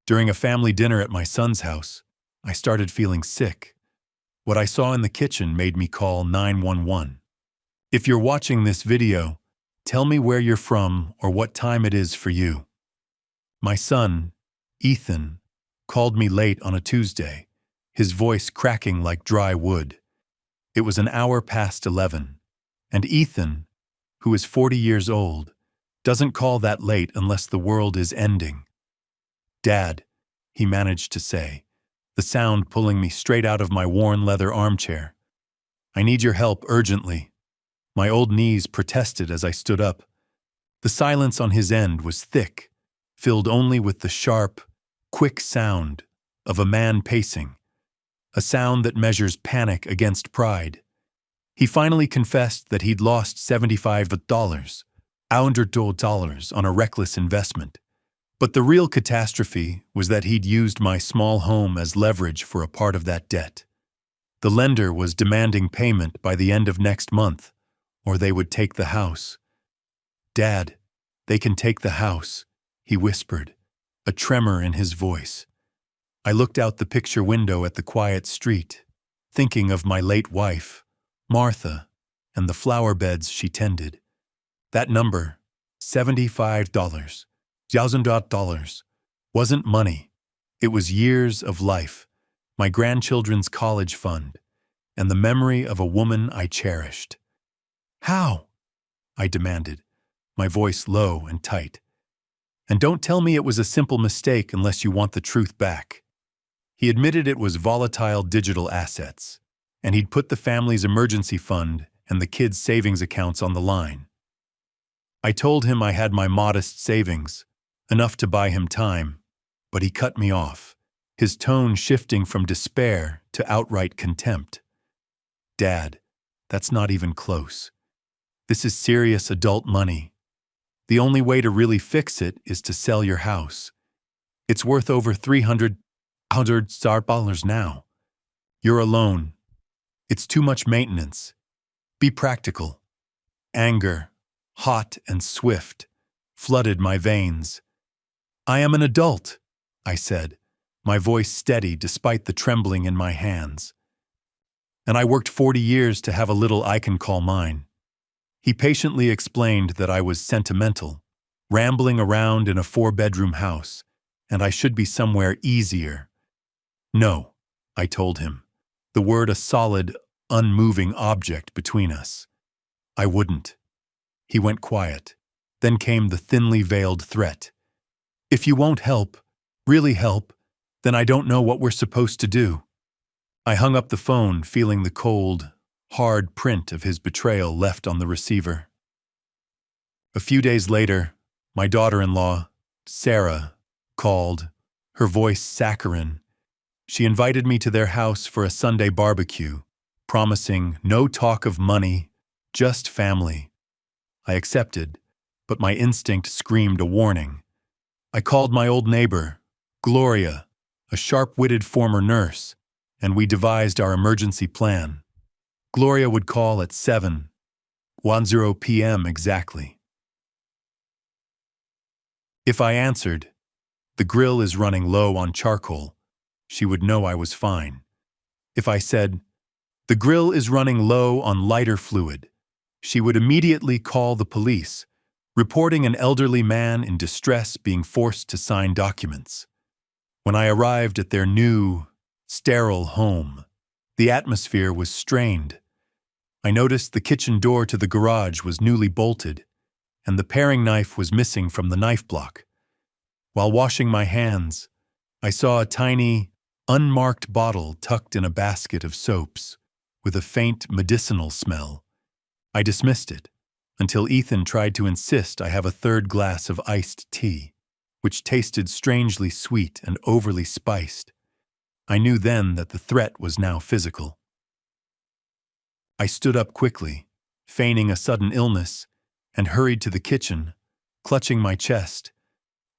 During a family dinner at my son's house, I started feeling sick. What I saw in the kitchen made me call 911. If you're watching this video, tell me where you're from or what time it is for you. My son, Ethan, called me late on a Tuesday, his voice cracking like dry wood. It was an hour past 11, and Ethan, who is 40 years old, doesn't call that late unless the world is ending. "Dad," he managed to say, the sound pulling me straight out of my worn leather armchair. "I need your help urgently." My old knees protested as I stood up. The silence on his end was thick, filled only with the sharp, quick sound of a man pacing, a sound that measures panic against pride. He finally confessed that he'd lost $75, $100 on a reckless investment. But the real catastrophe was that he'd used my small home as leverage for a part of that debt. The lender was demanding payment by the end of next month, or they would take the house. "Dad, they can take the house," he whispered, a tremor in his voice. I looked out the picture window at the quiet street, thinking of my late wife, Martha, and the flower beds she tended. That number, $75, $1,000, wasn't money. It was years of life, my grandchildren's college fund, and the memory of a woman I cherished. "How?" I demanded, my voice low and tight. "And don't tell me it was a simple mistake unless you want the truth back." He admitted it was volatile digital assets, and he'd put the family's emergency fund and the kids' savings accounts on the line. I told him I had my modest savings, enough to buy him time, but he cut me off, his tone shifting from despair to outright contempt. "Dad, that's not even close. This is serious adult money. The only way to really fix it is to sell your house. It's worth over $300 now. You're alone. It's too much maintenance. Be practical." Anger, hot and swift, flooded my veins. "I am an adult," I said, my voice steady despite the trembling in my hands. "And I worked 40 years to have a little I can call mine." He patiently explained that I was sentimental, rambling around in a 4-bedroom house, and I should be somewhere easier. "No," I told him, the word a solid, unmoving object between us. "I wouldn't." He went quiet. Then came the thinly veiled threat. "If you won't help, really help, then I don't know what we're supposed to do." I hung up the phone, feeling the cold, hard print of his betrayal left on the receiver. A few days later, my daughter-in-law, Sarah, called, her voice saccharine. She invited me to their house for a Sunday barbecue, promising no talk of money, just family. I accepted, but my instinct screamed a warning. I called my old neighbor, Gloria, a sharp-witted former nurse, and we devised our emergency plan. Gloria would call at 7:10 p.m. exactly. If I answered, "The grill is running low on charcoal," she would know I was fine. If I said, "The grill is running low on lighter fluid," she would immediately call the police, reporting an elderly man in distress being forced to sign documents. When I arrived at their new, sterile home, the atmosphere was strained. I noticed the kitchen door to the garage was newly bolted, and the paring knife was missing from the knife block. While washing my hands, I saw a tiny, unmarked bottle tucked in a basket of soaps, with a faint medicinal smell. I dismissed it, until Ethan tried to insist I have a third glass of iced tea, which tasted strangely sweet and overly spiced. I knew then that the threat was now physical. I stood up quickly, feigning a sudden illness, and hurried to the kitchen, clutching my chest.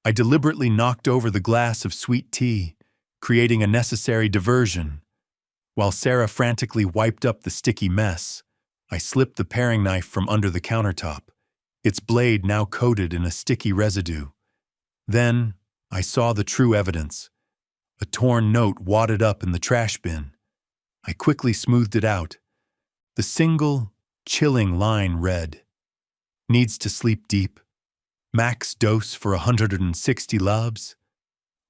I deliberately knocked over the glass of sweet tea, creating a necessary diversion. While Sarah frantically wiped up the sticky mess, I slipped the paring knife from under the countertop, its blade now coated in a sticky residue. Then, I saw the true evidence. A torn note wadded up in the trash bin. I quickly smoothed it out. The single, chilling line read, "Needs to sleep deep. Max dose for 160 labs."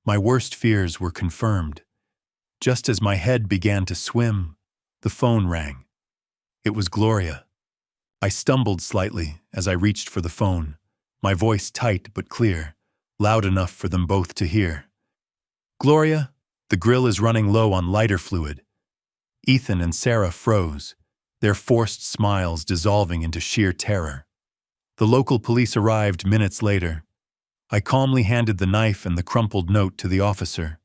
My worst fears were confirmed. Just as my head began to swim, the phone rang. It was Gloria. I stumbled slightly as I reached for the phone, my voice tight but clear, loud enough for them both to hear. "Gloria, the grill is running low on lighter fluid." Ethan and Sarah froze, their forced smiles dissolving into sheer terror. The local police arrived minutes later. I calmly handed the knife and the crumpled note to the officer.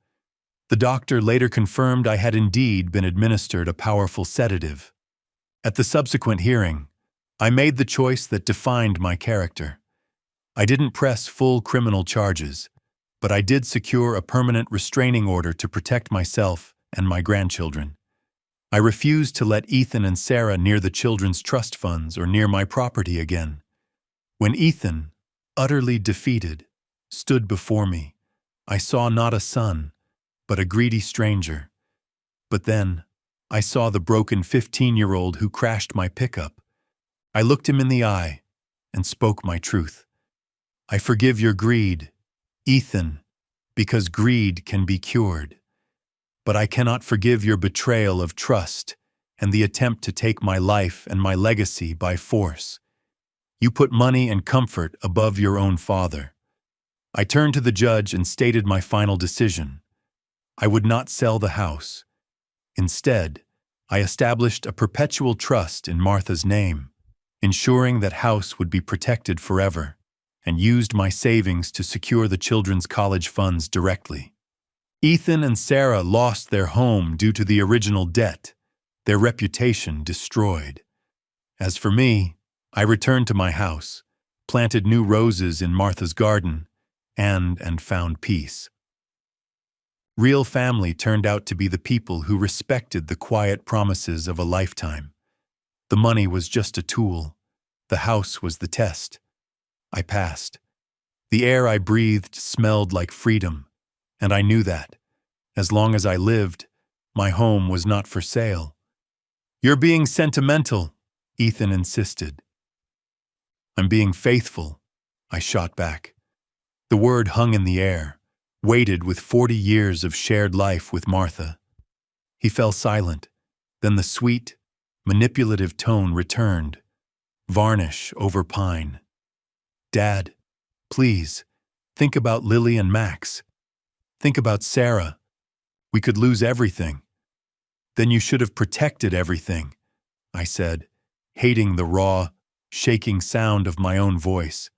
The doctor later confirmed I had indeed been administered a powerful sedative. At the subsequent hearing, I made the choice that defined my character. I didn't press full criminal charges, but I did secure a permanent restraining order to protect myself and my grandchildren. I refused to let Ethan and Sarah near the children's trust funds or near my property again. When Ethan, utterly defeated, stood before me, I saw not a son, but a greedy stranger. But then, I saw the broken 15-year-old who crashed my pickup. I looked him in the eye and spoke my truth. "I forgive your greed, Ethan, because greed can be cured. But I cannot forgive your betrayal of trust and the attempt to take my life and my legacy by force. You put money and comfort above your own father." I turned to the judge and stated my final decision. I would not sell the house. Instead, I established a perpetual trust in Martha's name, ensuring that house would be protected forever, and used my savings to secure the children's college funds directly. Ethan and Sarah lost their home due to the original debt, their reputation destroyed. As for me, I returned to my house, planted new roses in Martha's garden, and found peace. Real family turned out to be the people who respected the quiet promises of a lifetime. The money was just a tool. The house was the test. I passed. The air I breathed smelled like freedom, and I knew that, as long as I lived, my home was not for sale. "You're being sentimental," Ethan insisted. "I'm being faithful," I shot back. The word hung in the air, weighted with 40 years of shared life with Martha. He fell silent, then the sweet, manipulative tone returned. Varnish over pine. "Dad, please, think about Lily and Max. Think about Sarah. We could lose everything." "Then you should have protected everything," I said, hating the raw, shaking sound of my own voice.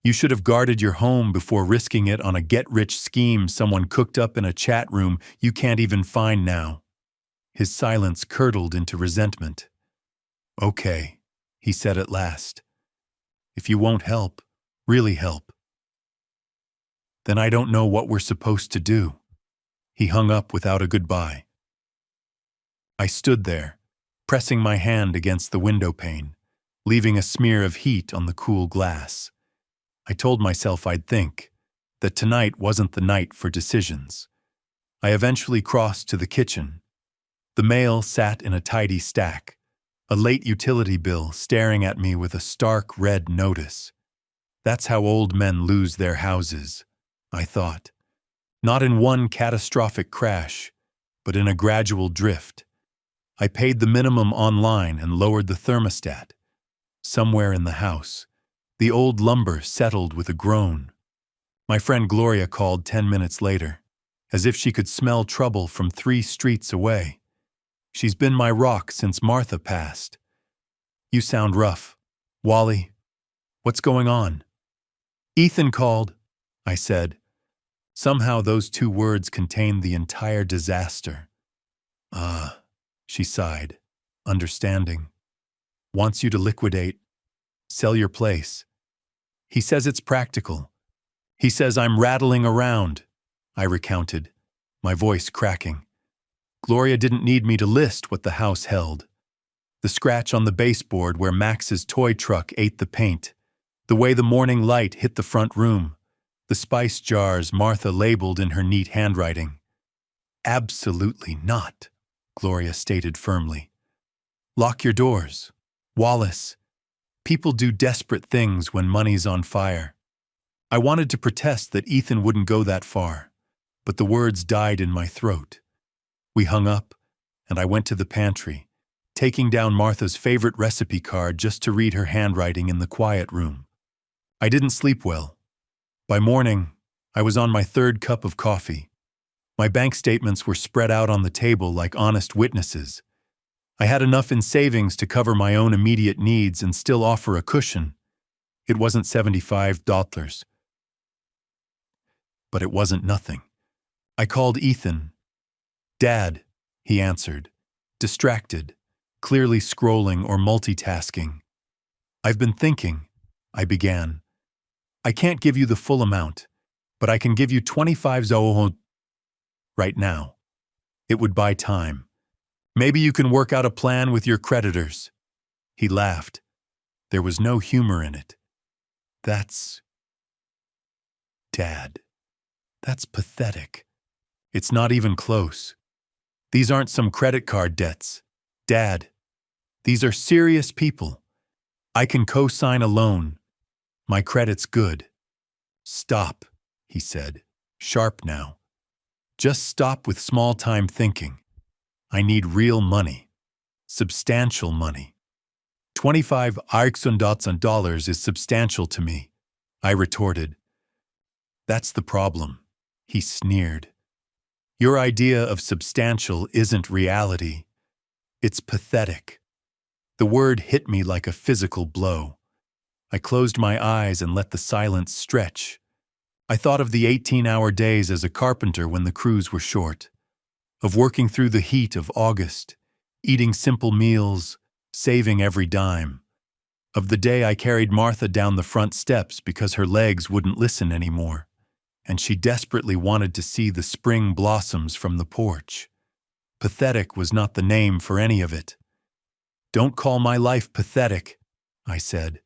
"You should have guarded your home before risking it on a get-rich scheme someone cooked up in a chat room you can't even find now." His silence curdled into resentment. "Okay," he said at last. "If you won't help, really help, then I don't know what we're supposed to do." He hung up without a goodbye. I stood there, pressing my hand against the window pane, leaving a smear of heat on the cool glass. I told myself I'd think, that tonight wasn't the night for decisions. I eventually crossed to the kitchen. The mail sat in a tidy stack, a late utility bill staring at me with a stark red notice. That's how old men lose their houses, I thought. Not in one catastrophic crash, but in a gradual drift. I paid the minimum online and lowered the thermostat. Somewhere in the house, the old lumber settled with a groan. My friend Gloria called 10 minutes later, as if she could smell trouble from 3 streets away. She's been my rock since Martha passed. "You sound rough. Wally, what's going on?" "Ethan called," I said. Somehow those 2 words contained the entire disaster. "Ah," she sighed, understanding. "Wants you to liquidate, sell your place. He says it's practical. He says I'm rattling around," I recounted, my voice cracking. Gloria didn't need me to list what the house held. The scratch on the baseboard where Max's toy truck ate the paint, the way the morning light hit the front room, The spice jars Martha labeled in her neat handwriting. Absolutely not, Gloria stated firmly. Lock your doors. Wallace, people do desperate things when money's on fire. I wanted to protest that Ethan wouldn't go that far, but the words died in my throat. We hung up, and I went to the pantry, taking down Martha's favorite recipe card just to read her handwriting in the quiet room. I didn't sleep well. By morning, I was on my third cup of coffee. My bank statements were spread out on the table like honest witnesses. I had enough in savings to cover my own immediate needs and still offer a cushion. It wasn't $75, but it wasn't nothing. I called Ethan. Dad, he answered, distracted, clearly scrolling or multitasking. I've been thinking, I began. I can't give you the full amount, but I can give you 25 zoho right now. It would buy time. Maybe you can work out a plan with your creditors. He laughed. There was no humor in it. That's... Dad. That's pathetic. It's not even close. These aren't some credit card debts. Dad, these are serious people. I can co-sign a loan. My credit's good. Stop, he said, sharp now. Just stop with small-time thinking. I need real money. Substantial money. 25 $100 is substantial to me, I retorted. That's the problem, he sneered. Your idea of substantial isn't reality. It's pathetic. The word hit me like a physical blow. I closed my eyes and let the silence stretch. I thought of the 18-hour days as a carpenter when the crews were short, of working through the heat of August, eating simple meals, saving every dime, of the day I carried Martha down the front steps because her legs wouldn't listen anymore, and she desperately wanted to see the spring blossoms from the porch. Pathetic was not the name for any of it. Don't call my life pathetic, I said,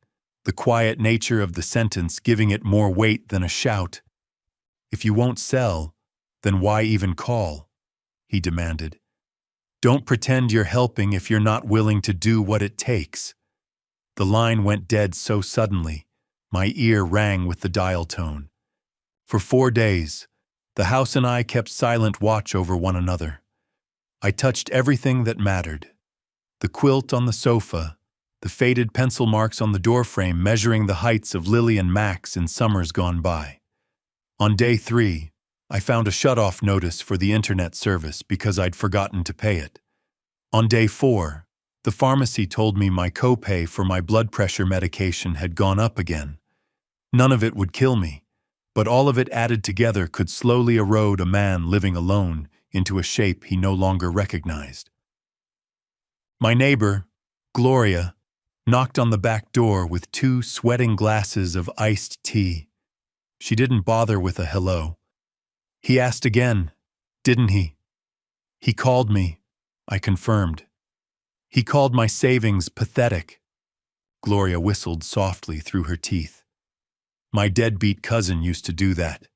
the quiet nature of the sentence giving it more weight than a shout. If you won't sell, then why even call? He demanded. Don't pretend you're helping if you're not willing to do what it takes. The line went dead so suddenly, my ear rang with the dial tone. For 4 days, the house and I kept silent watch over one another. I touched everything that mattered. The quilt on the sofa, the faded pencil marks on the doorframe measuring the heights of Lily and Max in summers gone by. On day 3, I found a shut-off notice for the internet service because I'd forgotten to pay it. On day 4, the pharmacy told me my copay for my blood pressure medication had gone up again. None of it would kill me, but all of it added together could slowly erode a man living alone into a shape he no longer recognized. My neighbor, Gloria, knocked on the back door with 2 sweating glasses of iced tea. She didn't bother with a hello. He asked again, didn't he? He called me, I confirmed. He called my savings pathetic. Gloria whistled softly through her teeth. My deadbeat cousin used to do that.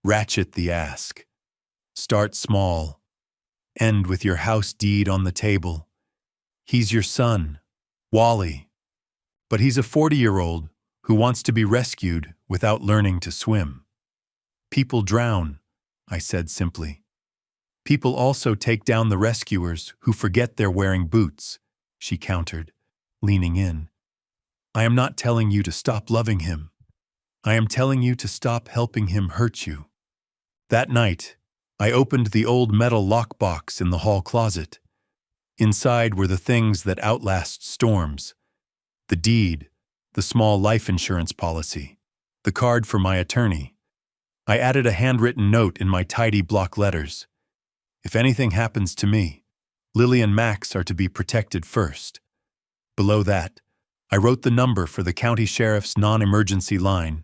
Ratchet the ask. Start small. End with your house deed on the table. He's your son, Wally. But he's a 40-year-old who wants to be rescued without learning to swim. People drown, I said simply. People also take down the rescuers who forget they're wearing boots, she countered, leaning in. I am not telling you to stop loving him. I am telling you to stop helping him hurt you. That night, I opened the old metal lockbox in the hall closet. Inside were the things that outlast storms. The deed, the small life insurance policy, the card for my attorney. I added a handwritten note in my tidy block letters. If anything happens to me, Lily and Max are to be protected first. Below that, I wrote the number for the county sheriff's non-emergency line,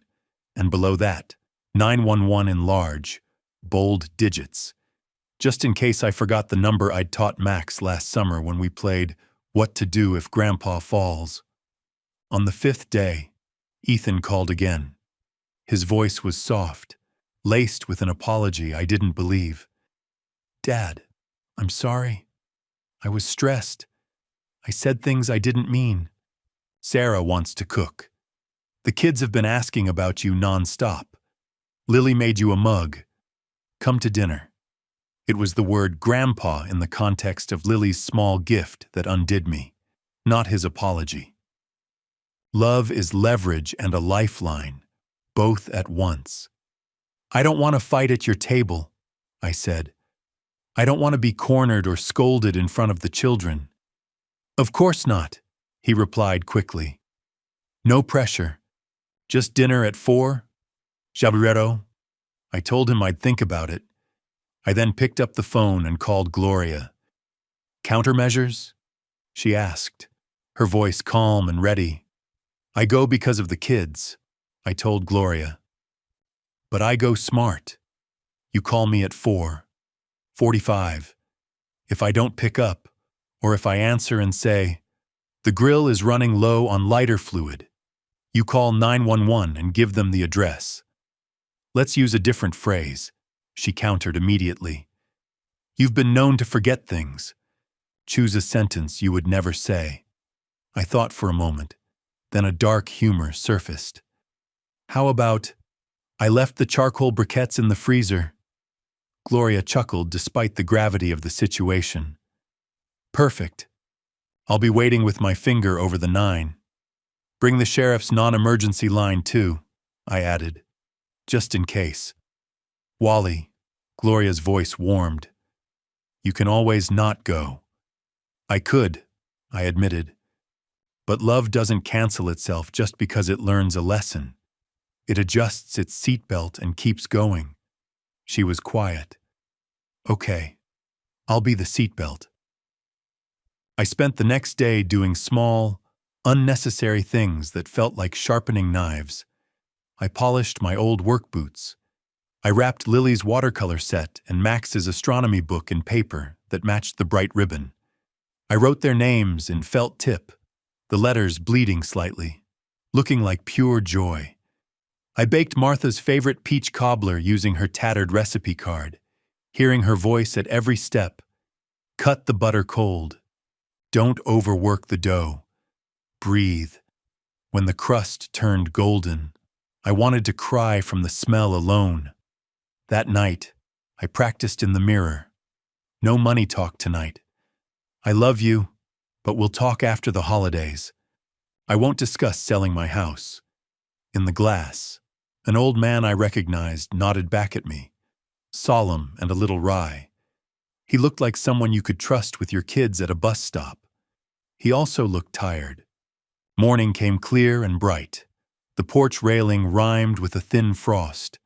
and below that, 911 in large, bold digits, just in case I forgot the number I'd taught Max last summer when we played What to Do If Grandpa Falls. On the 5th day, Ethan called again. His voice was soft, laced with an apology I didn't believe. "Dad, I'm sorry. I was stressed. I said things I didn't mean. Sarah wants to cook. The kids have been asking about you nonstop. Lily made you a mug. Come to dinner." It was the word grandpa in the context of Lily's small gift that undid me, not his apology. Love is leverage and a lifeline, both at once. "I don't want to fight at your table," I said. "I don't want to be cornered or scolded in front of the children." "Of course not," he replied quickly. "No pressure. Just dinner at 4? Jabarero." I told him I'd think about it. I then picked up the phone and called Gloria. "Countermeasures?" she asked, her voice calm and ready. "I go because of the kids," I told Gloria. "But I go smart. You call me at 4:45. If I don't pick up, or if I answer and say, 'The grill is running low on lighter fluid,' you call 911 and give them the address." "Let's use a different phrase," she countered immediately. "You've been known to forget things. Choose a sentence you would never say." I thought for a moment, then a dark humor surfaced. "How about, 'I left the charcoal briquettes in the freezer'?" Gloria chuckled despite the gravity of the situation. "Perfect. I'll be waiting with my finger over the 9. Bring the sheriff's non-emergency line too," I added, just in case. "Wally," Gloria's voice warmed. "You can always not go." "I could," I admitted. "But love doesn't cancel itself just because it learns a lesson. It adjusts its seatbelt and keeps going." She was quiet. "Okay, I'll be the seatbelt." I spent the next day doing small, unnecessary things that felt like sharpening knives. I polished my old work boots. I wrapped Lily's watercolor set and Max's astronomy book in paper that matched the bright ribbon. I wrote their names in felt tip, the letters bleeding slightly, looking like pure joy. I baked Martha's favorite peach cobbler using her tattered recipe card, hearing her voice at every step. "Cut the butter cold. Don't overwork the dough. Breathe." When the crust turned golden, I wanted to cry from the smell alone. That night, I practiced in the mirror. "No money talk tonight. I love you, but we'll talk after the holidays. I won't discuss selling my house." In the glass, an old man I recognized nodded back at me, solemn and a little wry. He looked like someone you could trust with your kids at a bus stop. He also looked tired. Morning came clear and bright. The porch railing rhymed with a thin frost.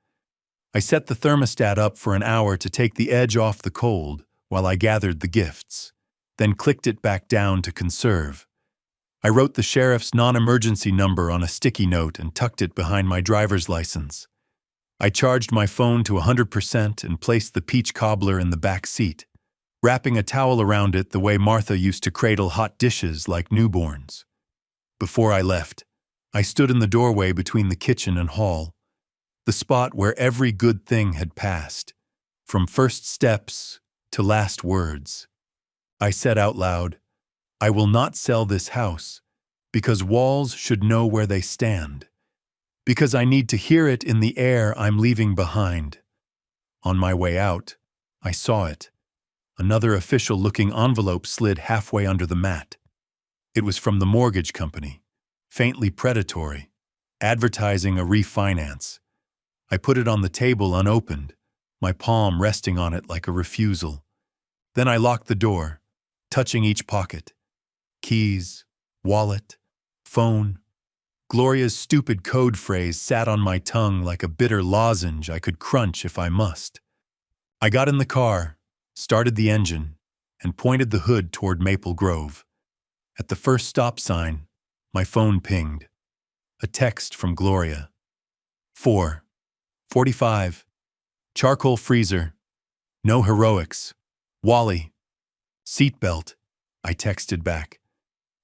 I set the thermostat up for an hour to take the edge off the cold while I gathered the gifts, then clicked it back down to conserve. I wrote the sheriff's non-emergency number on a sticky note and tucked it behind my driver's license. I charged my phone to 100% and placed the peach cobbler in the back seat, wrapping a towel around it the way Martha used to cradle hot dishes like newborns. Before I left, I stood in the doorway between the kitchen and hall, the spot where every good thing had passed, from first steps to last words. I said out loud, "I will not sell this house, because walls should know where they stand, because I need to hear it in the air I'm leaving behind." On my way out, I saw it. Another official-looking envelope slid halfway under the mat. It was from the mortgage company, faintly predatory, advertising a refinance. I put it on the table unopened, my palm resting on it like a refusal. Then I locked the door, touching each pocket. Keys, wallet, phone. Gloria's stupid code phrase sat on my tongue like a bitter lozenge I could crunch if I must. I got in the car, started the engine, and pointed the hood toward Maple Grove. At the first stop sign, my phone pinged. A text from Gloria. 4:45. Charcoal freezer. No heroics. Wally. Seatbelt, I texted back.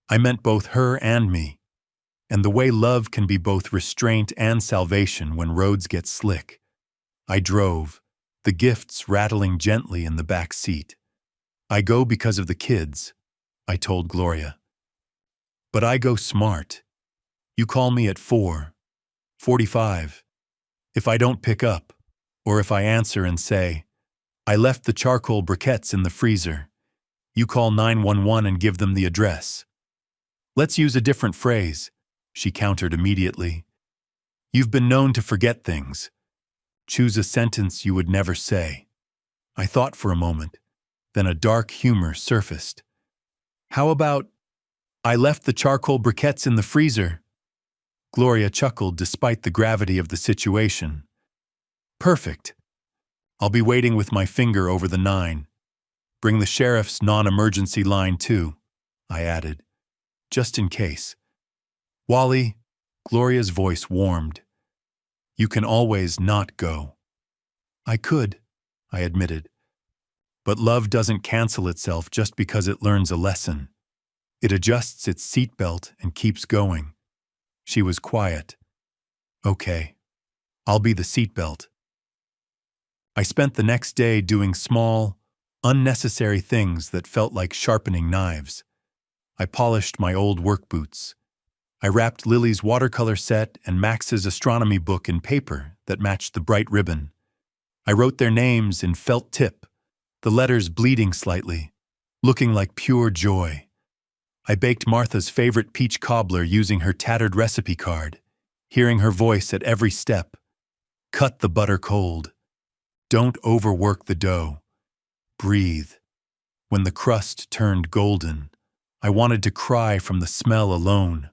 I meant both her and me. and the way love can be both restraint and salvation when roads get slick. I drove, the gifts rattling gently in the back seat. I go because of the kids, I told Gloria. But I go smart. You call me at 4:45. If I don't pick up, or if I answer and say, I left the charcoal briquettes in the freezer, you call 911 and give them the address. Let's use a different phrase, she countered immediately. You've been known to forget things. Choose a sentence you would never say. I thought for a moment, then a dark humor surfaced. How about, I left the charcoal briquettes in the freezer? Gloria chuckled despite the gravity of the situation. Perfect. I'll be waiting with my finger over the 9. Bring the sheriff's non-emergency line too, I added, just in case. Wally, Gloria's voice warmed. You can always not go. I could, I admitted. But love doesn't cancel itself just because it learns a lesson. It adjusts its seatbelt and keeps going. She was quiet. Okay, I'll be the seatbelt. I spent the next day doing small, unnecessary things that felt like sharpening knives. I polished my old work boots. I wrapped Lily's watercolor set and Max's astronomy book in paper that matched the bright ribbon. I wrote their names in felt tip, the letters bleeding slightly, looking like pure joy. I baked Martha's favorite peach cobbler using her tattered recipe card, hearing her voice at every step. Cut the butter cold. Don't overwork the dough. Breathe. When the crust turned golden, I wanted to cry from the smell alone.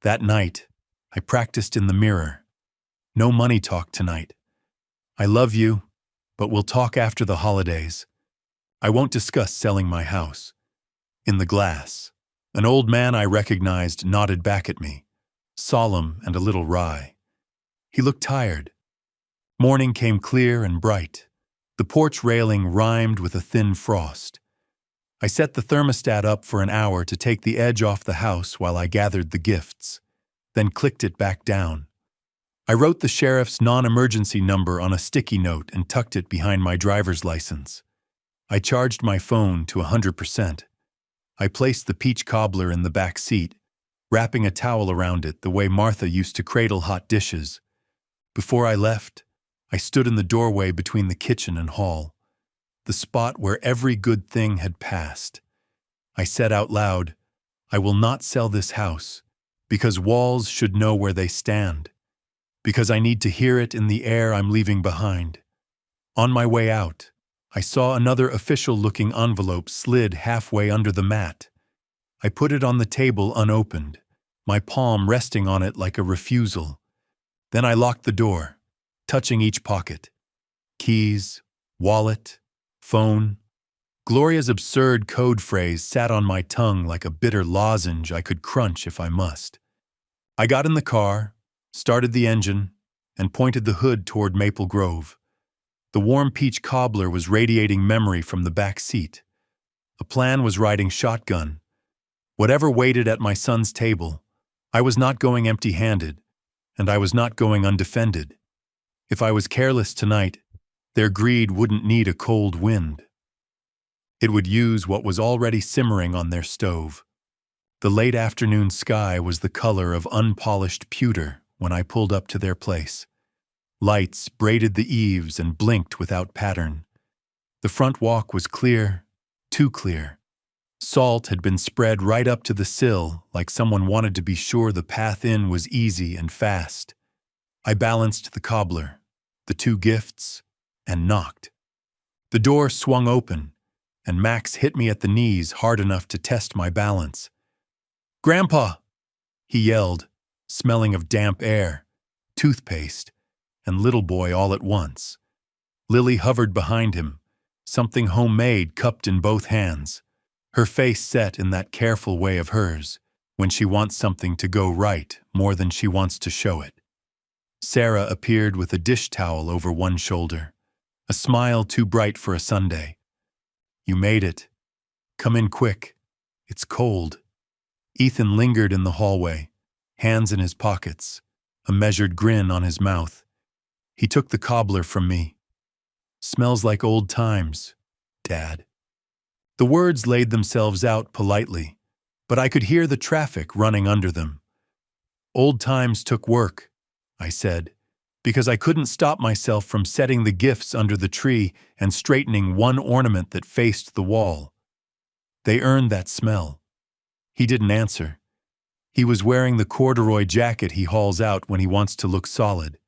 That night, I practiced in the mirror. No money talk tonight. I love you, but we'll talk after the holidays. I won't discuss selling my house. In the glass, an old man I recognized nodded back at me, solemn and a little wry. He looked tired. Morning came clear and bright. The porch railing rhymed with a thin frost. I set the thermostat up for an hour to take the edge off the house while I gathered the gifts, then clicked it back down. I wrote the sheriff's non-emergency number on a sticky note and tucked it behind my driver's license. I charged my phone to 100%. I placed the peach cobbler in the back seat, wrapping a towel around it the way Martha used to cradle hot dishes. Before I left, I stood in the doorway between the kitchen and hall, the spot where every good thing had passed. I said out loud, I will not sell this house, because walls should know where they stand, because I need to hear it in the air I'm leaving behind. On my way out, I saw another official-looking envelope slid halfway under the mat. I put it on the table unopened, my palm resting on it like a refusal. Then I locked the door, touching each pocket. Keys, wallet, phone. Gloria's absurd code phrase sat on my tongue like a bitter lozenge I could crunch if I must. I got in the car, started the engine, and pointed the hood toward Maple Grove. The warm peach cobbler was radiating memory from the back seat. A plan was riding shotgun. Whatever waited at my son's table, I was not going empty-handed, and I was not going undefended. If I was careless tonight, their greed wouldn't need a cold wind. It would use what was already simmering on their stove. The late afternoon sky was the color of unpolished pewter when I pulled up to their place. Lights braided the eaves and blinked without pattern. The front walk was clear, too clear. Salt had been spread right up to the sill, like someone wanted to be sure the path in was easy and fast. I balanced the cobbler, the two gifts, and knocked. The door swung open, and Max hit me at the knees hard enough to test my balance. "Grandpa!" he yelled, smelling of damp air, toothpaste, and little boy all at once. Lily hovered behind him, something homemade cupped in both hands, her face set in that careful way of hers, when she wants something to go right more than she wants to show it. Sarah appeared with a dish towel over one shoulder, a smile too bright for a Sunday. "You made it. Come in quick. It's cold." Ethan lingered in the hallway, hands in his pockets, a measured grin on his mouth. He took the cobbler from me. "Smells like old times, Dad." The words laid themselves out politely, but I could hear the traffic running under them. "Old times took work," I said, because I couldn't stop myself from setting the gifts under the tree and straightening one ornament that faced the wall. "They earned that smell." He didn't answer. He was wearing the corduroy jacket he hauls out when he wants to look solid.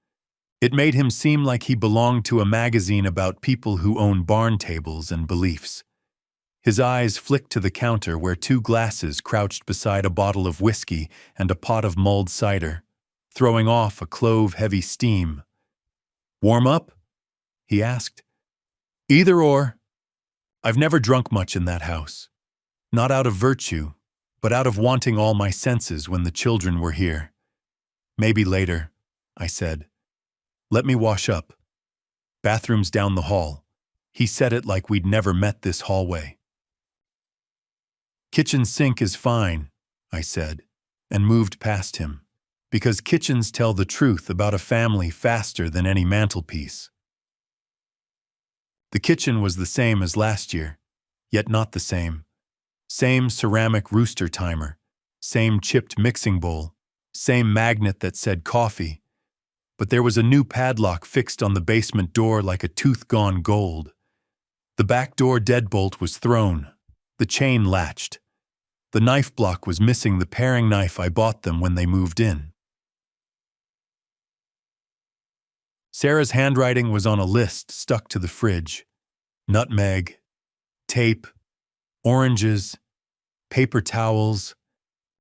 It made him seem like he belonged to a magazine about people who own barn tables and beliefs. His eyes flicked to the counter where 2 glasses crouched beside a bottle of whiskey and a pot of mulled cider, throwing off a clove-heavy steam. "Warm up?" he asked. "Either or. I've never drunk much in that house. Not out of virtue, but out of wanting all my senses when the children were here." "Maybe later," I said. "Let me wash up. Bathroom's down the hall." He said it like we'd never met this hallway. "Kitchen sink is fine," I said, and moved past him, because kitchens tell the truth about a family faster than any mantelpiece. The kitchen was the same as last year, yet not the same. Same ceramic rooster timer, same chipped mixing bowl, same magnet that said coffee, but there was a new padlock fixed on the basement door like a tooth gone gold. The back door deadbolt was thrown, the chain latched. The knife block was missing the paring knife I bought them when they moved in. Sarah's handwriting was on a list stuck to the fridge. Nutmeg, tape, oranges, paper towels,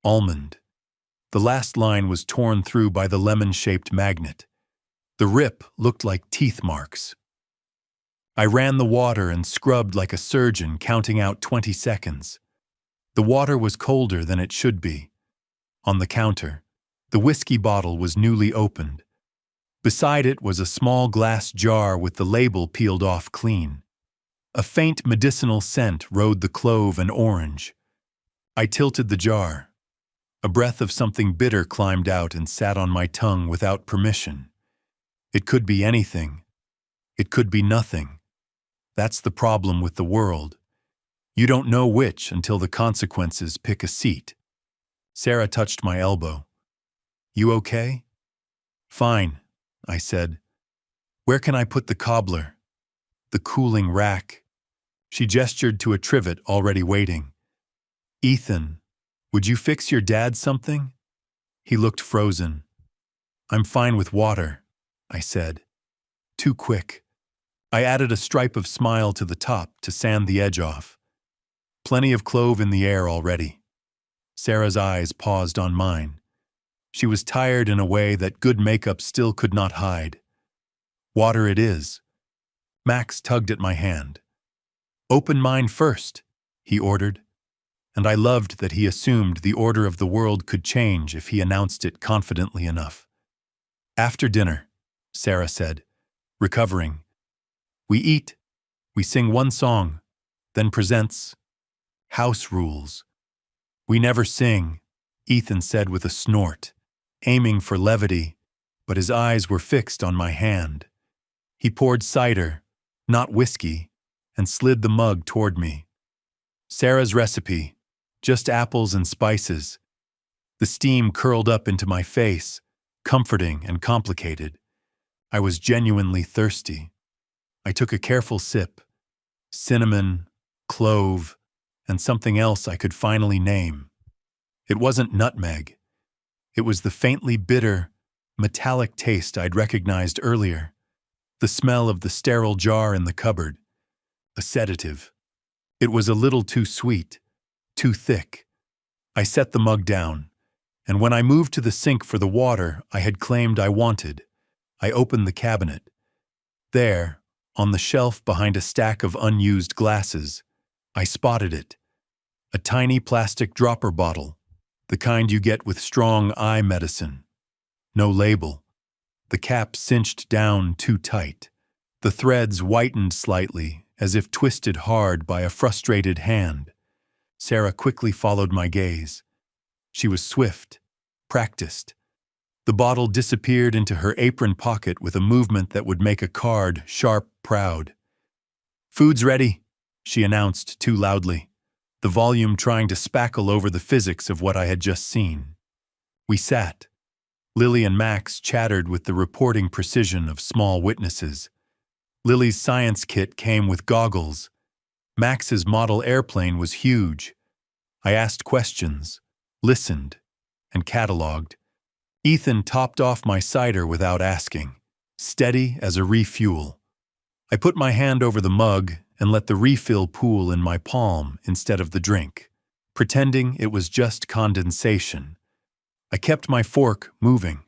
almond. The last line was torn through by the lemon-shaped magnet. The rip looked like teeth marks. I ran the water and scrubbed like a surgeon, counting out 20 seconds. The water was colder than it should be. On the counter, the whiskey bottle was newly opened. Beside it was a small glass jar with the label peeled off clean. A faint medicinal scent rode the clove and orange. I tilted the jar. A breath of something bitter climbed out and sat on my tongue without permission. It could be anything. It could be nothing. That's the problem with the world. You don't know which until the consequences pick a seat. Sarah touched my elbow. "You okay?" "Fine," I said. "Where can I put the cobbler?" "The cooling rack." She gestured to a trivet already waiting. "Ethan, would you fix your dad something?" He looked frozen. "I'm fine with water," I said. Too quick. I added a stripe of smile to the top to sand the edge off. Plenty of clove in the air already. Sarah's eyes paused on mine. She was tired in a way that good makeup still could not hide. "Water it is." Max tugged at my hand. "Open mine first," he ordered. And I loved that he assumed the order of the world could change if he announced it confidently enough. "After dinner," Sarah said, recovering. "We eat, we sing one song, then presents house rules." "We never sing," Ethan said with a snort, aiming for levity, but his eyes were fixed on my hand. He poured cider, not whiskey, and slid the mug toward me. "Sarah's recipe, just apples and spices." The steam curled up into my face, comforting and complicated. I was genuinely thirsty. I took a careful sip. Cinnamon, clove, and something else I could finally name. It wasn't nutmeg. It was the faintly bitter, metallic taste I'd recognized earlier. The smell of the sterile jar in the cupboard. A sedative. It was a little too sweet, too thick. I set the mug down, and when I moved to the sink for the water I had claimed I wanted, I opened the cabinet. There, on the shelf behind a stack of unused glasses, I spotted it. A tiny plastic dropper bottle, the kind you get with strong eye medicine. No label. The cap cinched down too tight. The threads whitened slightly, as if twisted hard by a frustrated hand. Sarah quickly followed my gaze. She was swift, practiced. The bottle disappeared into her apron pocket with a movement that would make a card sharp proud. "Food's ready," she announced too loudly, the volume trying to spackle over the physics of what I had just seen. We sat. Lily and Max chattered with the reporting precision of small witnesses. Lily's science kit came with goggles. Max's model airplane was huge. I asked questions, listened, and cataloged. Ethan topped off my cider without asking, steady as a refuel. I put my hand over the mug and let the refill pool in my palm instead of the drink, pretending it was just condensation. I kept my fork moving.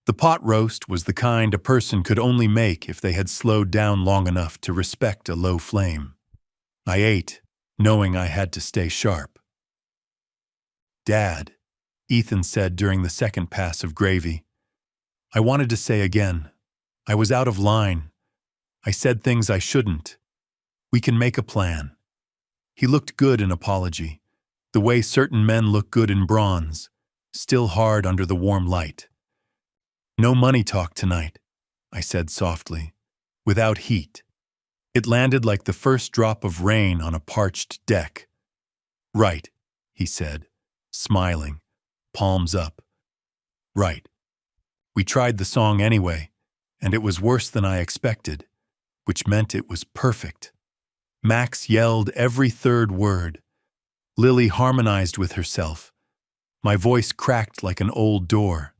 The pot roast was the kind a person could only make if they had slowed down long enough to respect a low flame. I ate, knowing I had to stay sharp. "Dad," Ethan said during the second pass of gravy. I wanted to say again, I was out of line. I said things I shouldn't. "We can make a plan." He looked good in apology, the way certain men look good in bronze, still hard under the warm light. "No money talk tonight," I said softly, without heat. It landed like the first drop of rain on a parched deck. "Right," he said, smiling, palms up. "Right." We tried the song anyway, and it was worse than I expected, which meant it was perfect. Max yelled every third word. Lily harmonized with herself. My voice cracked like an old door.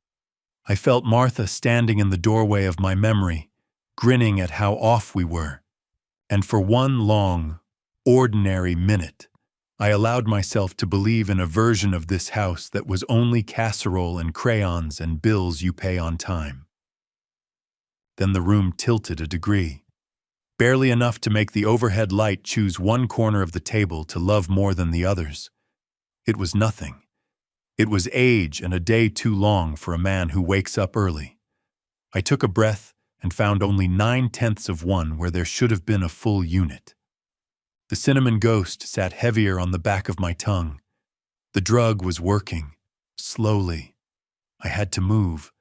I felt Martha standing in the doorway of my memory, grinning at how off we were. And for one long, ordinary minute, I allowed myself to believe in a version of this house that was only casserole and crayons and bills you pay on time. Then the room tilted a degree, barely enough to make the overhead light choose one corner of the table to love more than the others. It was nothing. It was age and a day too long for a man who wakes up early. I took a breath and found only 9/10 of one where there should have been a full unit. The cinnamon ghost sat heavier on the back of my tongue. The drug was working, slowly. I had to move.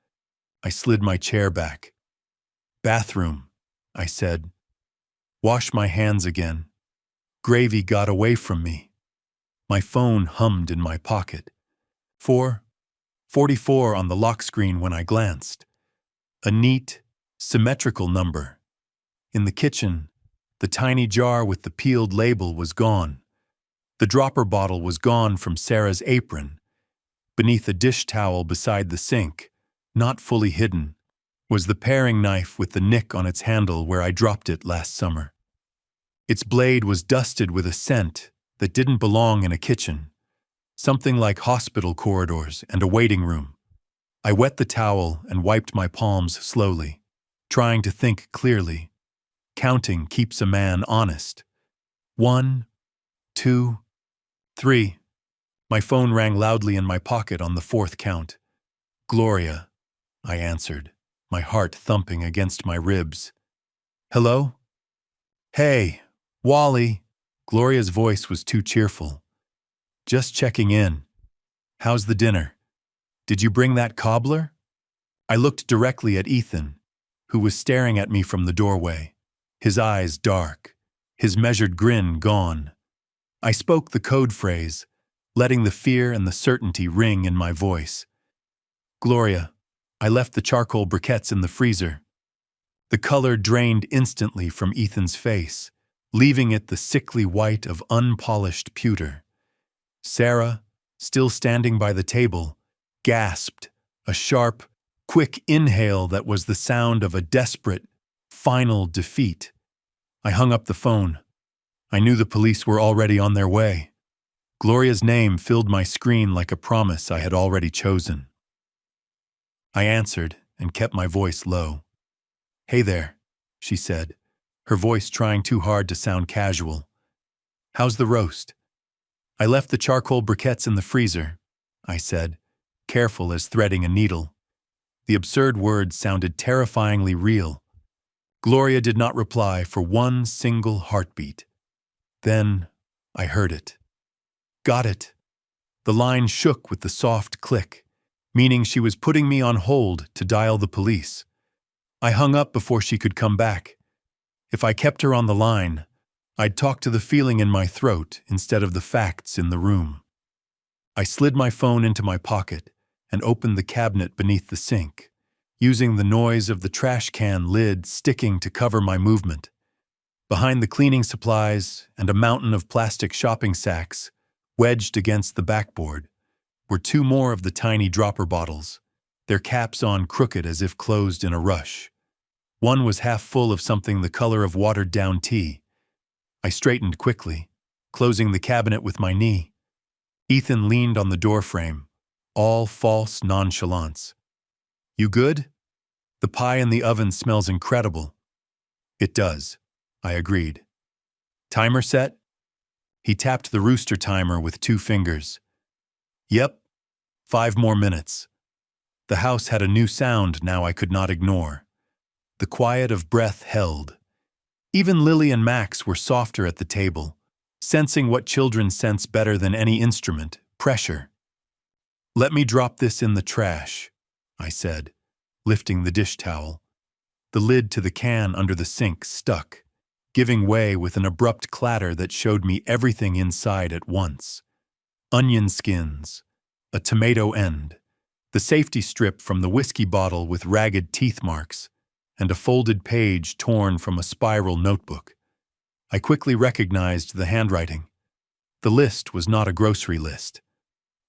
I slid my chair back. "Bathroom," I said. "Wash my hands again." Gravy got away from me. My phone hummed in my pocket. 4:44 on the lock screen when I glanced. A neat, symmetrical number. In the kitchen, the tiny jar with the peeled label was gone. The dropper bottle was gone from Sarah's apron. Beneath a dish towel beside the sink, not fully hidden, was the paring knife with the nick on its handle where I dropped it last summer. Its blade was dusted with a scent that didn't belong in a kitchen, something like hospital corridors and a waiting room. I wet the towel and wiped my palms slowly, trying to think clearly. Counting keeps a man honest. 1, 2, 3. My phone rang loudly in my pocket on the fourth count. "Gloria," I answered, my heart thumping against my ribs. "Hello?" "Hey, Wally." Gloria's voice was too cheerful. "Just checking in. How's the dinner? Did you bring that cobbler?" I looked directly at Ethan, who was staring at me from the doorway, his eyes dark, his measured grin gone. I spoke the code phrase, letting the fear and the certainty ring in my voice. "Gloria, I left the charcoal briquettes in the freezer." The color drained instantly from Ethan's face, leaving it the sickly white of unpolished pewter. Sarah, still standing by the table, gasped, a sharp, quick inhale that was the sound of a desperate, final defeat. I hung up the phone. I knew the police were already on their way. Gloria's name filled my screen like a promise I had already chosen. I answered and kept my voice low. "Hey there," she said, her voice trying too hard to sound casual. "How's the roast?" "I left the charcoal briquettes in the freezer," I said, careful as threading a needle. The absurd words sounded terrifyingly real. Gloria did not reply for one single heartbeat. Then I heard it. "Got it." The line shook with the soft click, meaning she was putting me on hold to dial the police. I hung up before she could come back. If I kept her on the line, I'd talk to the feeling in my throat instead of the facts in the room. I slid my phone into my pocket and opened the cabinet beneath the sink, using the noise of the trash can lid sticking to cover my movement. Behind the cleaning supplies and a mountain of plastic shopping sacks, wedged against the backboard, were two more of the tiny dropper bottles, their caps on crooked as if closed in a rush. One was half full of something the color of watered-down tea. I straightened quickly, closing the cabinet with my knee. Ethan leaned on the doorframe, all false nonchalance. "You good? The pie in the oven smells incredible." "It does," I agreed. "Timer set?" He tapped the rooster timer with 2 fingers. "Yep, 5 more minutes." The house had a new sound now I could not ignore. The quiet of breath held. Even Lily and Max were softer at the table, sensing what children sense better than any instrument, pressure. "Let me drop this in the trash," I said, lifting the dish towel. The lid to the can under the sink stuck, giving way with an abrupt clatter that showed me everything inside at once. Onion skins, a tomato end, the safety strip from the whiskey bottle with ragged teeth marks, and a folded page torn from a spiral notebook. I quickly recognized the handwriting. The list was not a grocery list.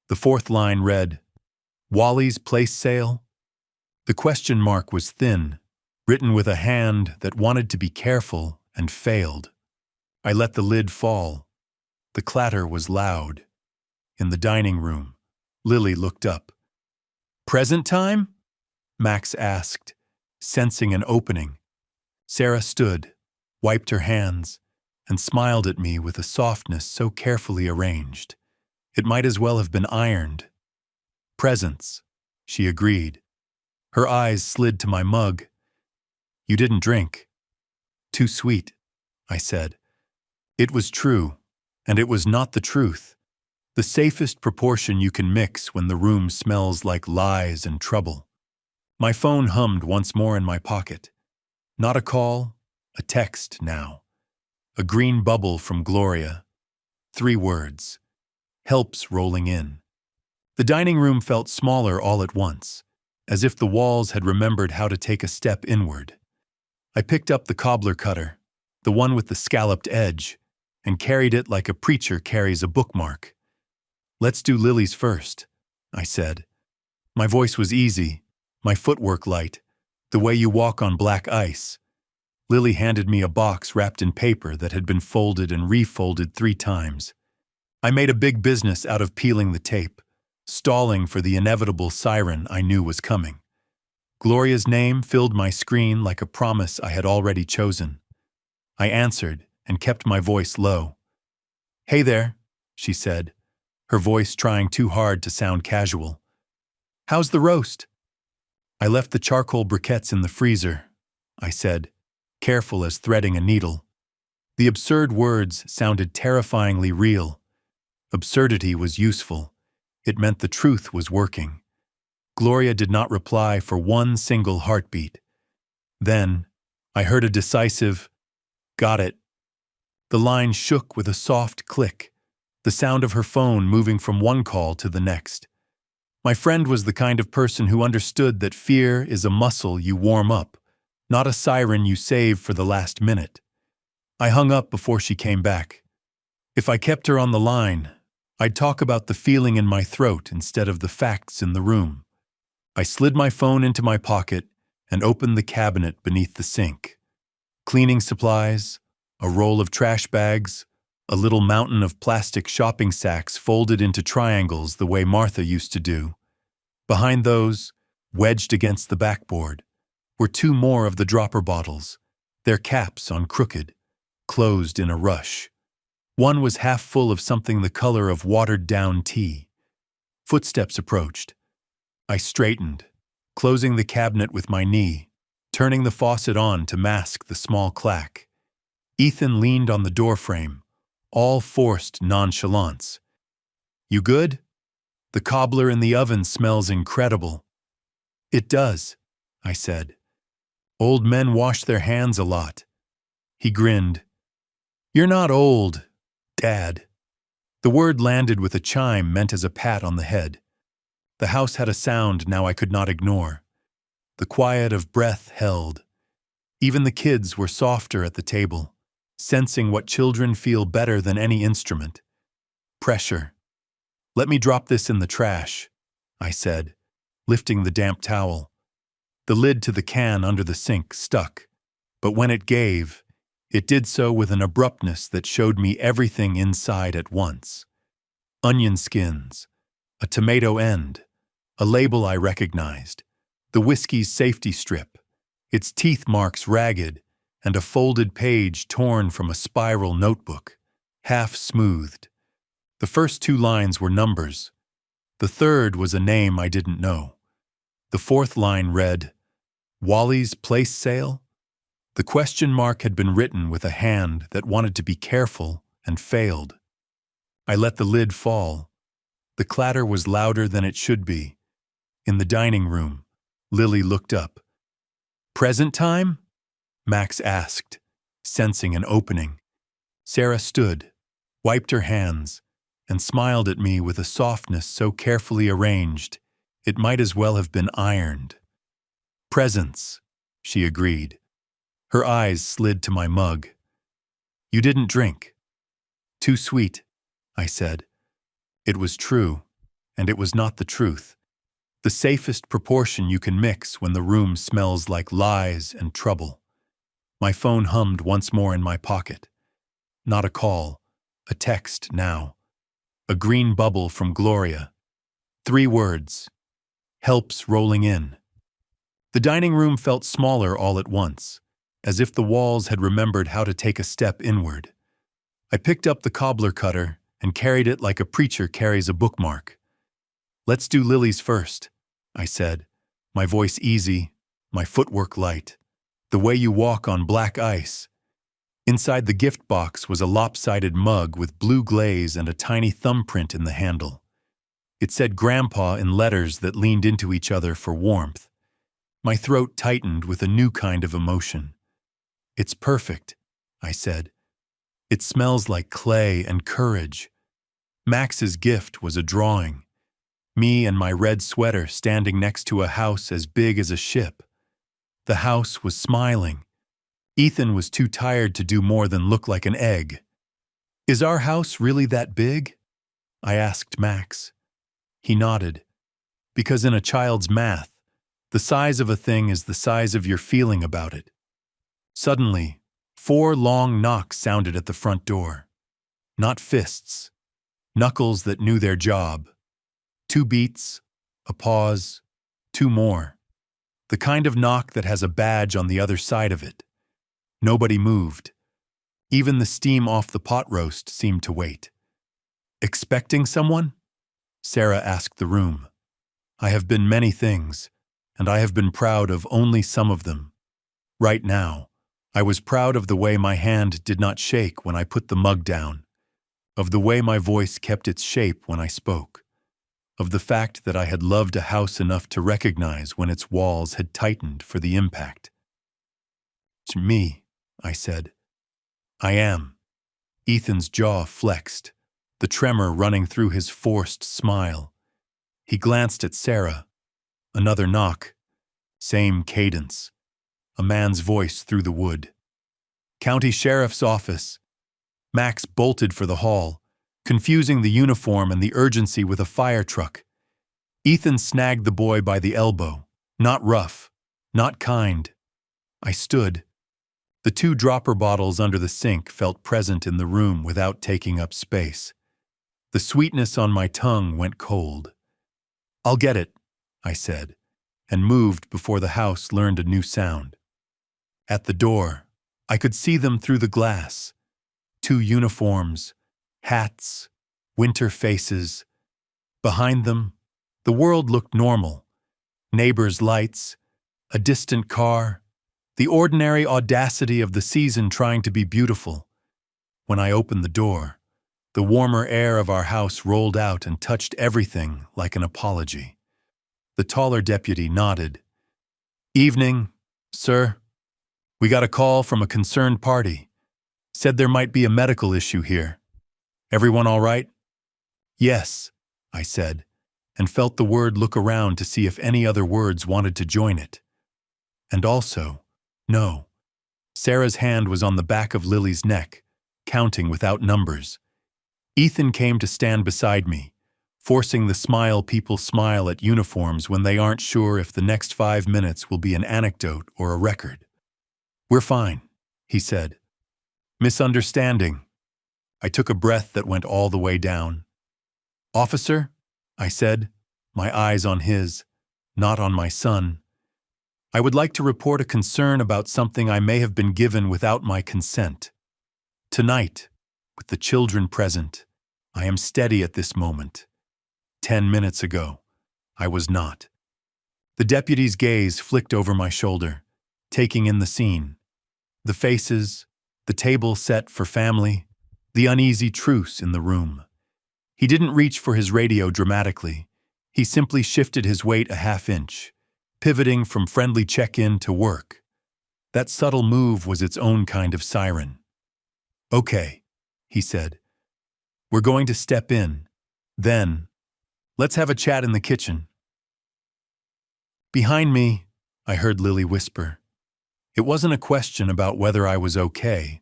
The 4th line read, "Wally's Place Sale?" The question mark was thin, written with a hand that wanted to be careful and failed. I let the lid fall. The clatter was loud. In the dining room, Lily looked up. "Present time?" Max asked, sensing an opening. Sarah stood, wiped her hands, and smiled at me with a softness so carefully arranged. It might as well have been ironed. "Presents," she agreed. Her eyes slid to my mug. "You didn't drink." "Too sweet," I said. It was true, and it was not the truth. The safest proportion you can mix when the room smells like lies and trouble. My phone hummed once more in my pocket. Not a call, a text now. A green bubble from Gloria. 3 words. "Help's rolling in." The dining room felt smaller all at once, as if the walls had remembered how to take a step inward. I picked up the cobbler cutter, the one with the scalloped edge, and carried it like a preacher carries a bookmark. "Let's do Lily's first," I said. My voice was easy, my footwork light, the way you walk on black ice. Lily handed me a box wrapped in paper that had been folded and refolded 3 times. I made a big business out of peeling the tape, stalling for the inevitable siren I knew was coming. Gloria's name filled my screen like a promise I had already chosen. I answered and kept my voice low. "Hey there," she said, her voice trying too hard to sound casual. "How's the roast?" "I left the charcoal briquettes in the freezer," I said, careful as threading a needle. The absurd words sounded terrifyingly real. Absurdity was useful. It meant the truth was working. Gloria did not reply for one single heartbeat. Then, I heard a decisive, "Got it." The line shook with a soft click, the sound of her phone moving from one call to the next. My friend was the kind of person who understood that fear is a muscle you warm up, not a siren you save for the last minute. I hung up before she came back. If I kept her on the line, I'd talk about the feeling in my throat instead of the facts in the room. I slid my phone into my pocket and opened the cabinet beneath the sink. Cleaning supplies, a roll of trash bags, a little mountain of plastic shopping sacks folded into triangles the way Martha used to do. Behind those, wedged against the backboard, were 2 more of the dropper bottles, their caps on crooked, closed in a rush. One was half full of something the color of watered-down tea. Footsteps approached. I straightened, closing the cabinet with my knee, turning the faucet on to mask the small clack. Ethan leaned on the doorframe, all forced nonchalance. "You good?" The cobbler in the oven smells incredible. It does, I said. Old men wash their hands a lot. He grinned. You're not old, Dad. The word landed with a chime meant as a pat on the head. The house had a sound now I could not ignore. The quiet of breath held. Even the kids were softer at the table, sensing what children feel better than any instrument. Pressure. Let me drop this in the trash, I said, lifting the damp towel. The lid to the can under the sink stuck, but when it gave, it did so with an abruptness that showed me everything inside at once. Onion skins, a tomato end, a label I recognized, the whiskey's safety strip, its teeth marks ragged, and a folded page torn from a spiral notebook, half smoothed. The first 2 lines were numbers. The third was a name I didn't know. The fourth line read, Wally's Place Sale? The question mark had been written with a hand that wanted to be careful and failed. I let the lid fall. The clatter was louder than it should be. In the dining room, Lily looked up. Present time? Max asked, sensing an opening. Sarah stood, wiped her hands, and smiled at me with a softness so carefully arranged, it might as well have been ironed. Presents, she agreed. Her eyes slid to my mug. You didn't drink. Too sweet, I said. It was true, and it was not the truth. The safest proportion you can mix when the room smells like lies and trouble. My phone hummed once more in my pocket. Not a call, a text now. A green bubble from Gloria. 3 words. Help's rolling in. The dining room felt smaller all at once, as if the walls had remembered how to take a step inward. I picked up the cobbler cutter and carried it like a preacher carries a bookmark. Let's do Lily's first, I said, my voice easy, my footwork light. The way you walk on black ice. Inside the gift box was a lopsided mug with blue glaze and a tiny thumbprint in the handle. It said Grandpa in letters that leaned into each other for warmth. My throat tightened with a new kind of emotion. It's perfect, I said. It smells like clay and courage. Max's gift was a drawing. Me and my red sweater standing next to a house as big as a ship. The house was smiling. Ethan was too tired to do more than look like an egg. Is our house really that big? I asked Max. He nodded. Because in a child's math, the size of a thing is the size of your feeling about it. Suddenly, 4 long knocks sounded at the front door. Not fists. Knuckles that knew their job. 2 beats, a pause, 2 more. The kind of knock that has a badge on the other side of it. Nobody moved. Even the steam off the pot roast seemed to wait. Expecting someone? Sarah asked the room. I have been many things, and I have been proud of only some of them. Right now, I was proud of the way my hand did not shake when I put the mug down, of the way my voice kept its shape when I spoke, of the fact that I had loved a house enough to recognize when its walls had tightened for the impact. It's me, I said. I am. Ethan's jaw flexed, the tremor running through his forced smile. He glanced at Sarah. Another knock. Same cadence. A man's voice through the wood. County Sheriff's Office. Max bolted for the hall, confusing the uniform and the urgency with a fire truck. Ethan snagged the boy by the elbow. Not rough. Not kind. I stood. The 2 dropper bottles under the sink felt present in the room without taking up space. The sweetness on my tongue went cold. I'll get it, I said, and moved before the house learned a new sound. At the door, I could see them through the glass. 2 uniforms, hats, winter faces. Behind them, the world looked normal. Neighbors' lights, a distant car, the ordinary audacity of the season trying to be beautiful. When I opened the door, The warmer air of our house rolled out and touched everything like an apology. The taller deputy nodded. "Evening, sir. We got a call from a concerned party. Said there might be a medical issue here. Everyone all right?" "Yes," I said, and felt the word look around to see if any other words wanted to join it. And also, no. Sarah's hand was on the back of Lily's neck, counting without numbers. Ethan came to stand beside me, forcing the smile people smile at uniforms when they aren't sure if the next 5 minutes will be an anecdote or a record. "We're fine," he said. "Misunderstanding." I took a breath that went all the way down. "Officer," I said, my eyes on his, not on my son, "I would like to report a concern about something I may have been given without my consent. Tonight, with the children present, I am steady at this moment. 10 minutes ago, I was not." The deputy's gaze flicked over my shoulder, taking in the scene. The faces, the table set for family, the uneasy truce in the room. He didn't reach for his radio dramatically. He simply shifted his weight a half-inch, pivoting from friendly check-in to work. That subtle move was its own kind of siren. "Okay," he said. "We're going to step in. Then, let's have a chat in the kitchen." Behind me, I heard Lily whisper. It wasn't a question about whether I was okay.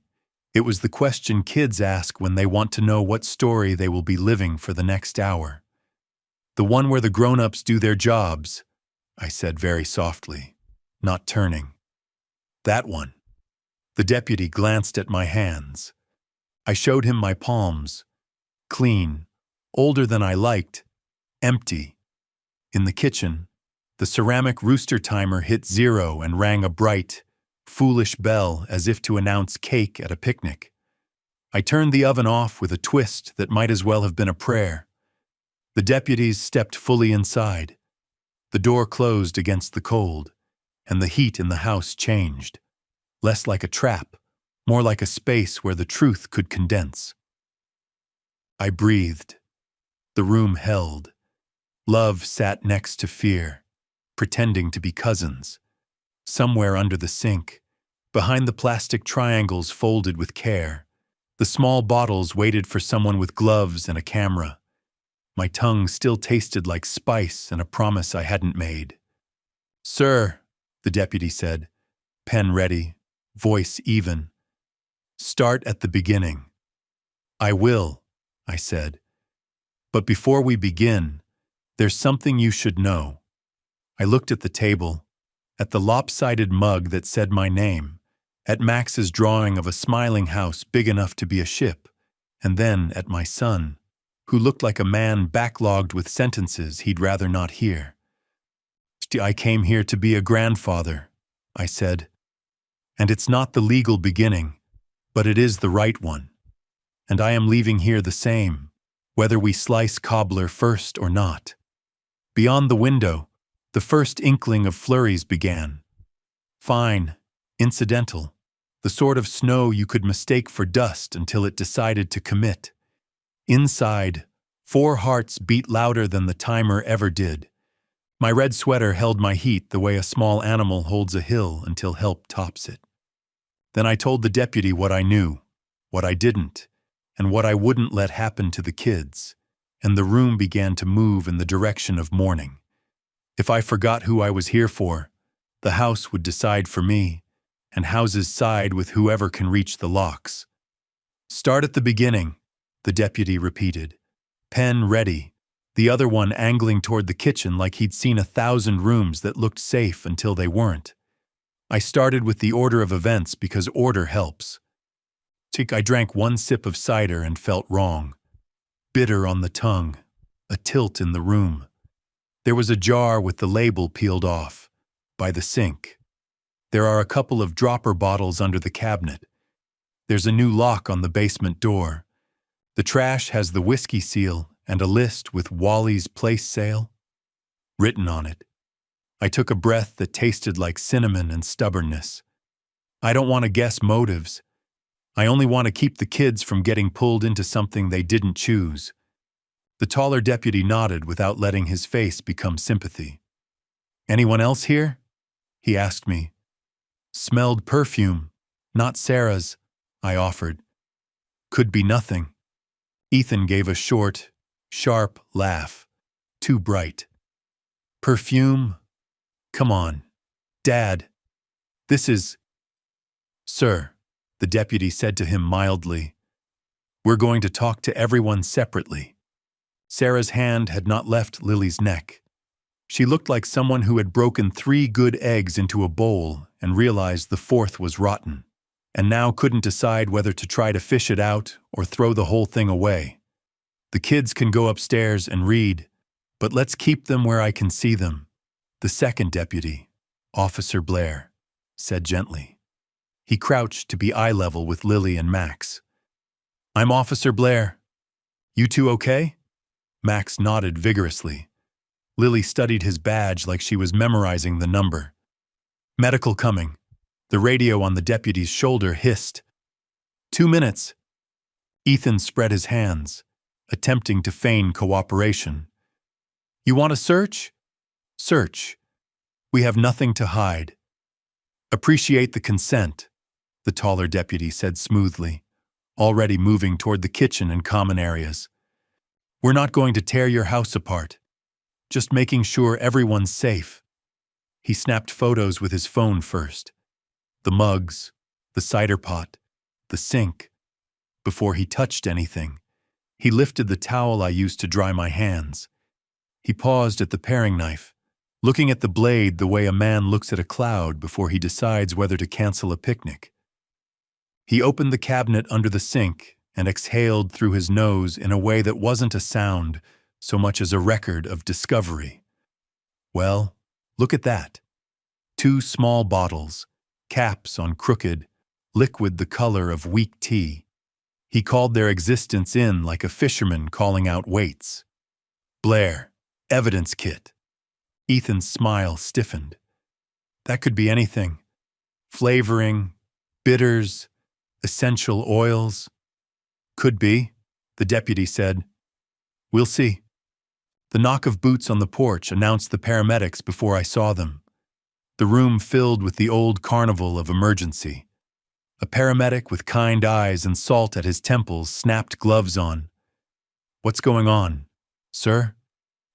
It was the question kids ask when they want to know what story they will be living for the next hour. "The one where the grown-ups do their jobs," I said very softly, not turning. "That one." The deputy glanced at my hands. I showed him my palms. Clean, older than I liked, empty. In the kitchen, the ceramic rooster timer hit 0 and rang a bright, foolish bell as if to announce cake at a picnic. I turned the oven off with a twist that might as well have been a prayer. The deputies stepped fully inside. The door closed against the cold, and the heat in the house changed. Less like a trap, more like a space where the truth could condense. I breathed. The room held. Love sat next to fear, pretending to be cousins. Somewhere under the sink, behind the plastic triangles folded with care, the small bottles waited for someone with gloves and a camera. My tongue still tasted like spice and a promise I hadn't made. "Sir," the deputy said, pen ready, voice even. "Start at the beginning." "I will," I said. "But before we begin, there's something you should know." I looked at the table, at the lopsided mug that said my name, at Max's drawing of a smiling house big enough to be a ship, and then at my son, who looked like a man backlogged with sentences he'd rather not hear. "I came here to be a grandfather," I said. "And it's not the legal beginning, but it is the right one. And I am leaving here the same, whether we slice cobbler first or not." Beyond the window, the first inkling of flurries began. Fine, incidental, the sort of snow you could mistake for dust until it decided to commit. Inside, 4 hearts beat louder than the timer ever did. My red sweater held my heat the way a small animal holds a hill until help tops it. Then I told the deputy what I knew, what I didn't, and what I wouldn't let happen to the kids, and the room began to move in the direction of mourning. If I forgot who I was here for, the house would decide for me, and houses side with whoever can reach the locks. "Start at the beginning," the deputy repeated, pen ready, the other one angling toward the kitchen like he'd seen 1,000 rooms that looked safe until they weren't. I started with the order of events because order helps. I drank 1 sip of cider and felt wrong. Bitter on the tongue, a tilt in the room. There was a jar with the label peeled off, by the sink. There are a couple of dropper bottles under the cabinet. There's a new lock on the basement door. The trash has the whiskey seal and a list with Wally's Place Sale written on it. I took a breath that tasted like cinnamon and stubbornness. I don't want to guess motives. I only want to keep the kids from getting pulled into something they didn't choose. The taller deputy nodded without letting his face become sympathy. Anyone else here? He asked me. Smelled perfume, not Sarah's, I offered. Could be nothing. Ethan gave a short, sharp laugh. Too bright. Perfume? Come on. Dad. This is… Sir, the deputy said to him mildly. We're going to talk to everyone separately. Sarah's hand had not left Lily's neck. She looked like someone who had broken 3 good eggs into a bowl and realized the 4th was rotten, and now couldn't decide whether to try to fish it out or throw the whole thing away. The kids can go upstairs and read, but let's keep them where I can see them, the second deputy, Officer Blair, said gently. He crouched to be eye level with Lily and Max. I'm Officer Blair. You two okay? Max nodded vigorously. Lily studied his badge like she was memorizing the number. Medical coming. The radio on the deputy's shoulder hissed. 2 minutes. Ethan spread his hands, attempting to feign cooperation. You want a search? Search. We have nothing to hide. Appreciate the consent, the taller deputy said smoothly, already moving toward the kitchen and common areas. We're not going to tear your house apart. Just making sure everyone's safe. He snapped photos with his phone first. The mugs, the cider pot, the sink. Before he touched anything, he lifted the towel I used to dry my hands. He paused at the paring knife, looking at the blade the way a man looks at a cloud before he decides whether to cancel a picnic. He opened the cabinet under the sink and exhaled through his nose in a way that wasn't a sound so much as a record of discovery. Well, look at that. 2 small bottles, caps on crooked, liquid the color of weak tea. He called their existence in like a fisherman calling out weights. Blair, evidence kit. Ethan's smile stiffened. That could be anything. Flavoring, bitters, essential oils. Could be, the deputy said. We'll see. The knock of boots on the porch announced the paramedics before I saw them. The room filled with the old carnival of emergency. A paramedic with kind eyes and salt at his temples snapped gloves on. What's going on, sir?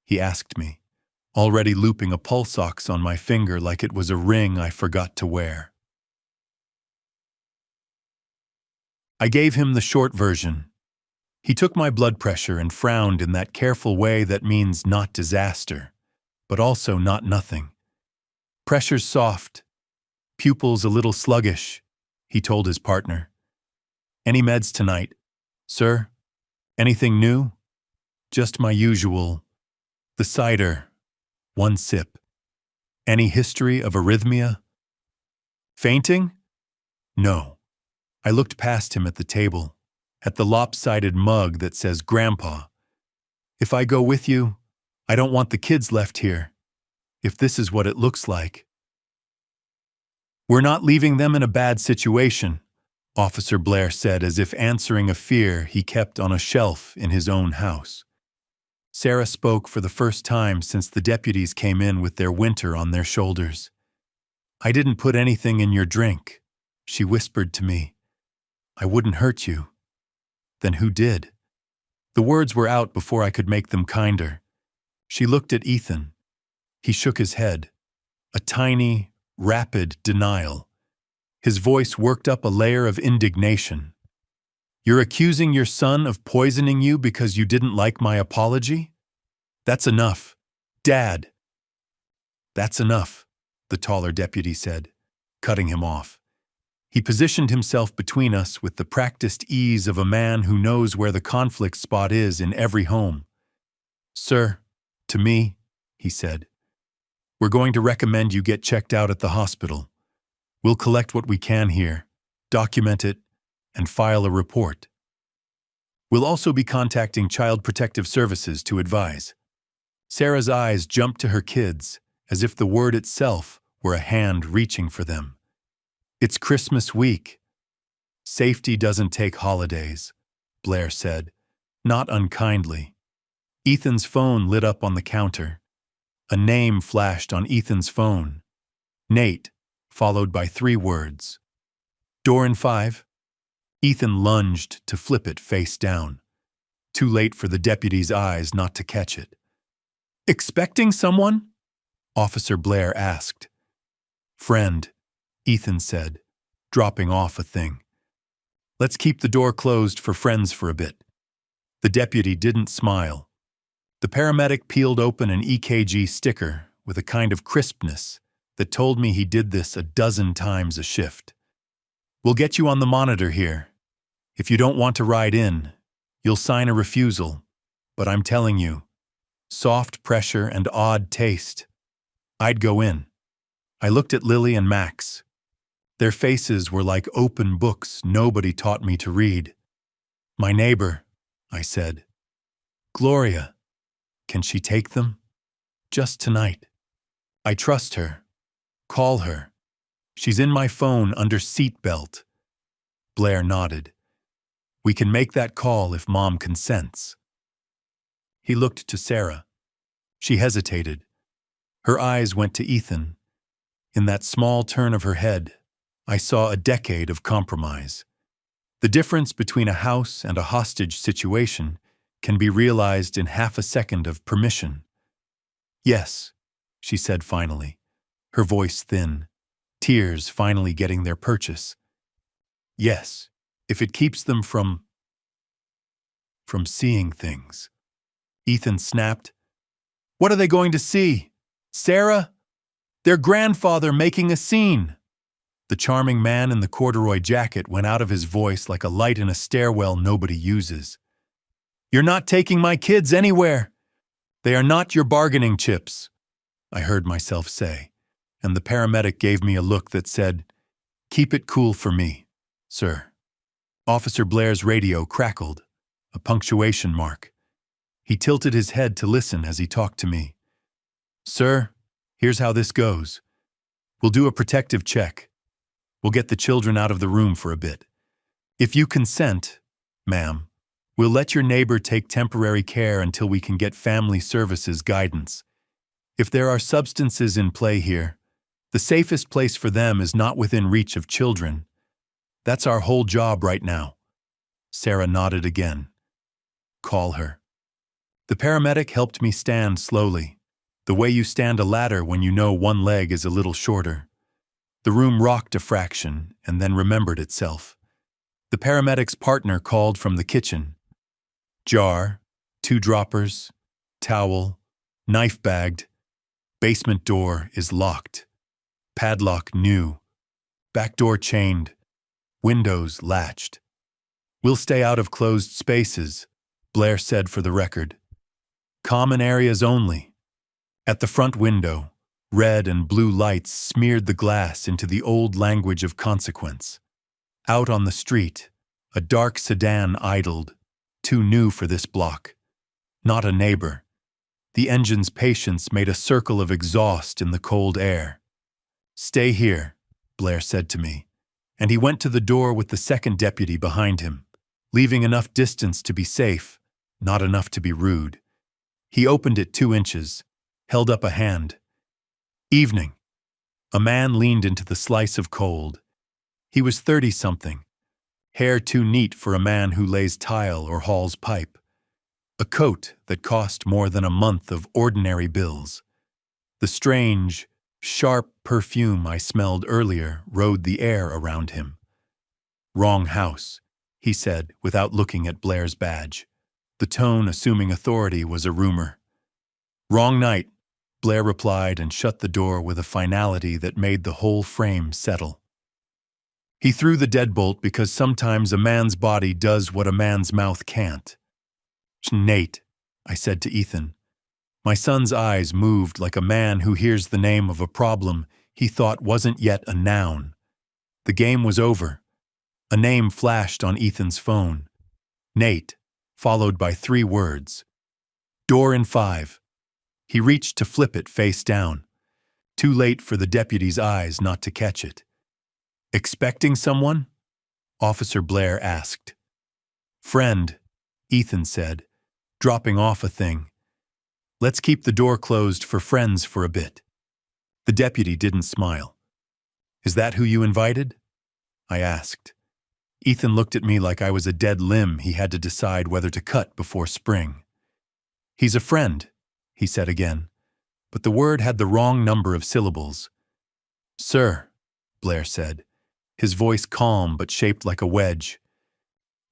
He asked me, already looping a pulse ox on my finger like it was a ring I forgot to wear. I gave him the short version. He took my blood pressure and frowned in that careful way that means not disaster, but also not nothing. Pressure's soft, pupils a little sluggish, he told his partner. Any meds tonight, sir? Anything new? Just my usual. The cider, 1 sip. Any history of arrhythmia? Fainting? No. I looked past him at the table, at the lopsided mug that says Grandpa. If I go with you, I don't want the kids left here. If this is what it looks like. We're not leaving them in a bad situation, Officer Blair said as if answering a fear he kept on a shelf in his own house. Sarah spoke for the first time since the deputies came in with their winter on their shoulders. I didn't put anything in your drink, she whispered to me. I wouldn't hurt you. Then who did? The words were out before I could make them kinder. She looked at Ethan. He shook his head. A tiny, rapid denial. His voice worked up a layer of indignation. You're accusing your son of poisoning you because you didn't like my apology? That's enough. Dad. That's enough, the taller deputy said, cutting him off. He positioned himself between us with the practiced ease of a man who knows where the conflict spot is in every home. Sir, to me, he said, we're going to recommend you get checked out at the hospital. We'll collect what we can here, document it, and file a report. We'll also be contacting Child Protective Services to advise. Sarah's eyes jumped to her kids, as if the word itself were a hand reaching for them. It's Christmas week. Safety doesn't take holidays, Blair said, not unkindly. Ethan's phone lit up on the counter. A name flashed on Ethan's phone. Nate, followed by 3 words. Door in 5? Ethan lunged to flip it face down. Too late for the deputy's eyes not to catch it. Expecting someone? Officer Blair asked. Friend, Ethan said, dropping off a thing. Let's keep the door closed for friends for a bit. The deputy didn't smile. The paramedic peeled open an EKG sticker with a kind of crispness that told me he did this a dozen times a shift. We'll get you on the monitor here. If you don't want to ride in, you'll sign a refusal, but I'm telling you, soft pressure and odd taste. I'd go in. I looked at Lily and Max. Their faces were like open books nobody taught me to read. My neighbor, I said. Gloria, can she take them? Just tonight. I trust her. Call her. She's in my phone under seat belt. Blair nodded. We can make that call if Mom consents. He looked to Sarah. She hesitated. Her eyes went to Ethan. In that small turn of her head, I saw a decade of compromise. The difference between a house and a hostage situation can be realized in half a second of permission. Yes, she said finally, her voice thin, tears finally getting their purchase. Yes, if it keeps them from seeing things. Ethan snapped. What are they going to see? Sarah? Their grandfather making a scene. The charming man in the corduroy jacket went out of his voice like a light in a stairwell nobody uses. You're not taking my kids anywhere. They are not your bargaining chips, I heard myself say, and the paramedic gave me a look that said, Keep it cool for me, sir. Officer Blair's radio crackled, a punctuation mark. He tilted his head to listen as he talked to me. Sir, here's how this goes. We'll do a protective check. We'll get the children out of the room for a bit. If you consent, ma'am, we'll let your neighbor take temporary care until we can get family services guidance. If there are substances in play here, the safest place for them is not within reach of children. That's our whole job right now. Sarah nodded again. Call her. The paramedic helped me stand slowly, the way you stand a ladder when you know one leg is a little shorter. The room rocked a fraction and then remembered itself. The paramedic's partner called from the kitchen. Jar, 2 droppers, towel, knife bagged. Basement door is locked. Padlock new. Back door chained. Windows latched. We'll stay out of closed spaces, Blair said for the record. Common areas only. At the front window, red and blue lights smeared the glass into the old language of consequence. Out on the street, a dark sedan idled, too new for this block. Not a neighbor. The engine's patience made a circle of exhaust in the cold air. Stay here, Blair said to me, and he went to the door with the second deputy behind him, leaving enough distance to be safe, not enough to be rude. He opened it 2 inches, held up a hand. Evening. A man leaned into the slice of cold. He was 30-something. Hair too neat for a man who lays tile or hauls pipe. A coat that cost more than a month of ordinary bills. The strange, sharp perfume I smelled earlier rode the air around him. Wrong house, he said without looking at Blair's badge. The tone assuming authority was a rumor. Wrong night, Blair replied and shut the door with a finality that made the whole frame settle. He threw the deadbolt because sometimes a man's body does what a man's mouth can't. Nate, I said to Ethan. My son's eyes moved like a man who hears the name of a problem he thought wasn't yet a noun. The game was over. A name flashed on Ethan's phone. Nate, followed by 3 words. Door in 5. He reached to flip it face down. Too late for the deputy's eyes not to catch it. Expecting someone? Officer Blair asked. Friend, Ethan said, dropping off a thing. Let's keep the door closed for friends for a bit. The deputy didn't smile. Is that who you invited? I asked. Ethan looked at me like I was a dead limb he had to decide whether to cut before spring. He's a friend, he said again, but the word had the wrong number of syllables. Sir, Blair said, his voice calm but shaped like a wedge.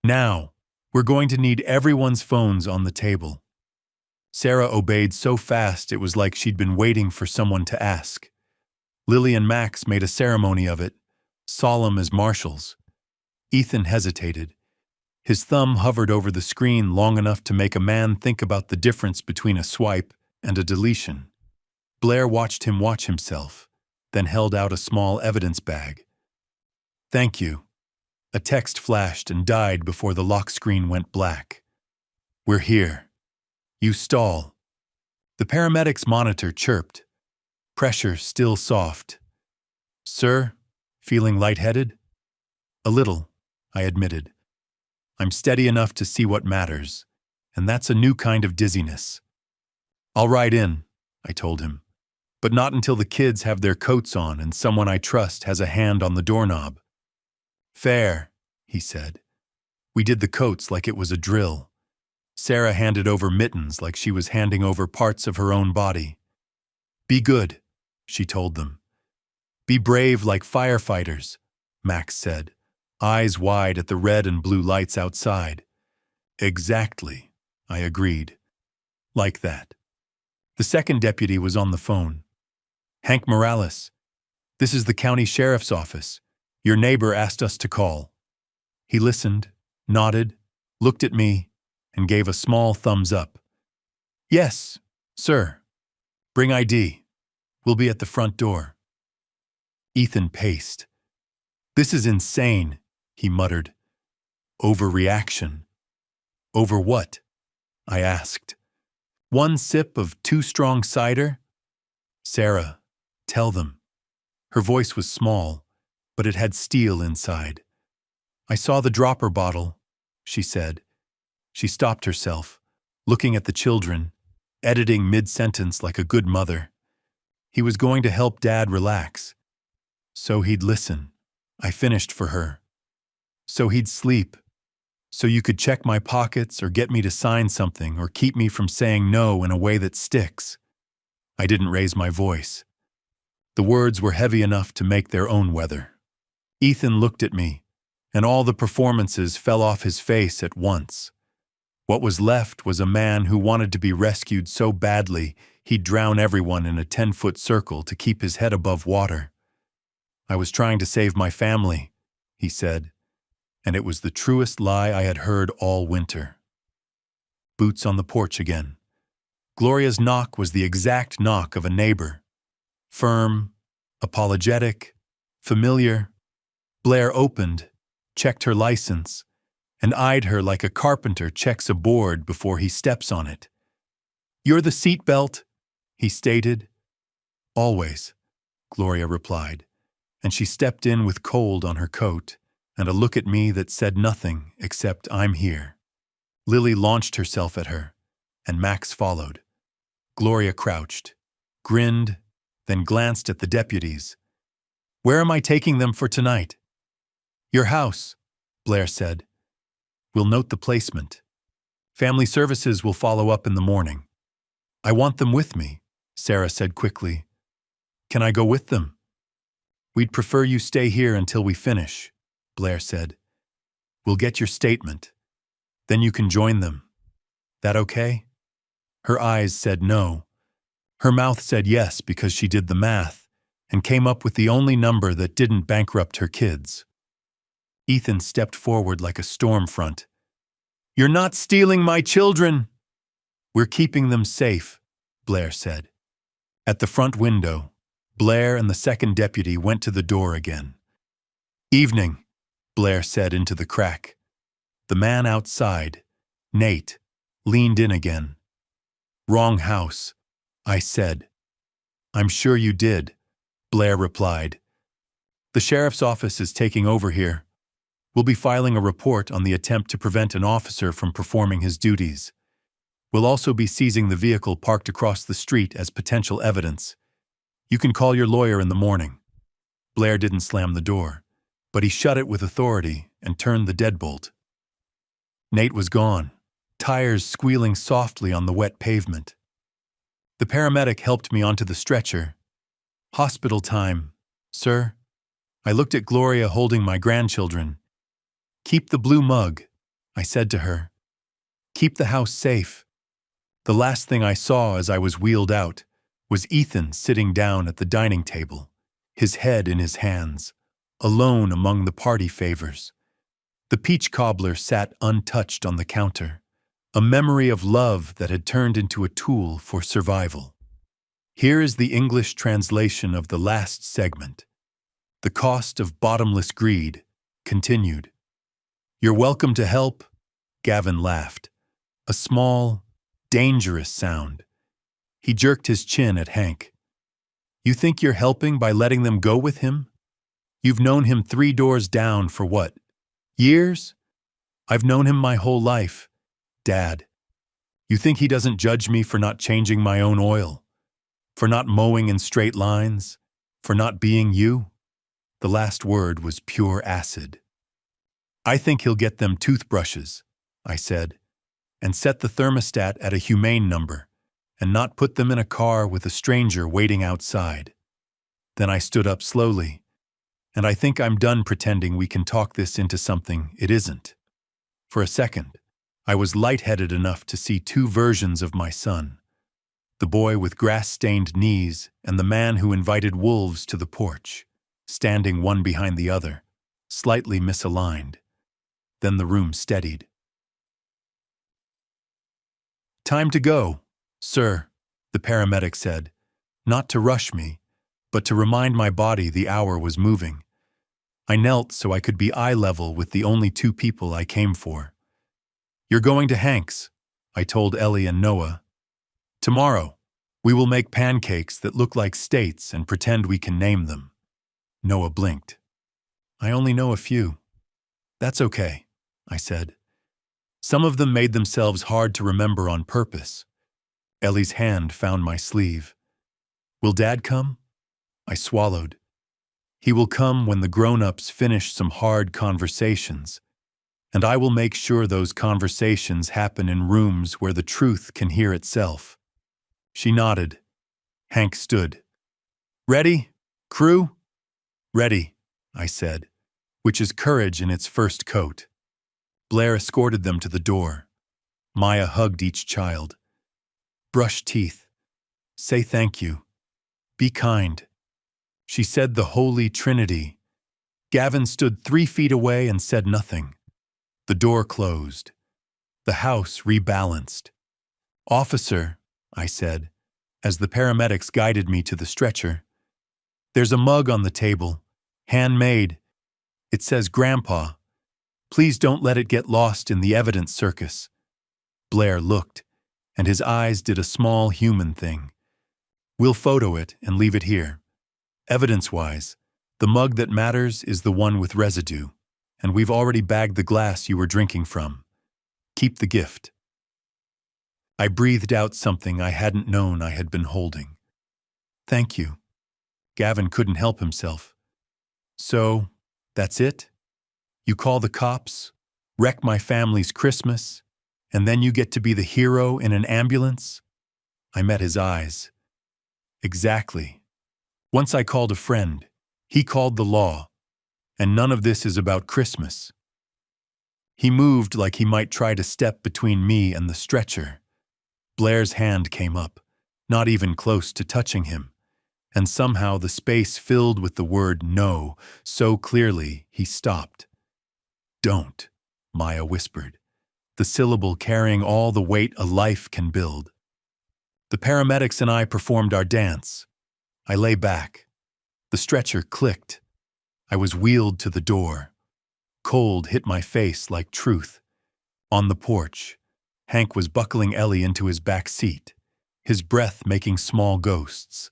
Now, we're going to need everyone's phones on the table. Sarah obeyed so fast it was like she'd been waiting for someone to ask. Lily and Max made a ceremony of it, solemn as marshals. Ethan hesitated. His thumb hovered over the screen long enough to make a man think about the difference between a swipe and a deletion. Blair watched him watch himself, then held out a small evidence bag. Thank you. A text flashed and died before the lock screen went black. We're here. You stall. The paramedic's monitor chirped. Pressure still soft. Sir, feeling lightheaded? A little, I admitted. I'm steady enough to see what matters, and that's a new kind of dizziness. I'll ride in, I told him, but not until the kids have their coats on and someone I trust has a hand on the doorknob. Fair, he said. We did the coats like it was a drill. Sarah handed over mittens like she was handing over parts of her own body. Be good, she told them. Be brave like firefighters, Max said, eyes wide at the red and blue lights outside. Exactly, I agreed. Like that. The second deputy was on the phone. Hank Morales, this is the county sheriff's office. Your neighbor asked us to call. He listened, nodded, looked at me, and gave a small thumbs up. Yes, sir. Bring ID. We'll be at the front door. Ethan paced. This is insane, he muttered. Overreaction. Over what? I asked. One sip of too strong cider? Sarah, tell them. Her voice was small, but it had steel inside. I saw the dropper bottle, she said. She stopped herself, looking at the children, editing mid-sentence like a good mother. He was going to help Dad relax. So he'd listen. I finished for her. So he'd sleep. So you could check my pockets or get me to sign something or keep me from saying no in a way that sticks. I didn't raise my voice. The words were heavy enough to make their own weather. Ethan looked at me, and all the performances fell off his face at once. What was left was a man who wanted to be rescued so badly he'd drown everyone in a 10-foot circle to keep his head above water. I was trying to save my family, he said, and it was the truest lie I had heard all winter. Boots on the porch again. Gloria's knock was the exact knock of a neighbor. Firm, apologetic, familiar. Blair opened, checked her license, and eyed her like a carpenter checks a board before he steps on it. You're the seatbelt, he stated. Always, Gloria replied, and she stepped in with cold on her coat and a look at me that said nothing except I'm here. Lily launched herself at her, and Max followed. Gloria crouched, grinned, then glanced at the deputies. Where am I taking them for tonight? Your house, Blair said. We'll note the placement. Family services will follow up in the morning. I want them with me, Sarah said quickly. Can I go with them? We'd prefer you stay here until we finish, Blair said. We'll get your statement. Then you can join them. That okay? Her eyes said no. Her mouth said yes because she did the math and came up with the only number that didn't bankrupt her kids. Ethan stepped forward like a storm front. You're not stealing my children! We're keeping them safe, Blair said. At the front window, Blair and the second deputy went to the door again. Evening, Blair said into the crack. The man outside, Nate, leaned in again. Wrong house, I said. I'm sure you did, Blair replied. The sheriff's office is taking over here. We'll be filing a report on the attempt to prevent an officer from performing his duties. We'll also be seizing the vehicle parked across the street as potential evidence. You can call your lawyer in the morning." Blair didn't slam the door, but he shut it with authority and turned the deadbolt. Nate was gone, tires squealing softly on the wet pavement. The paramedic helped me onto the stretcher. "Hospital time, sir." I looked at Gloria holding my grandchildren. "Keep the blue mug," I said to her. "Keep the house safe." The last thing I saw as I was wheeled out was Ethan sitting down at the dining table, his head in his hands, alone among the party favors. The peach cobbler sat untouched on the counter, a memory of love that had turned into a tool for survival. Here is the English translation of the last segment. "The cost of bottomless greed," continued. "You're welcome to help," Gavin laughed. A small, dangerous sound. He jerked his chin at Hank. "You think you're helping by letting them go with him? You've known him 3 doors down for what? Years? I've known him my whole life, Dad. You think he doesn't judge me for not changing my own oil? For not mowing in straight lines? For not being you?" The last word was pure acid. "I think he'll get them toothbrushes," I said, "and set the thermostat at a humane number, and not put them in a car with a stranger waiting outside." Then I stood up slowly, and I think I'm done pretending we can talk this into something it isn't. For a second, I was lightheaded enough to see 2 versions of my son. The boy with grass-stained knees and the man who invited wolves to the porch, standing one behind the other, slightly misaligned. Then the room steadied. "Time to go, sir," the paramedic said, not to rush me, but to remind my body the hour was moving. I knelt so I could be eye level with the only 2 people I came for. "You're going to Hank's," I told Ellie and Noah. "Tomorrow, we will make pancakes that look like states and pretend we can name them." Noah blinked. "I only know a few." "That's okay," I said. "Some of them made themselves hard to remember on purpose." Ellie's hand found my sleeve. "Will Dad come?" I swallowed. "He will come when the grown-ups finish some hard conversations, and I will make sure those conversations happen in rooms where the truth can hear itself." She nodded. Hank stood. "Ready, crew?" "Ready," I said, which is courage in its first coat. Blair escorted them to the door. Maya hugged each child. "Brush teeth. Say thank you. Be kind." She said the Holy Trinity. Gavin stood 3 feet away and said nothing. The door closed. The house rebalanced. "Officer," I said, as the paramedics guided me to the stretcher. "There's a mug on the table. Handmade. It says Grandpa. Please don't let it get lost in the evidence circus." Blair looked, and his eyes did a small human thing. "We'll photo it and leave it here. Evidence-wise, the mug that matters is the one with residue, and we've already bagged the glass you were drinking from. Keep the gift." I breathed out something I hadn't known I had been holding. "Thank you." Gavin couldn't help himself. "So, that's it? You call the cops, wreck my family's Christmas, and then you get to be the hero in an ambulance?" I met his eyes. "Exactly. Once I called a friend. He called the law. And none of this is about Christmas." He moved like he might try to step between me and the stretcher. Blair's hand came up, not even close to touching him, and somehow the space filled with the word no so clearly he stopped. "Don't," Maya whispered, the syllable carrying all the weight a life can build. The paramedics and I performed our dance. I lay back. The stretcher clicked. I was wheeled to the door. Cold hit my face like truth. On the porch, Hank was buckling Ellie into his back seat, his breath making small ghosts.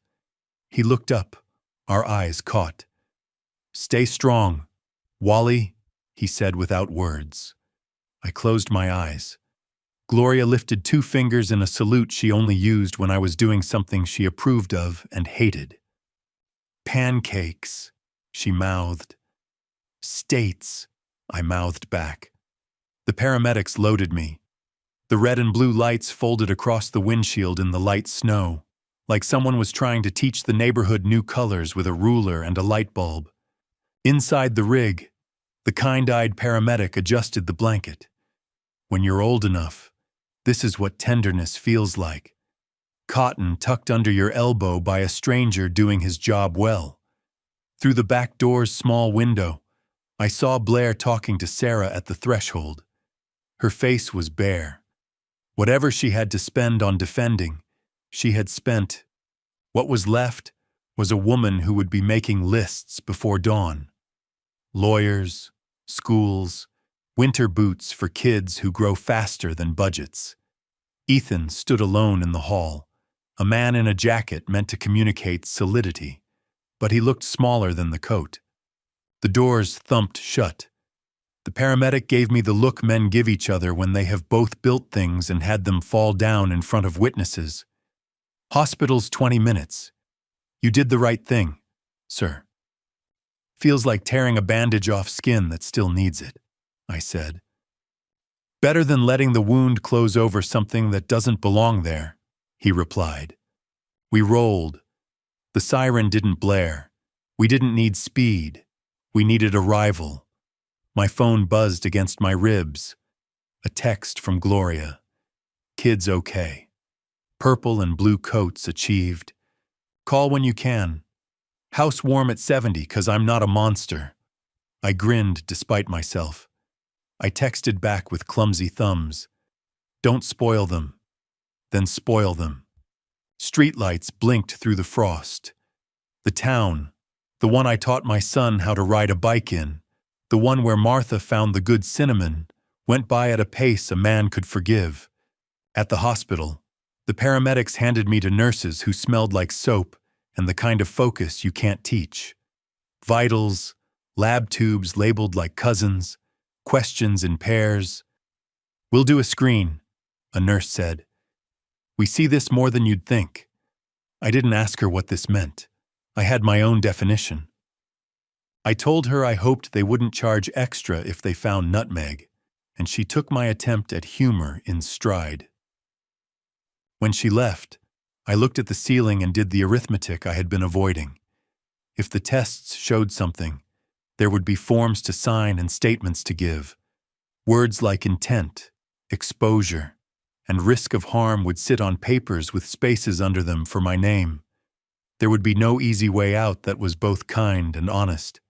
He looked up, our eyes caught. "Stay strong. Wally, he said without words. I closed my eyes. Gloria lifted 2 fingers in a salute she only used when I was doing something she approved of and hated. Pancakes, she mouthed. States, I mouthed back. The paramedics loaded me. The red and blue lights folded across the windshield in the light snow, like someone was trying to teach the neighborhood new colors with a ruler and a light bulb. Inside the rig, the kind-eyed paramedic adjusted the blanket. When you're old enough, this is what tenderness feels like. Cotton tucked under your elbow by a stranger doing his job well. Through the back door's small window, I saw Blair talking to Sarah at the threshold. Her face was bare. Whatever she had to spend on defending, she had spent. What was left was a woman who would be making lists before dawn. Lawyers, schools, winter boots for kids who grow faster than budgets. Ethan stood alone in the hall, a man in a jacket meant to communicate solidity, but he looked smaller than the coat. The doors thumped shut. The paramedic gave me the look men give each other when they have both built things and had them fall down in front of witnesses. Hospital's 20 minutes. You did the right thing, sir. Feels like tearing a bandage off skin that still needs it, I said. Better than letting the wound close over something that doesn't belong there, he replied. We rolled. The siren didn't blare. We didn't need speed. We needed arrival. My phone buzzed against my ribs. A text from Gloria. Kids okay. Purple and blue coats achieved. Call when you can. House warm at 70 'cause I'm not a monster. I grinned despite myself. I texted back with clumsy thumbs. Don't spoil them. Then spoil them. Streetlights blinked through the frost. The town, the one I taught my son how to ride a bike in, the one where Martha found the good cinnamon, went by at a pace a man could forgive. At the hospital, the paramedics handed me to nurses who smelled like soap and the kind of focus you can't teach. Vitals, lab tubes labeled like cousins, questions in pairs. We'll do a screen, a nurse said. We see this more than you'd think. I didn't ask her what this meant. I had my own definition. I told her I hoped they wouldn't charge extra if they found nutmeg, and she took my attempt at humor in stride. When she left, I looked at the ceiling and did the arithmetic I had been avoiding. If the tests showed something, there would be forms to sign and statements to give. Words like intent, exposure, and risk of harm would sit on papers with spaces under them for my name. There would be no easy way out that was both kind and honest.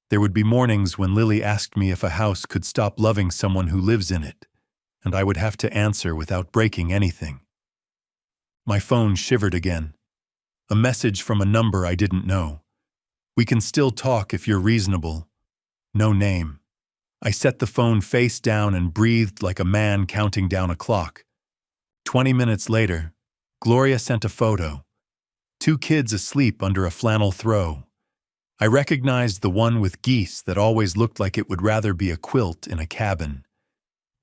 There would be mornings when Lily asked me if a house could stop loving someone who lives in it, and I would have to answer without breaking anything. My phone shivered again. A message from a number I didn't know. We can still talk if you're reasonable. No name. I set the phone face down and breathed like a man counting down a clock. 20 minutes later, Gloria sent a photo. 2 kids asleep under a flannel throw. I recognized the one with geese that always looked like it would rather be a quilt in a cabin.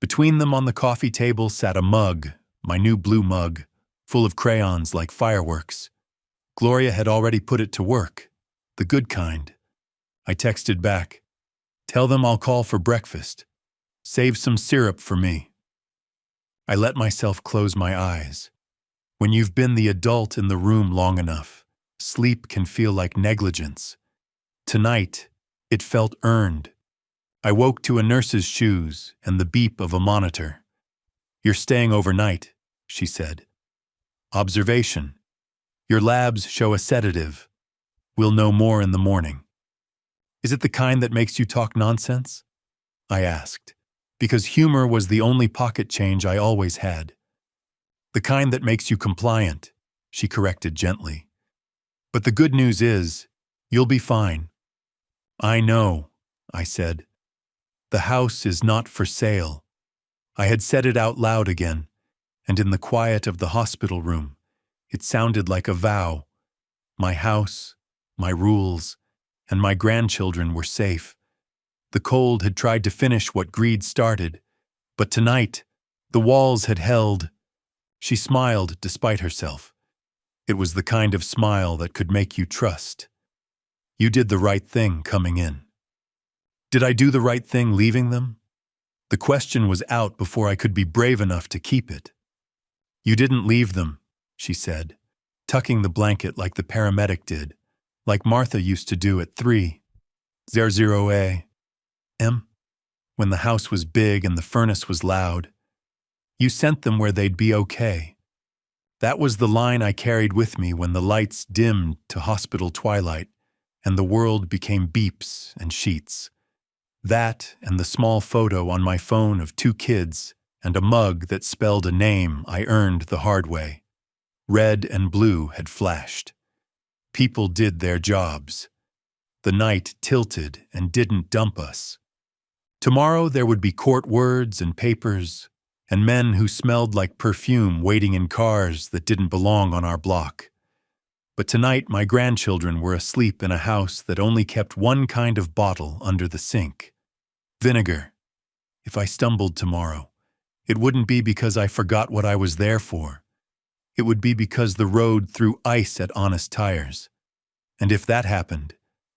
Between them on the coffee table sat a mug, my new blue mug, full of crayons like fireworks. Gloria had already put it to work, the good kind. I texted back, "Tell them I'll call for breakfast. Save some syrup for me." I let myself close my eyes. When you've been the adult in the room long enough, sleep can feel like negligence. Tonight, it felt earned. I woke to a nurse's shoes and the beep of a monitor. "You're staying overnight," she said. "Observation. Your labs show a sedative. We'll know more in the morning." "Is it the kind that makes you talk nonsense?" I asked, because humor was the only pocket change I always had. "The kind that makes you compliant," she corrected gently. "But the good news is, you'll be fine." "I know," I said. "The house is not for sale." I had said it out loud again, and in the quiet of the hospital room, it sounded like a vow. My house, my rules, and my grandchildren were safe. The cold had tried to finish what greed started, but tonight, the walls had held. She smiled despite herself. It was the kind of smile that could make you trust. You did the right thing coming in. Did I do the right thing leaving them? The question was out before I could be brave enough to keep it. You didn't leave them, she said, tucking the blanket like the paramedic did, like Martha used to do at 3:00 a.m. when the house was big and the furnace was loud. You sent them where they'd be okay. That was the line I carried with me when the lights dimmed to hospital twilight and the world became beeps and sheets. That and the small photo on my phone of 2 kids and a mug that spelled a name I earned the hard way. Red and blue had flashed. People did their jobs. The night tilted and didn't dump us. Tomorrow there would be court words and papers, and men who smelled like perfume waiting in cars that didn't belong on our block. But tonight my grandchildren were asleep in a house that only kept one kind of bottle under the sink. Vinegar. If I stumbled tomorrow, it wouldn't be because I forgot what I was there for. It would be because the road threw ice at honest tires. And if that happened,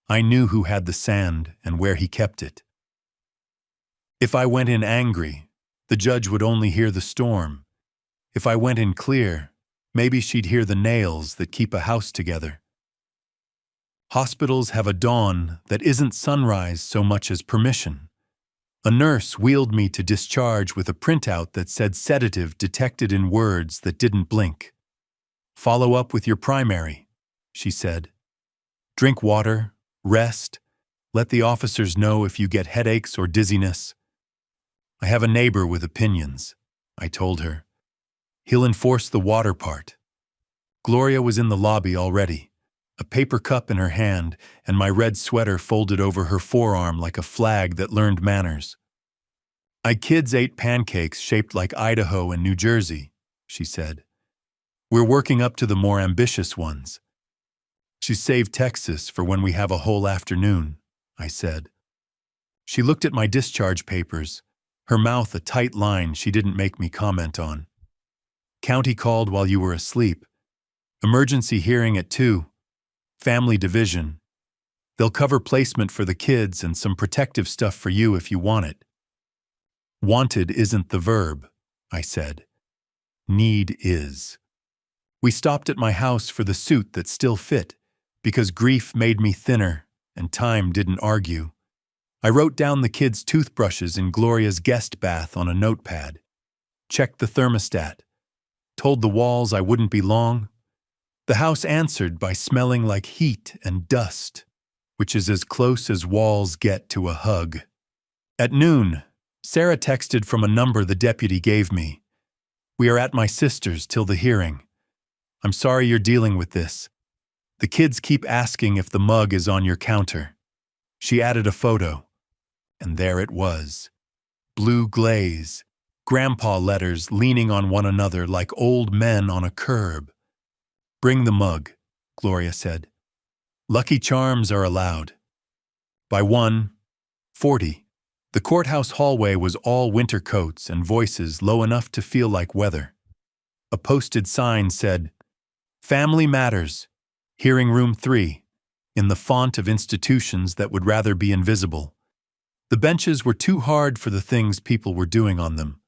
I knew who had the sand and where he kept it. If I went in angry, the judge would only hear the storm. If I went in clear, maybe she'd hear the nails that keep a house together. Hospitals have a dawn that isn't sunrise so much as permission. A nurse wheeled me to discharge with a printout that said sedative detected in words that didn't blink. Follow up with your primary, she said. Drink water, rest, let the officers know if you get headaches or dizziness. I have a neighbor with opinions, I told her. He'll enforce the water part. Gloria was in the lobby already, a paper cup in her hand and my red sweater folded over her forearm like a flag that learned manners. "My kids ate pancakes shaped like Idaho and New Jersey," she said. "We're working up to the more ambitious ones." "She saved Texas for when we have a whole afternoon," I said. She looked at my discharge papers, her mouth a tight line she didn't make me comment on. "County called while you were asleep. Emergency hearing at 2. Family division. They'll cover placement for the kids and some protective stuff for you if you want it." "Wanted isn't the verb," I said. "Need is." We stopped at my house for the suit that still fit, because grief made me thinner and time didn't argue. I wrote down the kids' toothbrushes in Gloria's guest bath on a notepad. Checked the thermostat. Told the walls I wouldn't be long. The house answered by smelling like heat and dust, which is as close as walls get to a hug. At noon, Sarah texted from a number the deputy gave me. "We are at my sister's till the hearing. I'm sorry you're dealing with this. The kids keep asking if the mug is on your counter." She added a photo, and there it was. Blue glaze, grandpa letters leaning on one another like old men on a curb. "Bring the mug," Gloria said. "Lucky Charms are allowed." By 1:40, the courthouse hallway was all winter coats and voices low enough to feel like weather. A posted sign said, "Family Matters, Hearing Room 3, in the font of institutions that would rather be invisible. The benches were too hard for the things people were doing on them.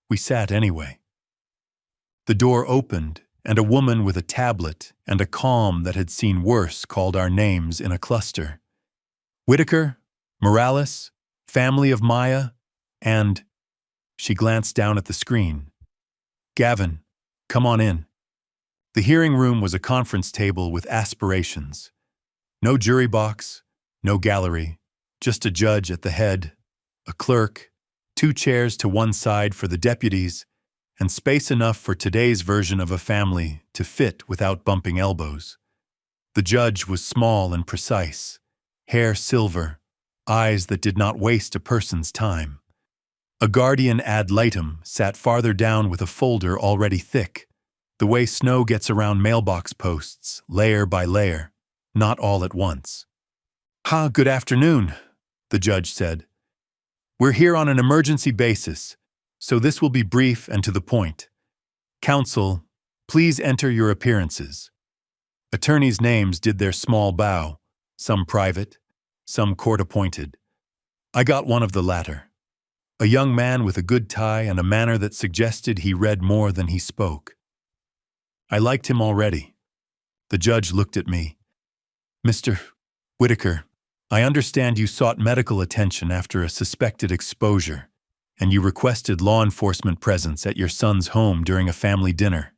We sat anyway. The door opened, and a woman with a tablet and a calm that had seen worse called our names in a cluster. "Whitaker, Morales, family of Maya, and—" She glanced down at the screen. "Gavin, come on in." The hearing room was a conference table with aspirations. No jury box, no gallery, just a judge at the head, a clerk, 2 chairs to one side for the deputies, and space enough for today's version of a family to fit without bumping elbows. The judge was small and precise, hair silver, eyes that did not waste a person's time. A guardian ad litem sat farther down with a folder already thick, the way snow gets around mailbox posts, layer by layer, not all at once. "Good afternoon," the judge said. We're here on an emergency basis, so this will be brief and to the point. Counsel, please enter your appearances. Attorneys' names did their small bow, some private, some court-appointed. I got one of the latter. A young man with a good tie and a manner that suggested he read more than he spoke. I liked him already. The judge looked at me. Mr. Whitaker, I understand you sought medical attention after a suspected exposure, and you requested law enforcement presence at your son's home during a family dinner.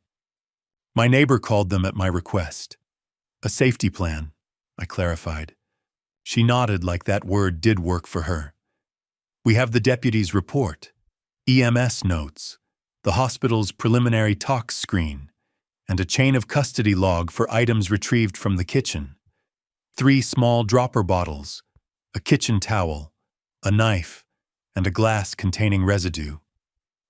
My neighbor called them at my request. A safety plan, I clarified. She nodded like that word did work for her. We have the deputy's report, EMS notes, the hospital's preliminary tox screen, and a chain of custody log for items retrieved from the kitchen. 3 small dropper bottles, a kitchen towel, a knife, and a glass containing residue.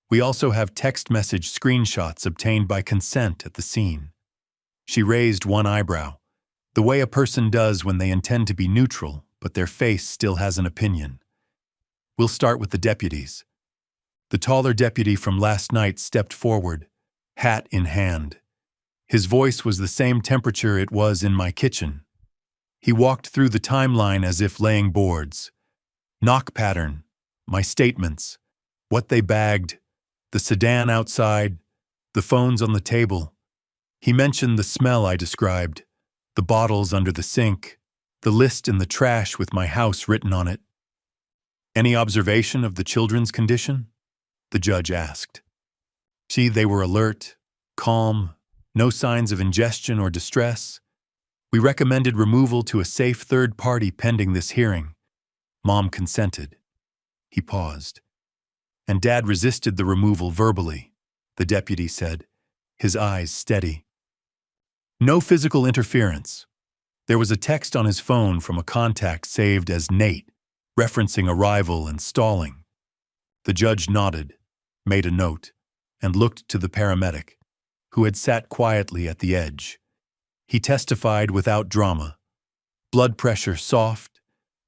We also have text message screenshots obtained by consent at the scene. She raised one eyebrow, the way a person does when they intend to be neutral, but their face still has an opinion. We'll start with the deputies. The taller deputy from last night stepped forward, hat in hand. His voice was the same temperature it was in my kitchen. He walked through the timeline as if laying boards. Knock pattern, my statements, what they bagged, the sedan outside, the phones on the table. He mentioned the smell I described, the bottles under the sink, the list in the trash with my house written on it. Any observation of the children's condition? The judge asked. See, they were alert, calm, no signs of ingestion or distress. We recommended removal to a safe third party pending this hearing. Mom consented. He paused. And Dad resisted the removal verbally, the deputy said, his eyes steady. No physical interference. There was a text on his phone from a contact saved as Nate, referencing arrival and stalling. The judge nodded, made a note, and looked to the paramedic, who had sat quietly at the edge. He testified without drama. Blood pressure soft,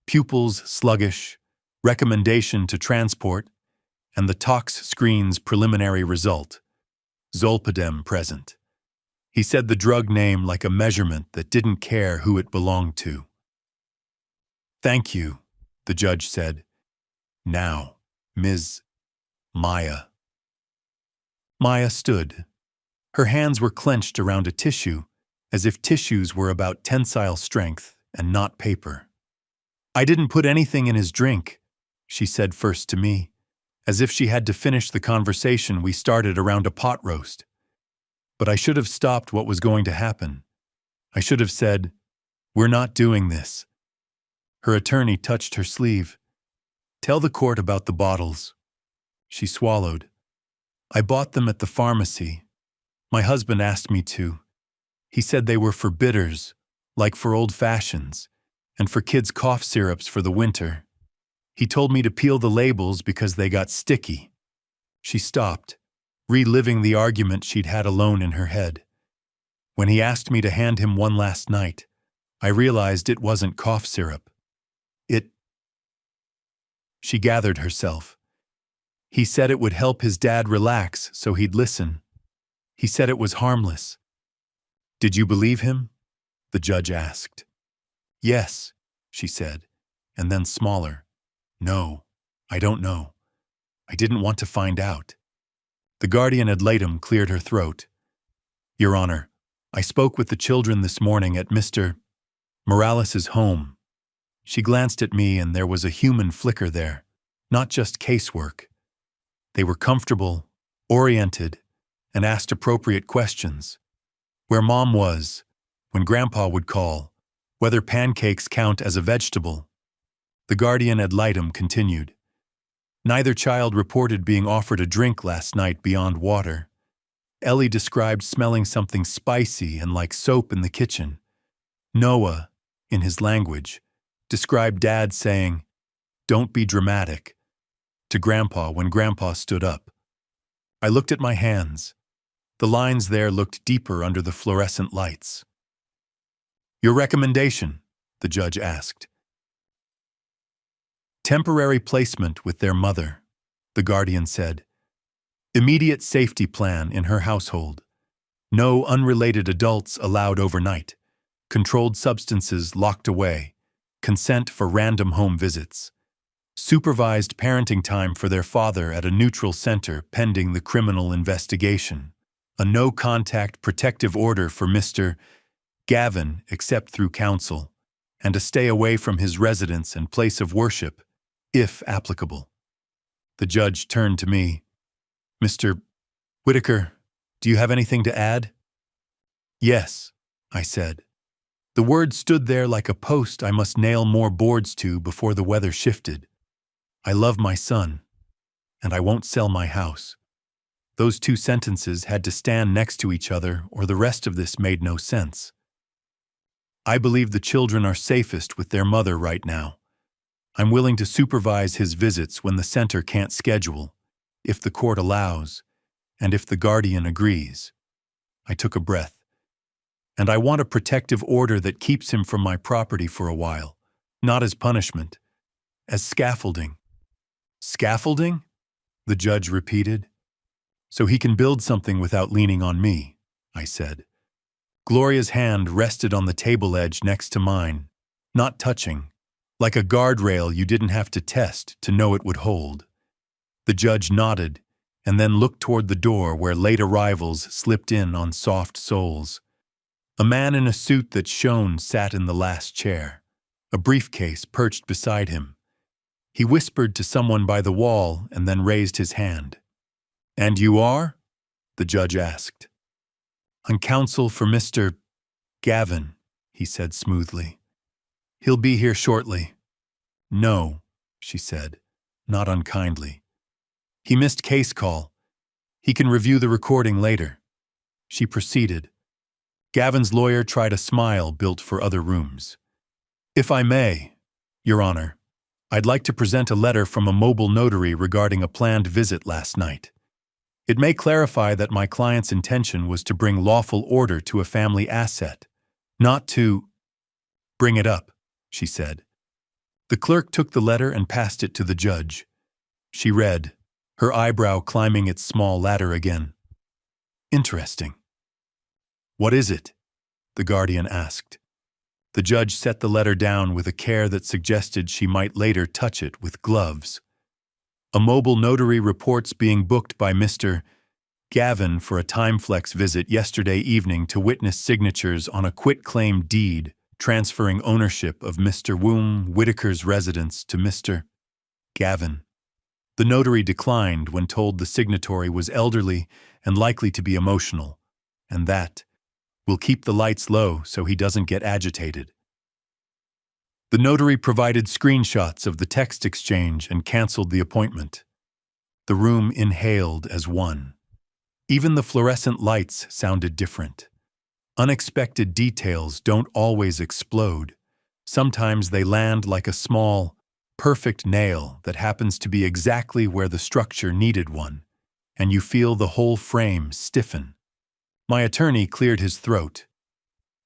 pupils sluggish, recommendation to transport, and the tox screen's preliminary result. Zolpidem present. He said the drug name like a measurement that didn't care who it belonged to. Thank you, the judge said. Now, Ms. Maya. Maya stood. Her hands were clenched around a tissue, as if tissues were about tensile strength and not paper. I didn't put anything in his drink, she said first to me, as if she had to finish the conversation we started around a pot roast. But I should have stopped what was going to happen. I should have said, "We're not doing this." Her attorney touched her sleeve. Tell the court about the bottles. She swallowed. I bought them at the pharmacy. My husband asked me to. He said they were for bitters, like for old fashions, and for kids' cough syrups for the winter. He told me to peel the labels because they got sticky. She stopped, reliving the argument she'd had alone in her head. When he asked me to hand him one last night, I realized it wasn't cough syrup. She gathered herself. He said it would help his dad relax so he'd listen. He said it was harmless. Did you believe him? The judge asked. Yes, she said, and then smaller. No, I don't know. I didn't want to find out. The guardian ad litem cleared her throat. Your Honor, I spoke with the children this morning at Mr. Morales' home. She glanced at me and there was a human flicker there, not just casework. They were comfortable, oriented, and asked appropriate questions. Where Mom was, when Grandpa would call, whether pancakes count as a vegetable. The guardian ad litem continued. Neither child reported being offered a drink last night beyond water. Ellie described smelling something spicy and like soap in the kitchen. Noah, in his language, described Dad saying, "Don't be dramatic," to Grandpa when Grandpa stood up. I looked at my hands. The lines there looked deeper under the fluorescent lights. Your recommendation, the judge asked. Temporary placement with their mother, the guardian said. Immediate safety plan in her household. No unrelated adults allowed overnight. Controlled substances locked away. Consent for random home visits. Supervised parenting time for their father at a neutral center pending the criminal investigation. A no-contact protective order for Mr. Gavin except through counsel, and a stay away from his residence and place of worship, if applicable. The judge turned to me. Mr. Whitaker, do you have anything to add? Yes, I said. The word stood there like a post I must nail more boards to before the weather shifted. I love my son, and I won't sell my house. Those two sentences had to stand next to each other, or the rest of this made no sense. I believe the children are safest with their mother right now. I'm willing to supervise his visits when the center can't schedule, if the court allows, and if the guardian agrees. I took a breath. And I want a protective order that keeps him from my property for a while, not as punishment, as scaffolding. Scaffolding? The judge repeated. So he can build something without leaning on me, I said. Gloria's hand rested on the table edge next to mine, not touching, like a guardrail you didn't have to test to know it would hold. The judge nodded and then looked toward the door where late arrivals slipped in on soft soles. A man in a suit that shone sat in the last chair, a briefcase perched beside him. He whispered to someone by the wall and then raised his hand. "And you are?" the judge asked. "On counsel for Mr. Gavin," he said smoothly. "He'll be here shortly." "No," she said, not unkindly. "He missed case call. He can review the recording later." She proceeded. Gavin's lawyer tried a smile built for other rooms. "If I may, Your Honor, I'd like to present a letter from a mobile notary regarding a planned visit last night. It may clarify that my client's intention was to bring lawful order to a family asset, not to—" "Bring it up," she said. The clerk took the letter and passed it to the judge. She read, her eyebrow climbing its small ladder again. "Interesting." "What is it?" the guardian asked. The judge set the letter down with a care that suggested she might later touch it with gloves. A mobile notary reports being booked by Mr. Gavin for a time-flex visit yesterday evening to witness signatures on a quitclaim deed transferring ownership of Mr. Whitaker's residence to Mr. Gavin. The notary declined when told the signatory was elderly and likely to be emotional, and that "We'll keep the lights low so he doesn't get agitated." The notary provided screenshots of the text exchange and canceled the appointment. The room inhaled as one. Even the fluorescent lights sounded different. Unexpected details don't always explode. Sometimes they land like a small, perfect nail that happens to be exactly where the structure needed one, and you feel the whole frame stiffen. My attorney cleared his throat.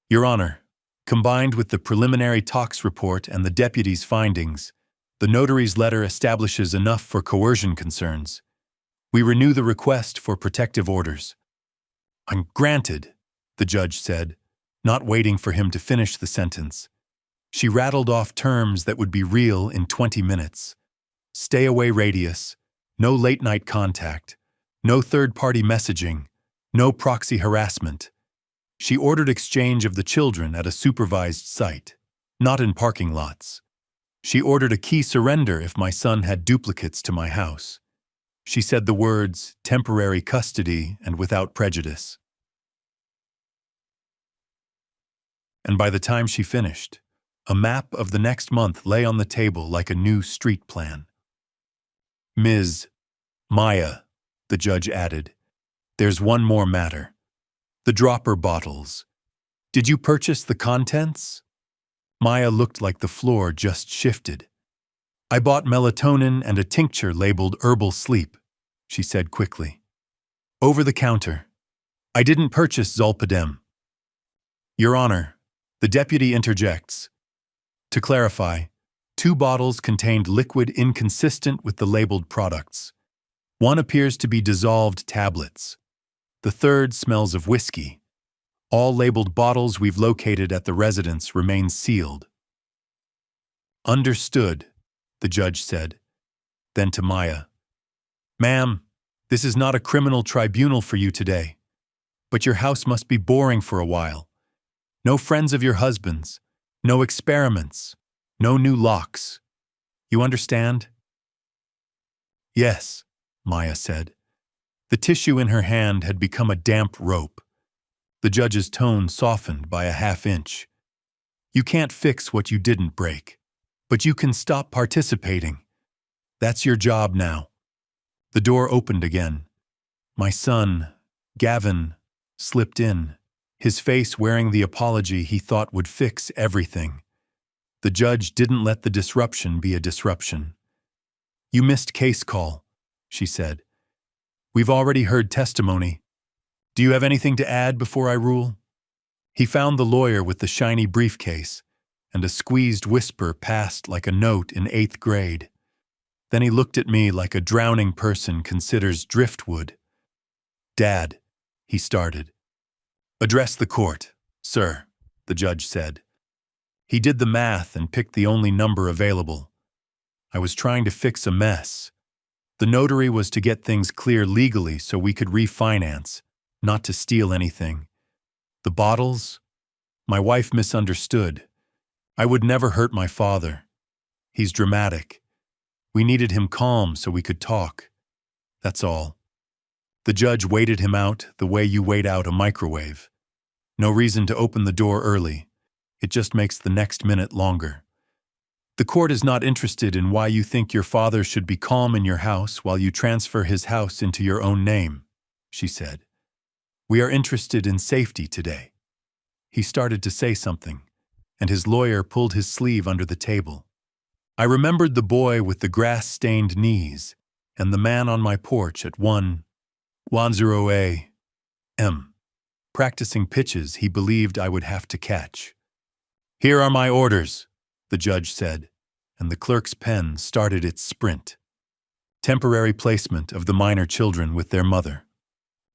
"Your Honor, combined with the preliminary talks report and the deputy's findings, the notary's letter establishes enough for coercion concerns. We renew the request for protective orders." "I'm granted," the judge said, not waiting for him to finish the sentence. She rattled off terms that would be real in 20 minutes. Stay away radius, no late-night contact, no third-party messaging, no proxy harassment. She ordered exchange of the children at a supervised site, not in parking lots. She ordered a key surrender if my son had duplicates to my house. She said the words, temporary custody and without prejudice. And by the time she finished, a map of the next month lay on the table like a new street plan. "Ms. Maya," the judge added, "there's one more matter. The dropper bottles. Did you purchase the contents?" Maya looked like the floor just shifted. "I bought melatonin and a tincture labeled herbal sleep," she said quickly. "Over the counter. I didn't purchase Zolpidem." "Your Honor," the deputy interjects. "To clarify, 2 bottles contained liquid inconsistent with the labeled products. One appears to be dissolved tablets. The third smells of whiskey. All labeled bottles we've located at the residence remain sealed. Understood, the judge said. Then to Maya, "Ma'am, this is not a criminal tribunal for you today, but your house must be boring for a while. No friends of your husband's, no experiments, no new locks. You understand?" "Yes," Maya said. The tissue in her hand had become a damp rope. The judge's tone softened by a half-inch. "You can't fix what you didn't break, but you can stop participating. That's your job now." The door opened again. My son, Gavin, slipped in, his face wearing the apology he thought would fix everything. The judge didn't let the disruption be a disruption. "You missed case call," she said. "We've already heard testimony. Do you have anything to add before I rule?" He found the lawyer with the shiny briefcase, and a squeezed whisper passed like a note in 8th grade. Then he looked at me like a drowning person considers driftwood. "Dad," he started. "Address the court, sir," the judge said. He did the math and picked the only number available. I was trying to fix a mess. The notary was to get things clear legally so we could refinance, not to steal anything. The bottles? My wife misunderstood. I would never hurt my father. He's dramatic. We needed him calm so we could talk. That's all. The judge waited him out the way you wait out a microwave. No reason to open the door early. It just makes the next minute longer. "The court is not interested in why you think your father should be calm in your house while you transfer his house into your own name," she said. "We are interested in safety today." He started to say something, and his lawyer pulled his sleeve under the table. I remembered the boy with the grass-stained knees and the man on my porch at 1:10 a.m. practicing pitches he believed I would have to catch. "Here are my orders," the judge said, and the clerk's pen started its sprint. Temporary placement of the minor children with their mother.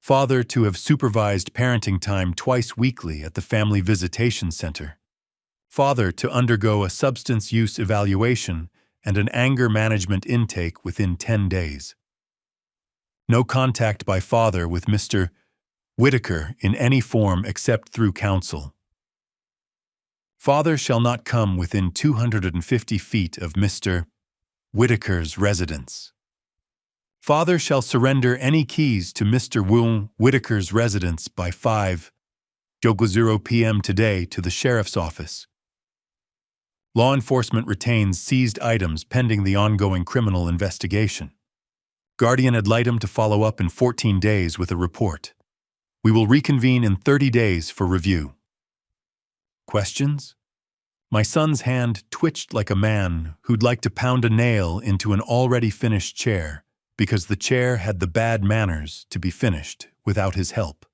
Father to have supervised parenting time twice weekly at the family visitation center. Father to undergo a substance use evaluation and an anger management intake within 10 days. No contact by father with Mr. Whitaker in any form except through counsel. Father shall not come within 250 feet of Mr. Whitaker's residence. Father shall surrender any keys to Mr. Whitaker's residence by 5:00 p.m. today to the sheriff's office. Law enforcement retains seized items pending the ongoing criminal investigation. Guardian ad litem to follow up in 14 days with a report. We will reconvene in 30 days for review. Questions? My son's hand twitched like a man who'd like to pound a nail into an already finished chair because the chair had the bad manners to be finished without his help.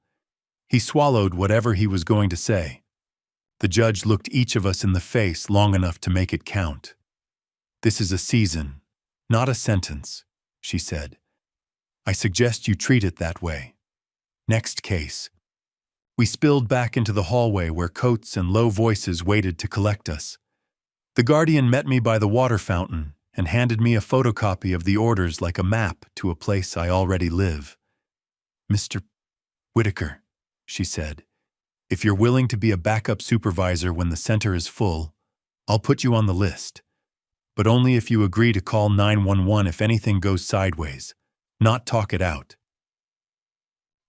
He swallowed whatever he was going to say. The judge looked each of us in the face long enough to make it count. "This is a season, not a sentence," she said. "I suggest you treat it that way. Next case." We spilled back into the hallway where coats and low voices waited to collect us. The guardian met me by the water fountain and handed me a photocopy of the orders like a map to a place I already live. "Mr. Whitaker," she said, "if you're willing to be a backup supervisor when the center is full, I'll put you on the list. But only if you agree to call 911 if anything goes sideways, not talk it out."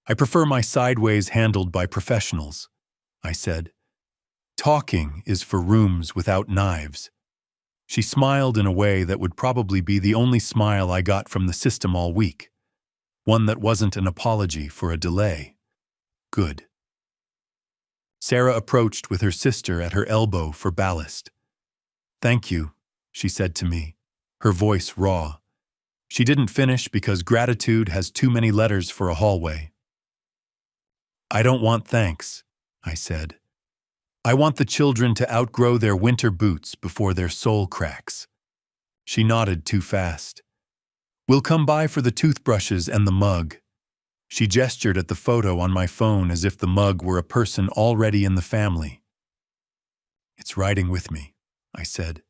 "I prefer my sideways handled by professionals," I said. "Talking is for rooms without knives." She smiled in a way that would probably be the only smile I got from the system all week. One that wasn't an apology for a delay. Good. Sarah approached with her sister at her elbow for ballast. "Thank you," she said to me, her voice raw. She didn't finish because gratitude has too many letters for a hallway. "I don't want thanks," I said. "I want the children to outgrow their winter boots before their soul cracks." She nodded too fast. We'll come by for the toothbrushes and the mug. She gestured at the photo on my phone as if the mug were a person already in the family. It's riding with me, I said.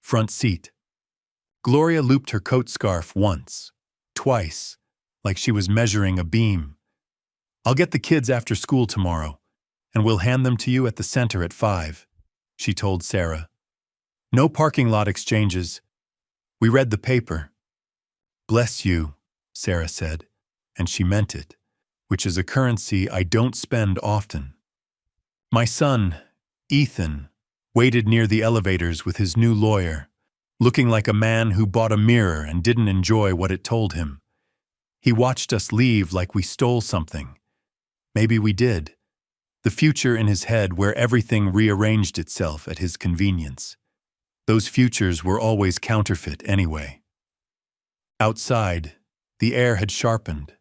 Front seat. Gloria looped her coat scarf once, twice, like she was measuring a beam. I'll get the kids after school tomorrow, and we'll hand them to you at the center at 5, she told Sarah. No parking lot exchanges. We read the paper. Bless you, Sarah said, and she meant it, which is a currency I don't spend often. My son, Ethan, waited near the elevators with his new lawyer, looking like a man who bought a mirror and didn't enjoy what it told him. He watched us leave like we stole something. Maybe we did. The future in his head where everything rearranged itself at his convenience. Those futures were always counterfeit anyway. Outside, the air had sharpened.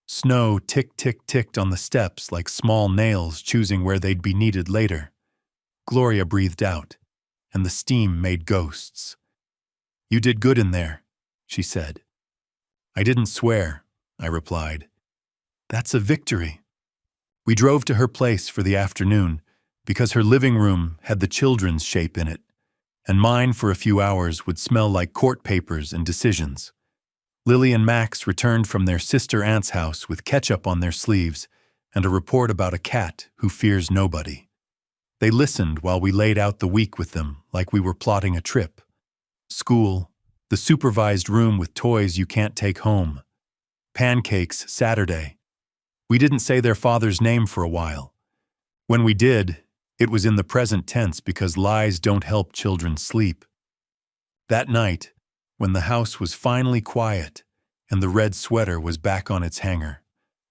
Snow ticked on the steps like small nails choosing where they'd be needed later. Gloria breathed out, and the steam made ghosts. You did good in there, she said. I didn't swear, I replied. That's a victory. We drove to her place for the afternoon because her living room had the children's shape in it, and mine for a few hours would smell like court papers and decisions. Lily and Max returned from their sister aunt's house with ketchup on their sleeves and a report about a cat who fears nobody. They listened while we laid out the week with them like we were plotting a trip. School, the supervised room with toys you can't take home. Pancakes Saturday. We didn't say their father's name for a while. When we did, it was in the present tense because lies don't help children sleep. That night, when the house was finally quiet and the red sweater was back on its hanger,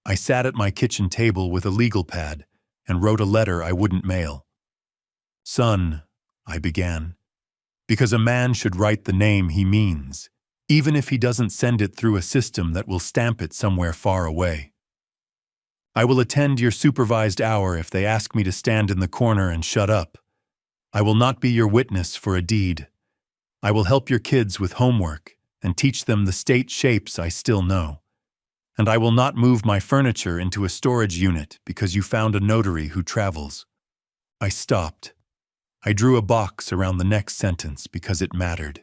I sat at my kitchen table with a legal pad and wrote a letter I wouldn't mail. Son, I began, because a man should write the name he means, even if he doesn't send it through a system that will stamp it somewhere far away. I will attend your supervised hour if they ask me to stand in the corner and shut up. I will not be your witness for a deed. I will help your kids with homework and teach them the state shapes I still know. And I will not move my furniture into a storage unit because you found a notary who travels. I stopped. I drew a box around the next sentence because it mattered.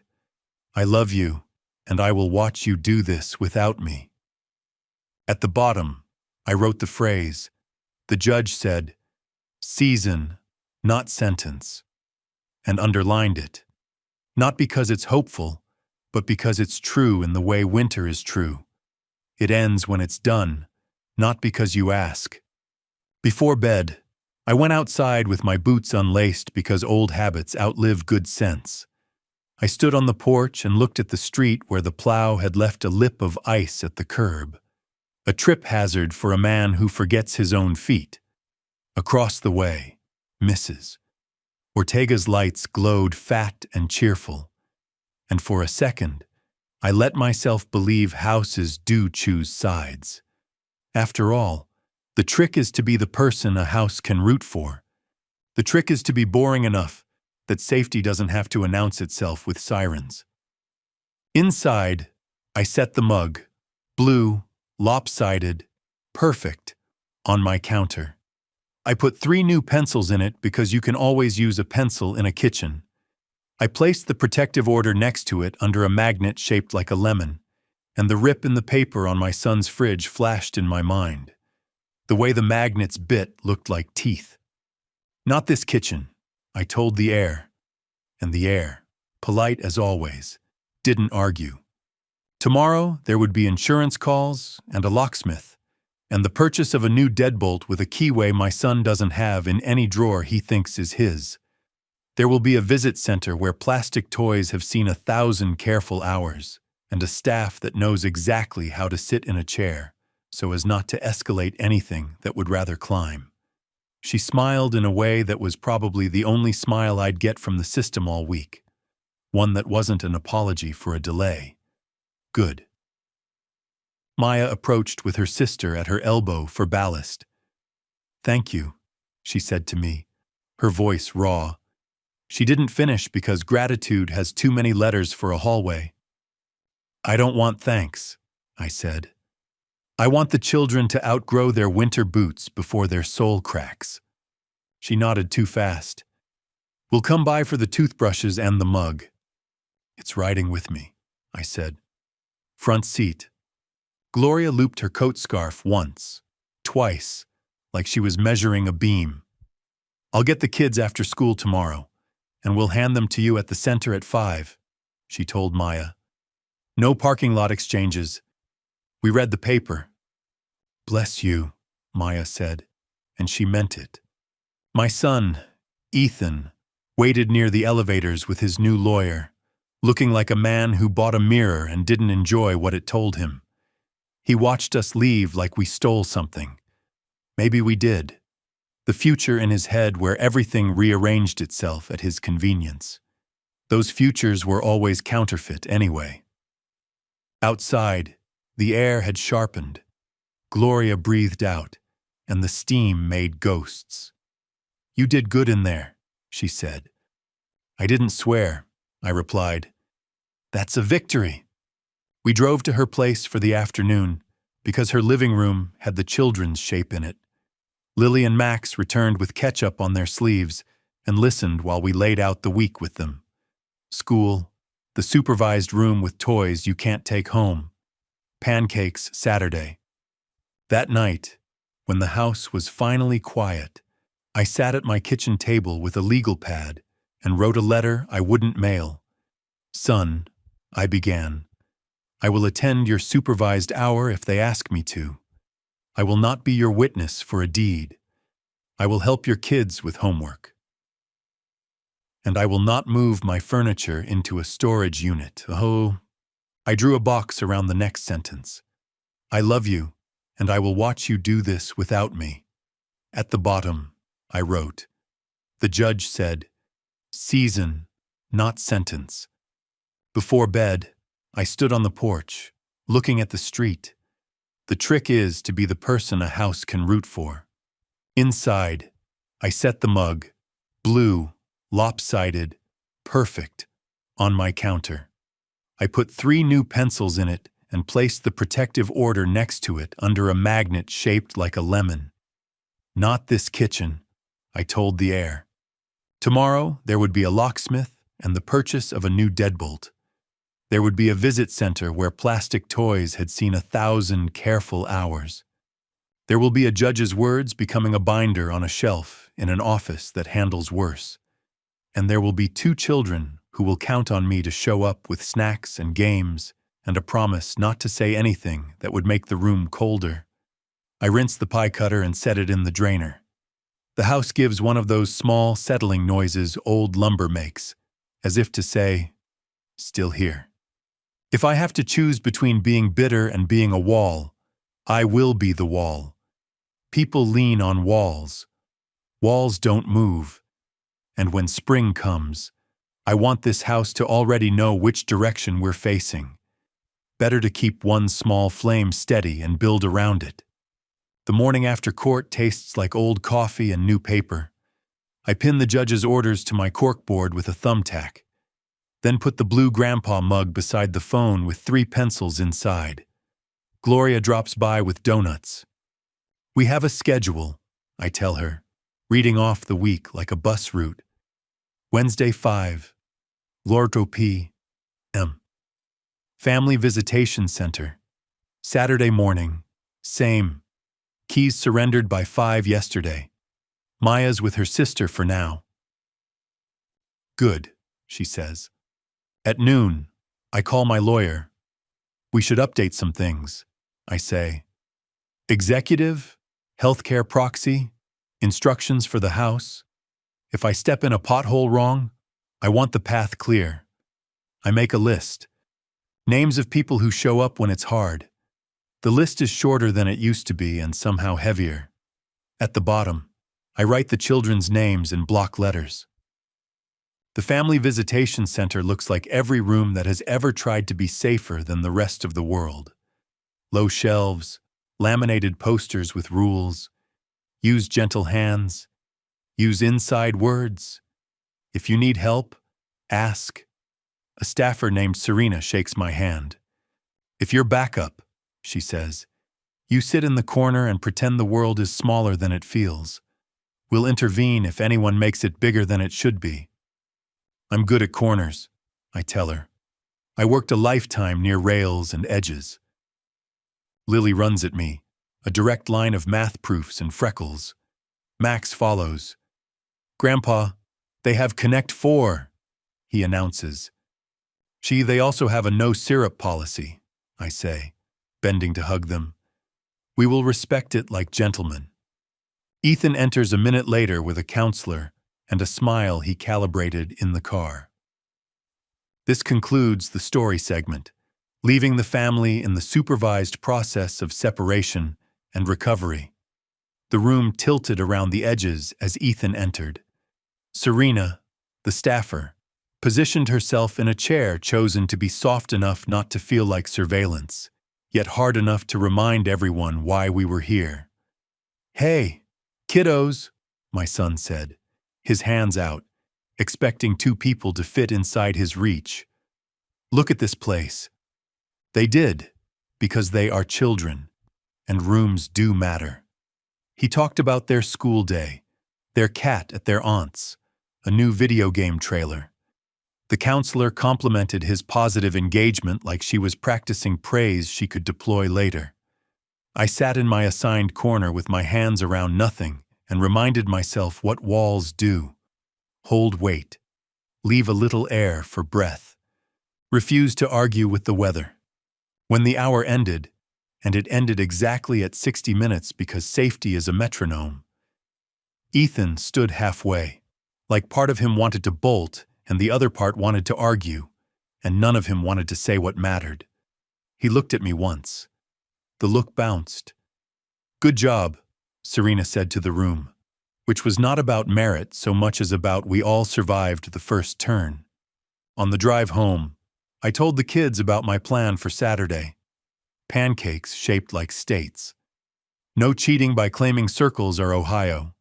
I love you, and I will watch you do this without me. At the bottom, I wrote the phrase. The judge said, season, not sentence, and underlined it. Not because it's hopeful, but because it's true in the way winter is true. It ends when it's done, not because you ask. Before bed, I went outside with my boots unlaced because old habits outlive good sense. I stood on the porch and looked at the street where the plow had left a lip of ice at the curb. A trip hazard for a man who forgets his own feet. Across the way, Mrs. Ortega's lights glowed fat and cheerful, and for a second, I let myself believe houses do choose sides. After all, the trick is to be the person a house can root for. The trick is to be boring enough that safety doesn't have to announce itself with sirens. Inside, I set the mug, blue, lopsided, perfect, on my counter. I put 3 new pencils in it because you can always use a pencil in a kitchen. I placed the protective order next to it under a magnet shaped like a lemon, and the rip in the paper on my son's fridge flashed in my mind. The way the magnets bit looked like teeth. Not this kitchen, I told the air, and the air, polite as always, didn't argue. Tomorrow, there would be insurance calls and a locksmith, and the purchase of a new deadbolt with a keyway my son doesn't have in any drawer he thinks is his. There will be a visit center where plastic toys have seen 1,000 careful hours, and a staff that knows exactly how to sit in a chair so as not to escalate anything that would rather climb. She smiled in a way that was probably the only smile I'd get from the system all week, one that wasn't an apology for a delay. Good. Maya approached with her sister at her elbow for ballast. Thank you, she said to me, her voice raw. She didn't finish because gratitude has too many letters for a hallway. I don't want thanks, I said. I want the children to outgrow their winter boots before their soul cracks. She nodded too fast. We'll come by for the toothbrushes and the mug. It's riding with me, I said. Front seat. Gloria looped her coat scarf once, twice, like she was measuring a beam. I'll get the kids after school tomorrow, and we'll hand them to you at the center at 5, she told Maya. No parking lot exchanges. We read the paper. Bless you, Maya said, and she meant it. My son, Ethan, waited near the elevators with his new lawyer, looking like a man who bought a mirror and didn't enjoy what it told him. He watched us leave like we stole something. Maybe we did. The future in his head where everything rearranged itself at his convenience. Those futures were always counterfeit anyway. Outside, the air had sharpened. Gloria breathed out, and the steam made ghosts. You did good in there, she said. I didn't swear, I replied. That's a victory. We drove to her place for the afternoon because her living room had the children's shape in it. Lily and Max returned with ketchup on their sleeves and listened while we laid out the week with them. School, the supervised room with toys you can't take home, pancakes Saturday. That night, when the house was finally quiet, I sat at my kitchen table with a legal pad and wrote a letter I wouldn't mail. Son, I began, I will attend your supervised hour if they ask me to. I will not be your witness for a deed. I will help your kids with homework. And I will not move my furniture into a storage unit. Oh, I drew a box around the next sentence. I love you, and I will watch you do this without me. At the bottom, I wrote. The judge said, season, not sentence. Before bed, I stood on the porch, looking at the street. The trick is to be the person a house can root for. Inside, I set the mug, blue, lopsided, perfect, on my counter. I put 3 new pencils in it and placed the protective order next to it under a magnet shaped like a lemon. Not this kitchen, I told the air. Tomorrow, there would be a locksmith and the purchase of a new deadbolt. There would be a visit center where plastic toys had seen 1,000 careful hours. There will be a judge's words becoming a binder on a shelf in an office that handles worse. And there will be 2 children who will count on me to show up with snacks and games and a promise not to say anything that would make the room colder. I rinsed the pie cutter and set it in the drainer. The house gives one of those small, settling noises old lumber makes, as if to say, still here. If I have to choose between being bitter and being a wall, I will be the wall. People lean on walls. Walls don't move. And when spring comes, I want this house to already know which direction we're facing. Better to keep one small flame steady and build around it. The morning after court tastes like old coffee and new paper. I pin the judge's orders to my corkboard with a thumbtack. Then put the blue grandpa mug beside the phone with 3 pencils inside. Gloria drops by with donuts. We have a schedule, I tell her, reading off the week like a bus route. Wednesday 5, Lorto P.M. Family Visitation Center. Saturday morning, same. Keys surrendered by 5 yesterday. Maya's with her sister for now. Good, she says. At noon, I call my lawyer. We should update some things, I say. Executive, healthcare proxy, instructions for the house. If I step in a pothole wrong, I want the path clear. I make a list. Names of people who show up when it's hard. The list is shorter than it used to be and somehow heavier. At the bottom, I write the children's names in block letters. The Family Visitation Center looks like every room that has ever tried to be safer than the rest of the world. Low shelves, laminated posters with rules, use gentle hands, use inside words, If you need help, ask. A staffer named Serena shakes my hand. If you're backup, she says, you sit in the corner and pretend the world is smaller than it feels. We'll intervene if anyone makes it bigger than it should be. I'm good at corners, I tell her. I worked a lifetime near rails and edges. Lily runs at me, a direct line of math proofs and freckles. Max follows. Grandpa, they have Connect 4, he announces. They also have a no syrup policy, I say, bending to hug them. We will respect it like gentlemen. Ethan enters a minute later with a counselor and a smile he calibrated in the car. This concludes the story segment, leaving the family in the supervised process of separation and recovery. The room tilted around the edges as Ethan entered. Serena, the staffer, positioned herself in a chair chosen to be soft enough not to feel like surveillance, yet hard enough to remind everyone why we were here. Hey, kiddos, my son said, his hands out, expecting two people to fit inside his reach. Look at this place. They did, because they are children, and rooms do matter. He talked about their school day, their cat at their aunt's, a new video game trailer. The counselor complimented his positive engagement like she was practicing praise she could deploy later. I sat in my assigned corner with my hands around nothing and reminded myself what walls do. Hold weight. Leave a little air for breath. Refuse to argue with the weather. When the hour ended, and it ended exactly at 60 minutes because safety is a metronome, Ethan stood halfway, like part of him wanted to bolt and the other part wanted to argue, and none of him wanted to say what mattered. He looked at me once. The look bounced. Good job, Serena said to the room, which was not about merit so much as about we all survived the first turn. On the drive home, I told the kids about my plan for Saturday. Pancakes shaped like states. No cheating by claiming circles are Ohio.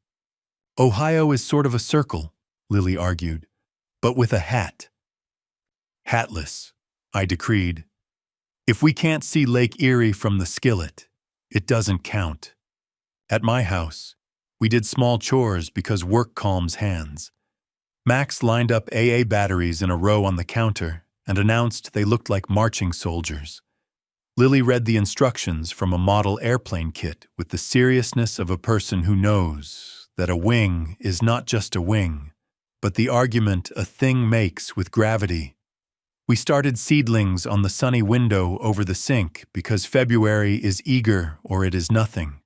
Ohio is sort of a circle, Lily argued, but with a hat. Hatless, I decreed. If we can't see Lake Erie from the skillet, it doesn't count. At my house, we did small chores because work calms hands. Max lined up AA batteries in a row on the counter and announced they looked like marching soldiers. Lily read the instructions from a model airplane kit with the seriousness of a person who knows that a wing is not just a wing, but the argument a thing makes with gravity. We started seedlings on the sunny window over the sink because February is eager or it is nothing.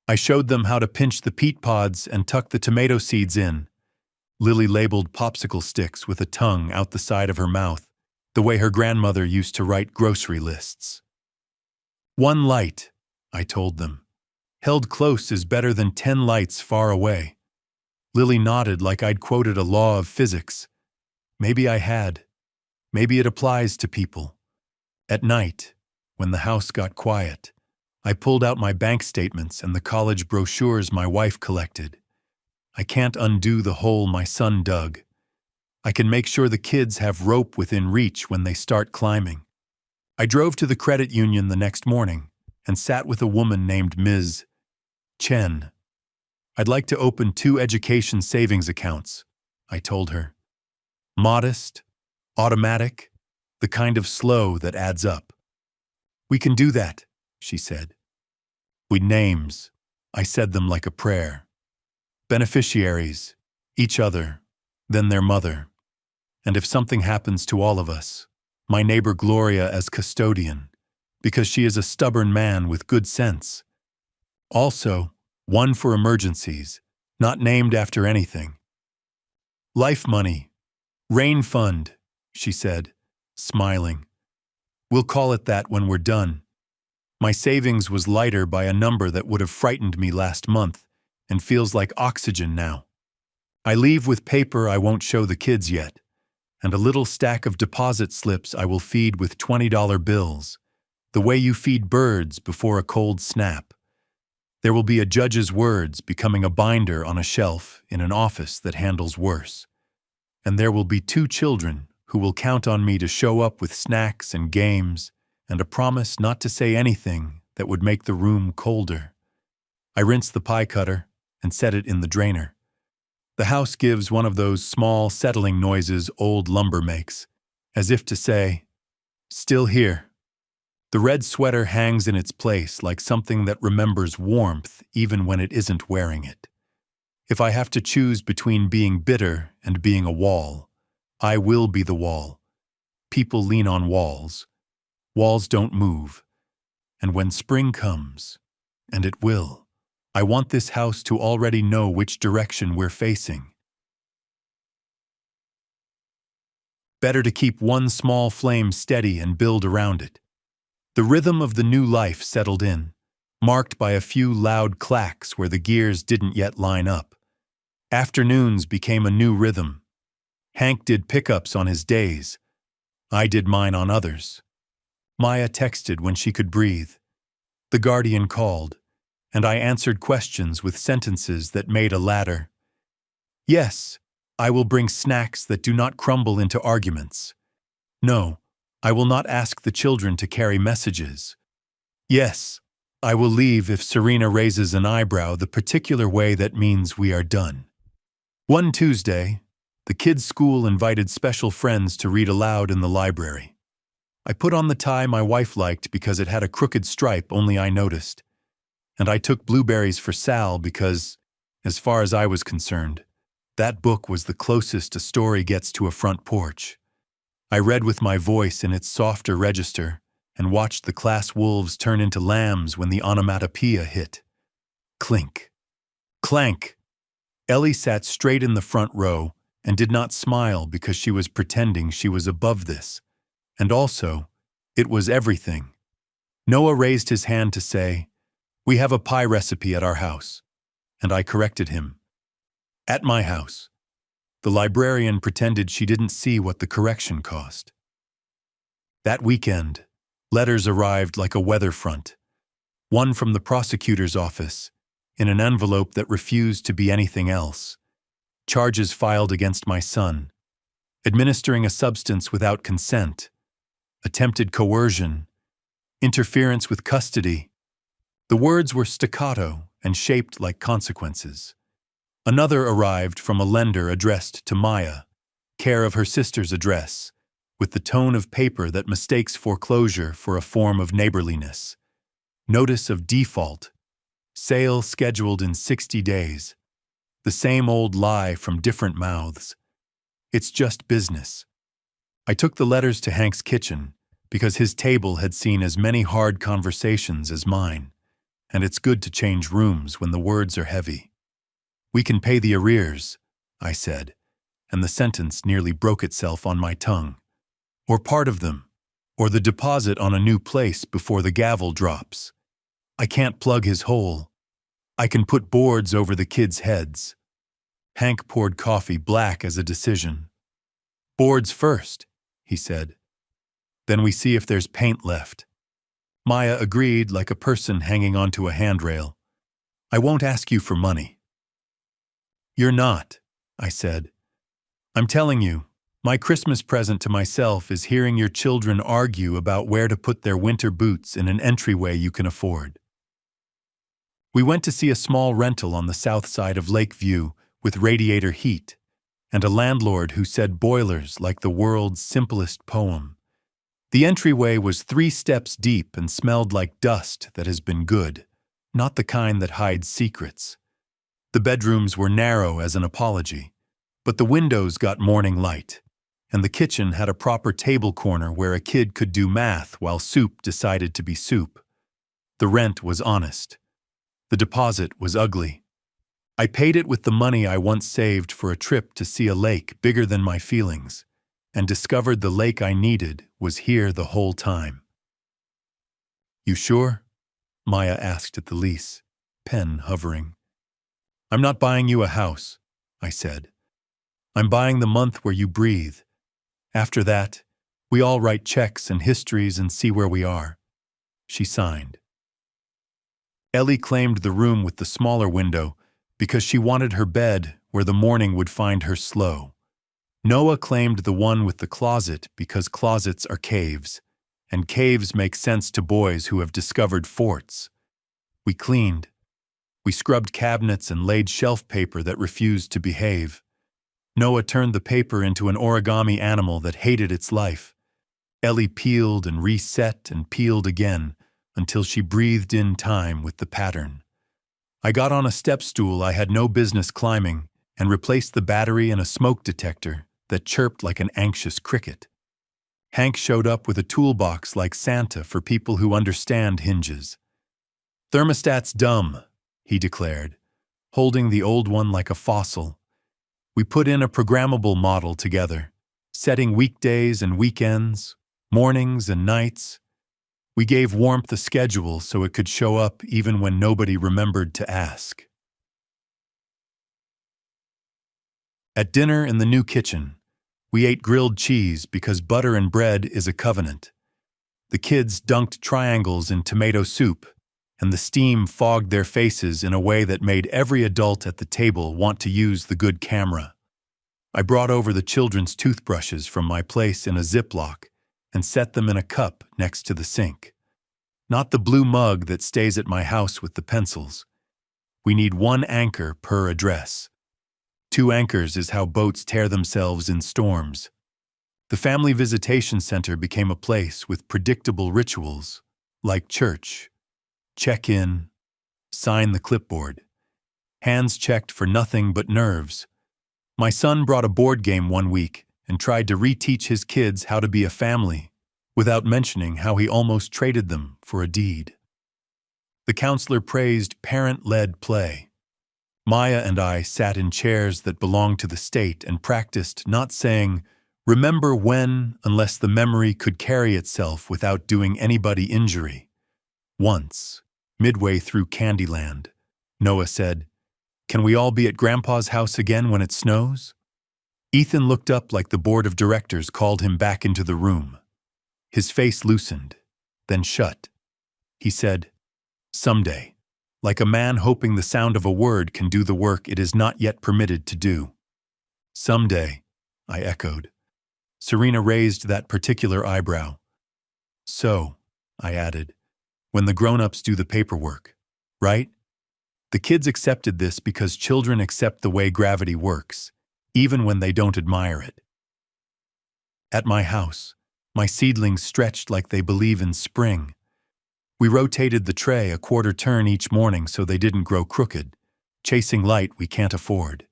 I showed them how to pinch the peat pods and tuck the tomato seeds in. Lily labeled popsicle sticks with a tongue out the side of her mouth, the way her grandmother used to write grocery lists. One light, I told them. Held close is better than 10 lights far away. Lily nodded like I'd quoted a law of physics. Maybe I had. Maybe it applies to people. At night, when the house got quiet, I pulled out my bank statements and the college brochures my wife collected. I can't undo the hole my son dug. I can make sure the kids have rope within reach when they start climbing. I drove to the credit union the next morning and sat with a woman named Ms. Chen. I'd like to open 2 education savings accounts, I told her. Modest, automatic, the kind of slow that adds up. We can do that, she said. With names, I said them like a prayer. Beneficiaries, each other, then their mother. And if something happens to all of us, my neighbor Gloria as custodian, because she is a stubborn man with good sense. Also, one for emergencies, not named after anything. Life money, rain fund, she said, smiling. We'll call it that when we're done. My savings was lighter by a number that would have frightened me last month and feels like oxygen now. I leave with paper I won't show the kids yet, and a little stack of deposit slips I will feed with $20 bills, the way you feed birds before a cold snap. There will be a judge's words becoming a binder on a shelf in an office that handles worse. and there will be 2 children who will count on me to show up with snacks and games and a promise not to say anything that would make the room colder. I rinsed the pie cutter and set it in the drainer. The house gives one of those small, settling noises old lumber makes, as if to say, "Still here." The red sweater hangs in its place like something that remembers warmth even when it isn't wearing it. If I have to choose between being bitter and being a wall, I will be the wall. People lean on walls. Walls don't move. And when spring comes, and it will, I want this house to already know which direction we're facing. Better to keep one small flame steady and build around it. The rhythm of the new life settled in, marked by a few loud clacks where the gears didn't yet line up. Afternoons became a new rhythm. Hank did pickups on his days. I did mine on others. Maya texted when she could breathe. The guardian called, and I answered questions with sentences that made a ladder. Yes, I will bring snacks that do not crumble into arguments. No, I will not ask the children to carry messages. Yes, I will leave if Serena raises an eyebrow the particular way that means we are done. One Tuesday, the kids' school invited special friends to read aloud in the library. I put on the tie my wife liked because it had a crooked stripe only I noticed. And I took blueberries for Sal because, as far as I was concerned, that book was the closest a story gets to a front porch. I read with my voice in its softer register and watched the class wolves turn into lambs when the onomatopoeia hit. Clink. Clank. Ellie sat straight in the front row and did not smile because she was pretending she was above this. And also, it was everything. Noah raised his hand to say, "We have a pie recipe at our house." And I corrected him. At my house. The librarian pretended she didn't see what the correction cost. That weekend, letters arrived like a weather front. One from the prosecutor's office, in an envelope that refused to be anything else. Charges filed against my son. Administering a substance without consent. Attempted coercion. Interference with custody. The words were staccato and shaped like consequences. Another arrived from a lender addressed to Maya, care of her sister's address, with the tone of paper that mistakes foreclosure for a form of neighborliness. Notice of default. Sale scheduled in 60 days. The same old lie from different mouths. It's just business. I took the letters to Hank's kitchen because his table had seen as many hard conversations as mine, and it's good to change rooms when the words are heavy. "We can pay the arrears," I said, and the sentence nearly broke itself on my tongue. Or part of them, or the deposit on a new place before the gavel drops. I can't plug his hole. I can put boards over the kids' heads. Hank poured coffee black as a decision. "Boards first," he said. "Then we see if there's paint left." Maya agreed like a person hanging onto a handrail. "I won't ask you for money." "You're not," I said. "I'm telling you, my Christmas present to myself is hearing your children argue about where to put their winter boots in an entryway you can afford." We went to see a small rental on the south side of Lakeview with radiator heat, and a landlord who said boilers like the world's simplest poem. The entryway was 3 steps deep and smelled like dust that has been good, not the kind that hides secrets. The bedrooms were narrow as an apology, but the windows got morning light, and the kitchen had a proper table corner where a kid could do math while soup decided to be soup. The rent was honest. The deposit was ugly. I paid it with the money I once saved for a trip to see a lake bigger than my feelings, and discovered the lake I needed was here the whole time. "You sure?" Maya asked at the lease, pen hovering. "I'm not buying you a house," I said. "I'm buying the month where you breathe. After that, we all write checks and histories and see where we are." She signed. Ellie claimed the room with the smaller window because she wanted her bed where the morning would find her slow. Noah claimed the one with the closet because closets are caves, and caves make sense to boys who have discovered forts. We cleaned. We scrubbed cabinets and laid shelf paper that refused to behave. Noah turned the paper into an origami animal that hated its life. Ellie peeled and reset and peeled again until she breathed in time with the pattern. I got on a step stool I had no business climbing and replaced the battery in a smoke detector that chirped like an anxious cricket. Hank showed up with a toolbox like Santa for people who understand hinges. "Thermostat's dumb," he declared, holding the old one like a fossil. We put in a programmable model together, setting weekdays and weekends, mornings and nights. We gave warmth a schedule so it could show up even when nobody remembered to ask. At dinner in the new kitchen, we ate grilled cheese because butter and bread is a covenant. The kids dunked triangles in tomato soup, and the steam fogged their faces in a way that made every adult at the table want to use the good camera. I brought over the children's toothbrushes from my place in a Ziploc and set them in a cup next to the sink. Not the blue mug that stays at my house with the pencils. We need one anchor per address. 2 anchors is how boats tear themselves in storms. The family visitation center became a place with predictable rituals, like church. Check in, sign the clipboard. Hands checked for nothing but nerves. My son brought a board game one week and tried to reteach his kids how to be a family, without mentioning how he almost traded them for a deed. The counselor praised parent-led play. Maya and I sat in chairs that belonged to the state and practiced not saying, "Remember when," unless the memory could carry itself without doing anybody injury. Once, midway through Candyland, Noah said, "Can we all be at Grandpa's house again when it snows?" Ethan looked up like the board of directors called him back into the room. His face loosened, then shut. He said, "Someday," like a man hoping the sound of a word can do the work it is not yet permitted to do. "Someday," I echoed. Serena raised that particular eyebrow. "So," I added, "when the grown-ups do the paperwork, right?" The kids accepted this because children accept the way gravity works, even when they don't admire it. At my house, my seedlings stretched like they believe in spring. We rotated the tray a quarter turn each morning so they didn't grow crooked, chasing light we can't afford.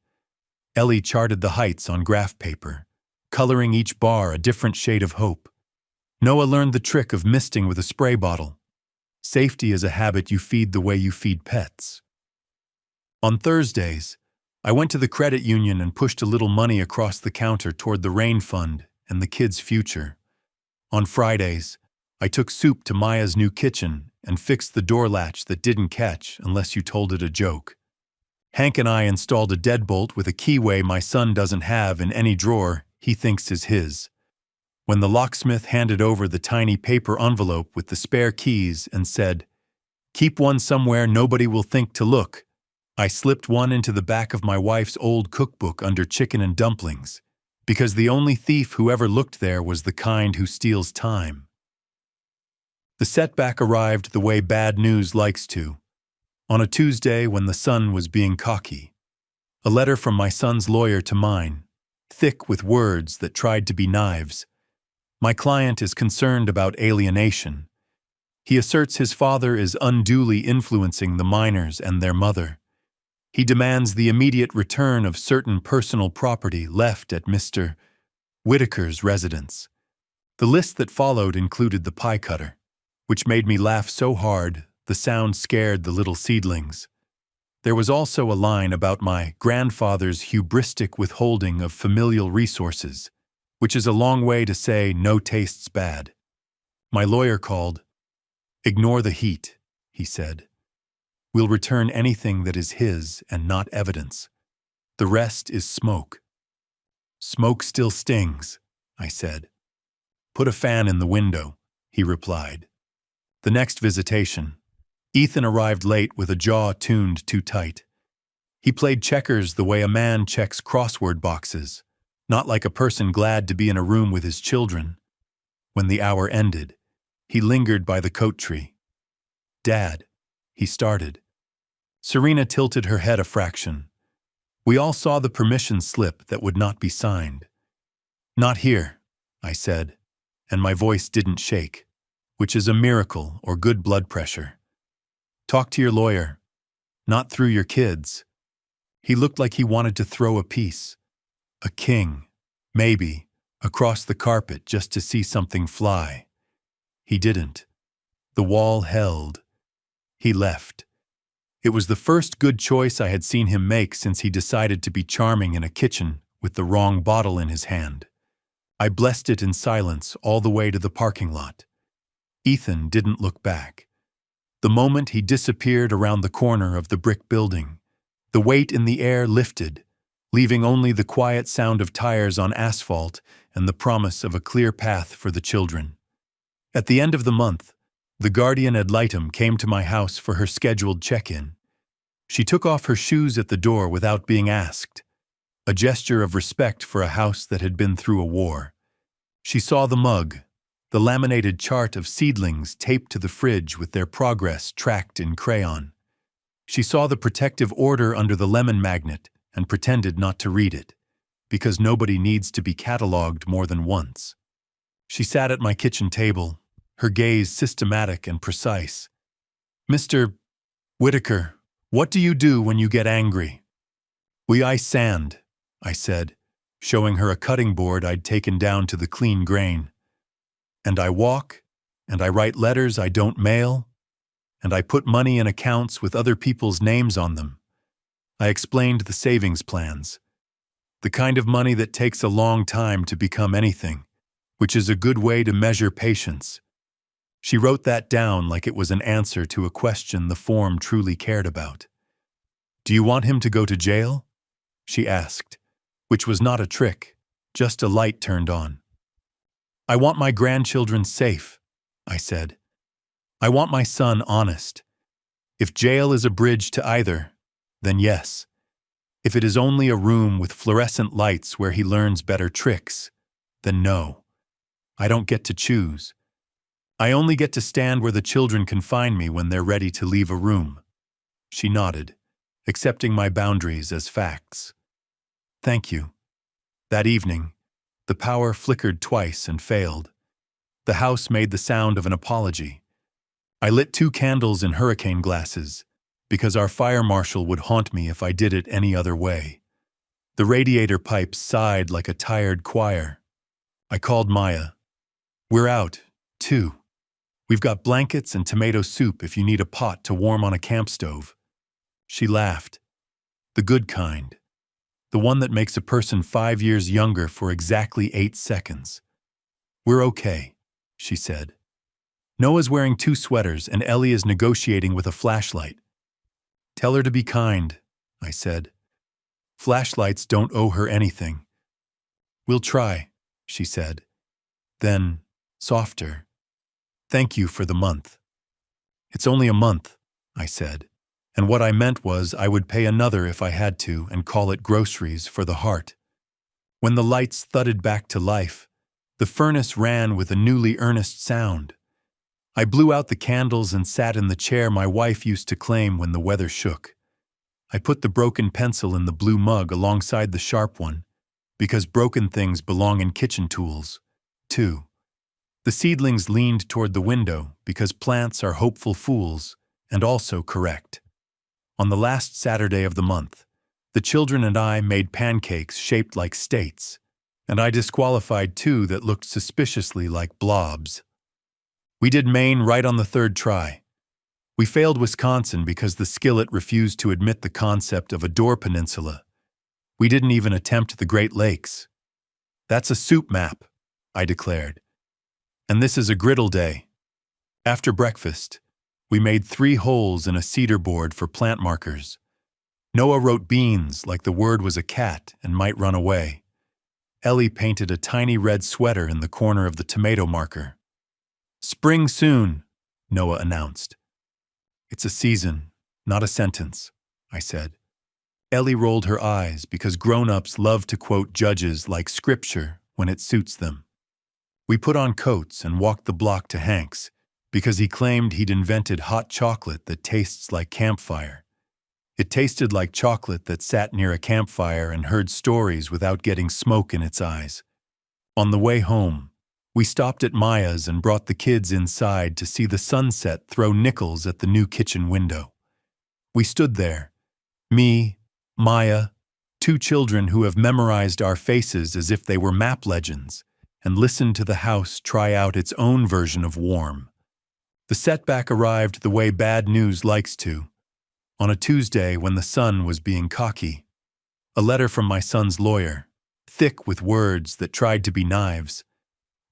Ellie charted the heights on graph paper, coloring each bar a different shade of hope. Noah learned the trick of misting with a spray bottle. Safety is a habit you feed the way you feed pets. On Thursdays, I went to the credit union and pushed a little money across the counter toward the rain fund and the kids' future. On Fridays, I took soup to Maya's new kitchen and fixed the door latch that didn't catch unless you told it a joke. Hank and I installed a deadbolt with a keyway my son doesn't have in any drawer he thinks is his. When the locksmith handed over the tiny paper envelope with the spare keys and said, "Keep one somewhere nobody will think to look," I slipped one into the back of my wife's old cookbook under chicken and dumplings, because the only thief who ever looked there was the kind who steals time. The setback arrived the way bad news likes to, on a Tuesday when the sun was being cocky. A letter from my son's lawyer to mine, thick with words that tried to be knives. My client is concerned about alienation. He asserts his father is unduly influencing the minors and their mother. He demands the immediate return of certain personal property left at Mr. Whitaker's residence. The list that followed included the pie cutter, which made me laugh so hard the sound scared the little seedlings. There was also a line about my grandfather's hubristic withholding of familial resources, which is a long way to say no tastes bad. My lawyer called. "Ignore the heat," he said. "We'll return anything that is his and not evidence. The rest is smoke." "Smoke still stings," I said. "Put a fan in the window," he replied. The next visitation, Ethan arrived late with a jaw tuned too tight. He played checkers the way a man checks crossword boxes, not like a person glad to be in a room with his children. When the hour ended, he lingered by the coat tree. "Dad," he started. Serena tilted her head a fraction. We all saw the permission slip that would not be signed. "Not here," I said, and my voice didn't shake, which is a miracle or good blood pressure. "Talk to your lawyer, not through your kids." He looked like he wanted to throw a piece. A king, maybe, across the carpet just to see something fly. He didn't. The wall held. He left. It was the first good choice I had seen him make since he decided to be charming in a kitchen with the wrong bottle in his hand. I blessed it in silence all the way to the parking lot. Ethan didn't look back. The moment he disappeared around the corner of the brick building, the weight in the air lifted, leaving only the quiet sound of tires on asphalt and the promise of a clear path for the children. At the end of the month, the guardian ad litem came to my house for her scheduled check-in. She took off her shoes at the door without being asked, a gesture of respect for a house that had been through a war. She saw the mug, the laminated chart of seedlings taped to the fridge with their progress tracked in crayon. She saw the protective order under the lemon magnet and pretended not to read it, because nobody needs to be cataloged more than once. She sat at my kitchen table, her gaze systematic and precise. "Mr. Whitaker, what do you do when you get angry?" "We ice sand," I said, showing her a cutting board I'd taken down to the clean grain. "And I walk, and I write letters I don't mail, and I put money in accounts with other people's names on them." I explained the savings plans. The kind of money that takes a long time to become anything, which is a good way to measure patience. She wrote that down like it was an answer to a question the form truly cared about. "Do you want him to go to jail?" she asked, which was not a trick, just a light turned on. "I want my grandchildren safe," I said. "I want my son honest. If jail is a bridge to either, then yes. If it is only a room with fluorescent lights where he learns better tricks, then no. I don't get to choose. I only get to stand where the children can find me when they're ready to leave a room." She nodded, accepting my boundaries as facts. "Thank you." That evening, the power flickered twice and failed. The house made the sound of an apology. I lit 2 candles in hurricane glasses, because our fire marshal would haunt me if I did it any other way. The radiator pipes sighed like a tired choir. I called Maya. "We're out, too. We've got blankets and tomato soup if you need a pot to warm on a camp stove." She laughed. The good kind. The one that makes a person 5 years younger for exactly 8 seconds. "We're okay," she said. "Noah's wearing 2 sweaters and Ellie is negotiating with a flashlight." "Tell her to be kind," I said. "Flashlights don't owe her anything." "We'll try," she said. Then, softer, "Thank you for the month." "It's only a month," I said, and what I meant was I would pay another if I had to and call it groceries for the heart. When the lights thudded back to life, the furnace ran with a newly earnest sound. I blew out the candles and sat in the chair my wife used to claim when the weather shook. I put the broken pencil in the blue mug alongside the sharp one, because broken things belong in kitchen tools, too. The seedlings leaned toward the window because plants are hopeful fools and also correct. On the last Saturday of the month, the children and I made pancakes shaped like states, and I disqualified 2 that looked suspiciously like blobs. We did Maine right on the 3rd try. We failed Wisconsin because the skillet refused to admit the concept of a door peninsula. We didn't even attempt the Great Lakes. "That's a soup map," I declared. "And this is a griddle day." After breakfast, we made 3 holes in a cedar board for plant markers. Noah wrote beans like the word was a cat and might run away. Ellie painted a tiny red sweater in the corner of the tomato marker. "Spring soon," Noah announced. "It's a season, not a sentence," I said. Ellie rolled her eyes because grown-ups love to quote judges like scripture when it suits them. We put on coats and walked the block to Hank's because he claimed he'd invented hot chocolate that tastes like campfire. It tasted like chocolate that sat near a campfire and heard stories without getting smoke in its eyes. On the way home, we stopped at Maya's and brought the kids inside to see the sunset throw nickels at the new kitchen window. We stood there, me, Maya, two children who have memorized our faces as if they were map legends, and listened to the house try out its own version of warm. The setback arrived the way bad news likes to, on a Tuesday when the sun was being cocky. A letter from my son's lawyer, thick with words that tried to be knives.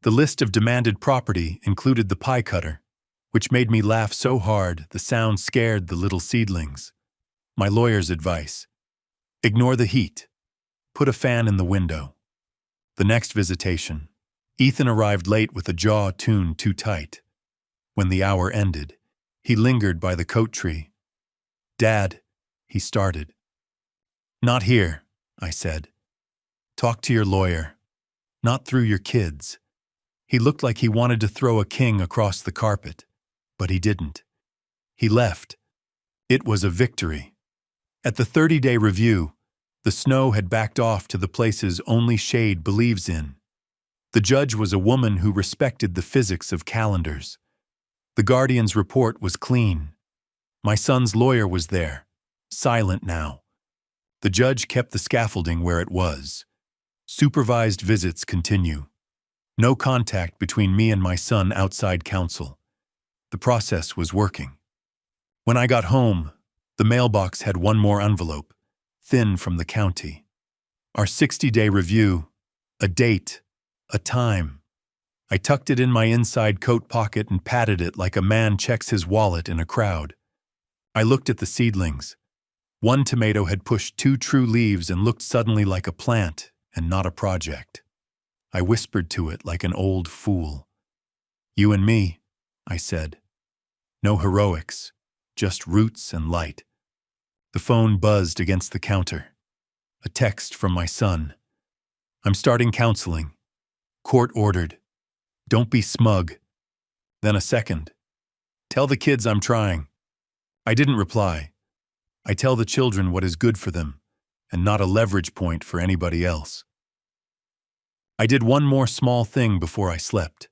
The list of demanded property included the pie cutter, which made me laugh so hard the sound scared the little seedlings. My lawyer's advice: ignore the heat. Put a fan in the window. The next visitation, Ethan arrived late with a jaw tuned too tight. When the hour ended, he lingered by the coat tree. "Dad," he started. "Not here," I said. "Talk to your lawyer. Not through your kids." He looked like he wanted to throw a king across the carpet, but he didn't. He left. It was a victory. At the 30-day review, the snow had backed off to the places only shade believes in. The judge was a woman who respected the physics of calendars. The Guardian's report was clean. My son's lawyer was there, silent now. The judge kept the scaffolding where it was. Supervised visits continue. No contact between me and my son outside counsel. The process was working. When I got home, the mailbox had one more envelope, thin from the county. Our 60-day review, a date, a time. I tucked it in my inside coat pocket and patted it like a man checks his wallet in a crowd. I looked at the seedlings. One tomato had pushed 2 true leaves and looked suddenly like a plant and not a project. I whispered to it like an old fool. "You and me," I said. "No heroics, just roots and light." The phone buzzed against the counter. A text from my son. "I'm starting counseling. Court ordered. Don't be smug." Then a second. "Tell the kids I'm trying." I didn't reply. I tell the children what is good for them, and not a leverage point for anybody else. I did one more small thing before I slept.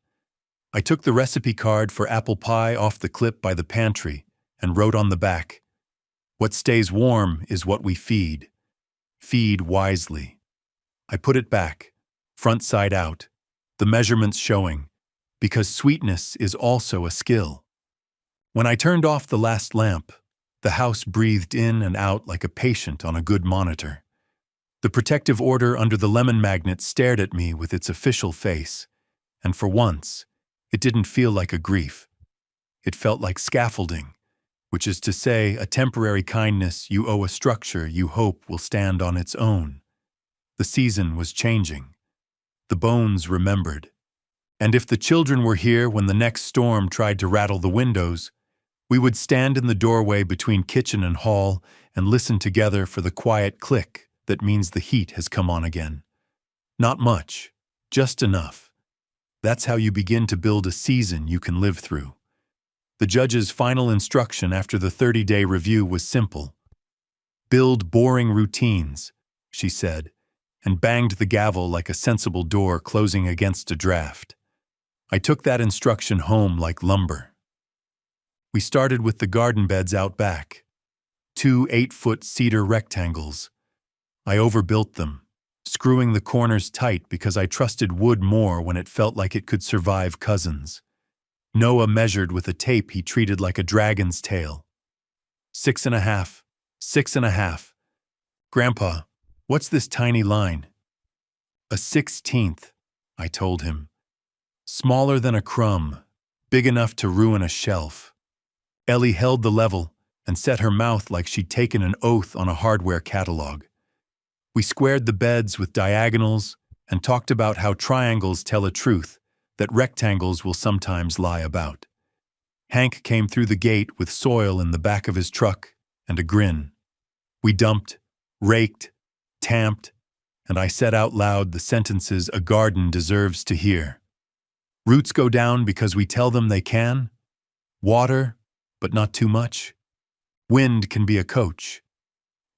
I took the recipe card for apple pie off the clip by the pantry and wrote on the back, "What stays warm is what we feed. Feed wisely." I put it back, front side out, the measurements showing, because sweetness is also a skill. When I turned off the last lamp, the house breathed in and out like a patient on a good monitor. The protective order under the lemon magnet stared at me with its official face, and for once, it didn't feel like a grief. It felt like scaffolding, which is to say a temporary kindness you owe a structure you hope will stand on its own. The season was changing. The bones remembered. And if the children were here when the next storm tried to rattle the windows, we would stand in the doorway between kitchen and hall and listen together for the quiet click that means the heat has come on again. Not much, just enough. That's how you begin to build a season you can live through. The judge's final instruction after the 30-day review was simple. "Build boring routines," she said, and banged the gavel like a sensible door closing against a draft. I took that instruction home like lumber. We started with the garden beds out back. 2 8-foot cedar rectangles. I overbuilt them, screwing the corners tight because I trusted wood more when it felt like it could survive cousins. Noah measured with a tape he treated like a dragon's tail. 6.5, 6.5. "Grandpa, what's this tiny line?" "A 16th, I told him. "Smaller than a crumb, big enough to ruin a shelf." Ellie held the level and set her mouth like she'd taken an oath on a hardware catalog. We squared the beds with diagonals and talked about how triangles tell a truth that rectangles will sometimes lie about. Hank came through the gate with soil in the back of his truck and a grin. We dumped, raked, tamped, and I said out loud the sentences a garden deserves to hear. Roots go down because we tell them they can. Water, but not too much. Wind can be a coach.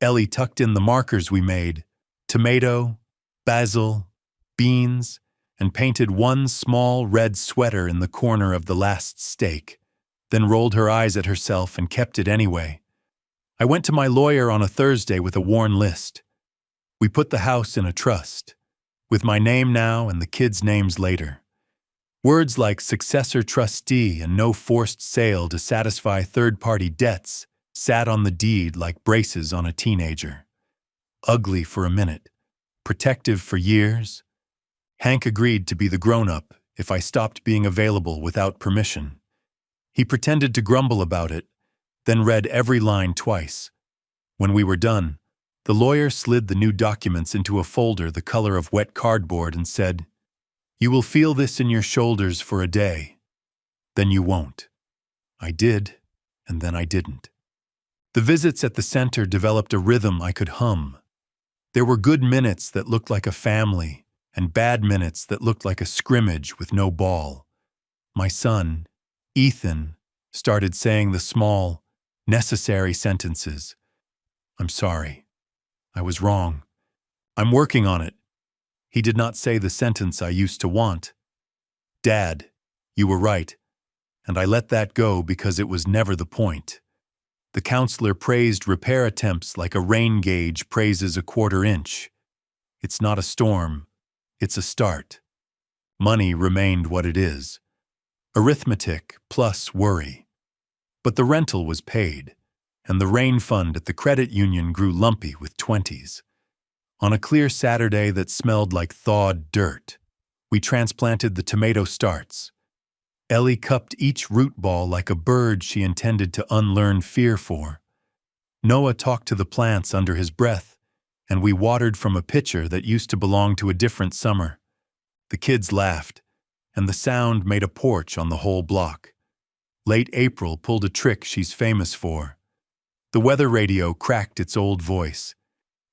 Ellie tucked in the markers we made, tomato, basil, beans, and painted one small red sweater in the corner of the last stake, then rolled her eyes at herself and kept it anyway. I went to my lawyer on a Thursday with a worn list. We put the house in a trust, with my name now and the kids' names later. Words like successor trustee and no forced sale to satisfy third-party debts sat on the deed like braces on a teenager. Ugly for a minute, protective for years. Hank agreed to be the grown-up if I stopped being available without permission. He pretended to grumble about it, then read every line twice. When we were done, the lawyer slid the new documents into a folder the color of wet cardboard and said, "You will feel this in your shoulders for a day. Then you won't." I did, and then I didn't. The visits at the center developed a rhythm I could hum. There were good minutes that looked like a family, and bad minutes that looked like a scrimmage with no ball. My son, Ethan, started saying the small, necessary sentences. "I'm sorry. I was wrong. I'm working on it." He did not say the sentence I used to want. "Dad, you were right," and I let that go because it was never the point. The counselor praised repair attempts like a rain gauge praises a quarter inch. It's not a storm, it's a start. Money remained what it is. Arithmetic plus worry. But the rental was paid, and the rain fund at the credit union grew lumpy with 20s. On a clear Saturday that smelled like thawed dirt, we transplanted the tomato starts. Ellie cupped each root ball like a bird she intended to unlearn fear for. Noah talked to the plants under his breath, and we watered from a pitcher that used to belong to a different summer. The kids laughed, and the sound made a porch on the whole block. Late April pulled a trick she's famous for. The weather radio cracked its old voice.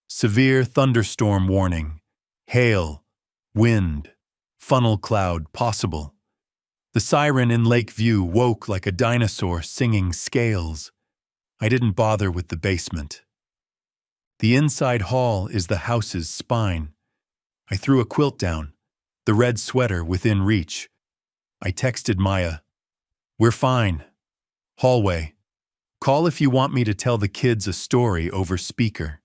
Severe thunderstorm warning, hail, wind, funnel cloud possible. The siren in Lakeview woke like a dinosaur singing scales. I didn't bother with the basement. The inside hall is the house's spine. I threw a quilt down, the red sweater within reach. I texted Maya, "We're fine. Hallway. Call if you want me to tell the kids a story over speaker."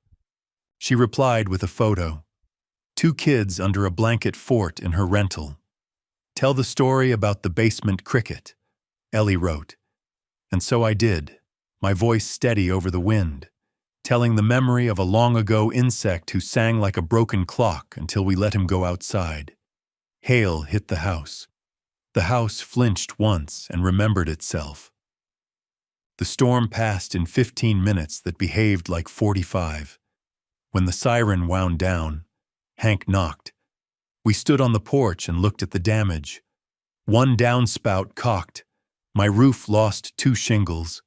She replied with a photo. 2 kids under a blanket fort in her rental. "Tell the story about the basement cricket," Ellie wrote. And so I did, my voice steady over the wind, telling the memory of a long-ago insect who sang like a broken clock until we let him go outside. Hail hit the house. The house flinched once and remembered itself. The storm passed in 15 minutes that behaved like 45. When the siren wound down, Hank knocked. We stood on the porch and looked at the damage. One downspout cocked. My roof lost 2 shingles.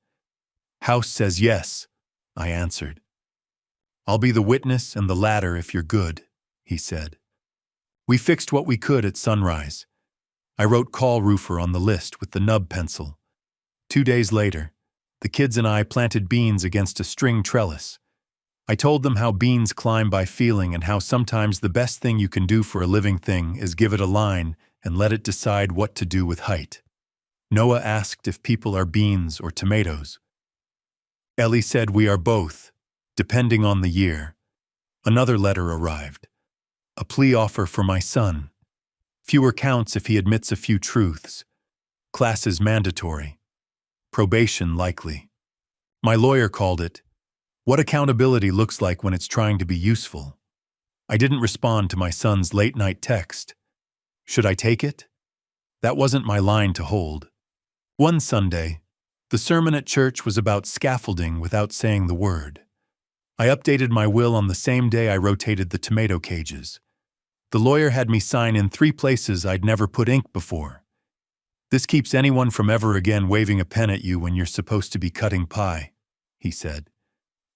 "House says yes," I answered. "I'll be the witness and the ladder if you're good," he said. We fixed what we could at sunrise. I wrote call roofer on the list with the nub pencil. 2 days later, the kids and I planted beans against a string trellis. I told them how beans climb by feeling and how sometimes the best thing you can do for a living thing is give it a line and let it decide what to do with height. Noah asked if people are beans or tomatoes. Ellie said we are both, depending on the year. Another letter arrived. A plea offer for my son. Fewer counts if he admits a few truths. Classes mandatory. Probation likely. My lawyer called it, "What accountability looks like when it's trying to be useful." I didn't respond to my son's late-night text. Should I take it? That wasn't my line to hold. One Sunday, the sermon at church was about scaffolding without saying the word. I updated my will on the same day I rotated the tomato cages. The lawyer had me sign in 3 places I'd never put ink before. "This keeps anyone from ever again waving a pen at you when you're supposed to be cutting pie," he said.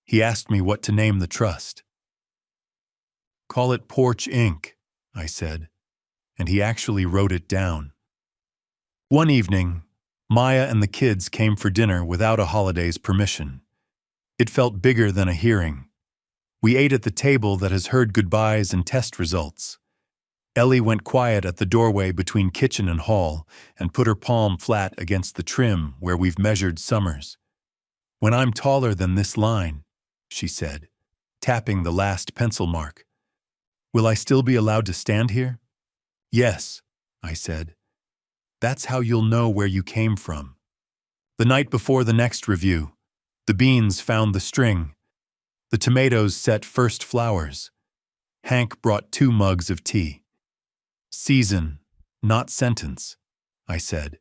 He asked me what to name the trust. Call it porch ink, I said, and he actually wrote it down. One evening, Maya and the kids came for dinner without a holiday's permission. It felt bigger than a hearing. We ate at the table that has heard goodbyes and test results. Ellie went quiet at the doorway between kitchen and hall and put her palm flat against the trim where we've measured summers. When I'm taller than this line, she said, tapping the last pencil mark. Will I still be allowed to stand here? Yes, I said. That's how you'll know where you came from. The night before the next review, the beans found the string. The tomatoes set first flowers. Hank brought 2 mugs of tea. Season, not sentence, I said.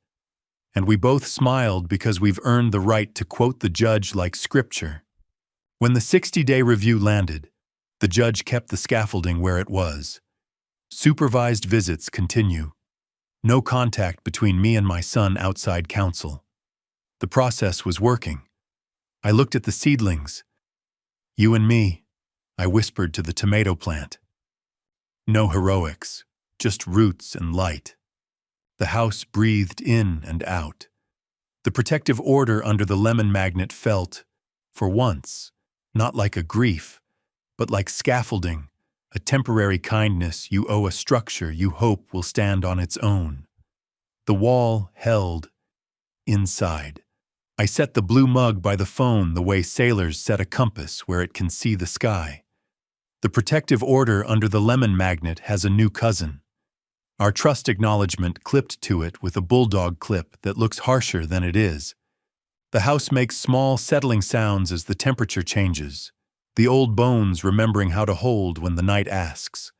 And we both smiled because we've earned the right to quote the judge like scripture. When the 60-day review landed, the judge kept the scaffolding where it was. Supervised visits continue. No contact between me and my son outside counsel. The process was working. I looked at the seedlings. You and me, I whispered to the tomato plant. No heroics, just roots and light. The house breathed in and out. The protective order under the lemon magnet felt, for once, not like a grief, but like scaffolding, a temporary kindness you owe a structure you hope will stand on its own. The wall held inside. I set the blue mug by the phone the way sailors set a compass where it can see the sky. The protective order under the lemon magnet has a new cousin. Our trust acknowledgement clipped to it with a bulldog clip that looks harsher than it is. The house makes small settling sounds as the temperature changes, the old bones remembering how to hold when the night asks.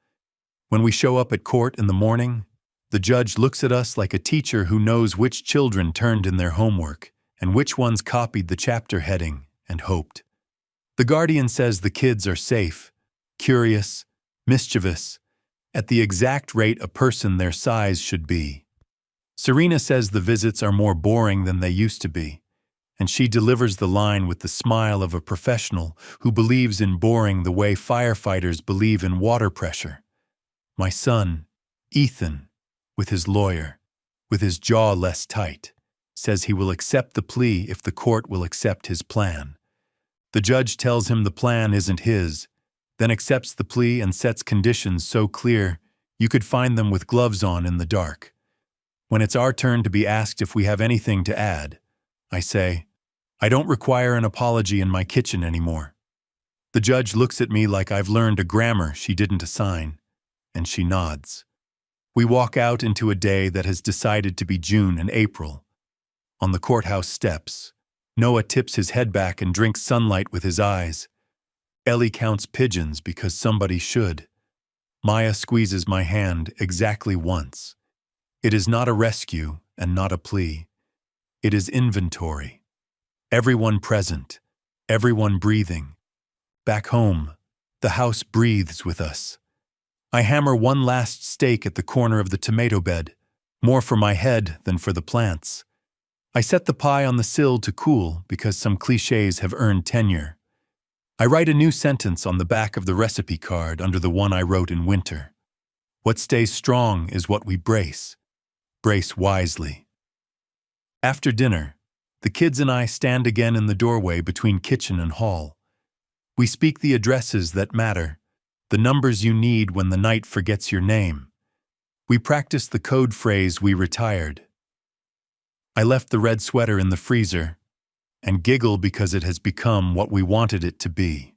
When we show up at court in the morning, the judge looks at us like a teacher who knows which children turned in their homework and which ones copied the chapter heading and hoped. The guardian says the kids are safe, curious, mischievous, at the exact rate a person their size should be. Serena says the visits are more boring than they used to be, and she delivers the line with the smile of a professional who believes in boring the way firefighters believe in water pressure. My son, Ethan, with his lawyer, with his jaw less tight, says he will accept the plea if the court will accept his plan. The judge tells him the plan isn't his, then accepts the plea and sets conditions so clear you could find them with gloves on in the dark. When it's our turn to be asked if we have anything to add, I say, I don't require an apology in my kitchen anymore. The judge looks at me like I've learned a grammar she didn't assign, and she nods. We walk out into a day that has decided to be June and April. On the courthouse steps, Noah tips his head back and drinks sunlight with his eyes. Ellie counts pigeons because somebody should. Maya squeezes my hand exactly once. It is not a rescue and not a plea. It is inventory. Everyone present, everyone breathing. Back home, the house breathes with us. I hammer one last stake at the corner of the tomato bed, more for my head than for the plants. I set the pie on the sill to cool because some cliches have earned tenure. I write a new sentence on the back of the recipe card under the one I wrote in winter. What stays strong is what we brace. Brace wisely. After dinner, the kids and I stand again in the doorway between kitchen and hall. We speak the addresses that matter, the numbers you need when the night forgets your name. We practice the code phrase we retired. I left the red sweater in the freezer and giggle because it has become what we wanted it to be.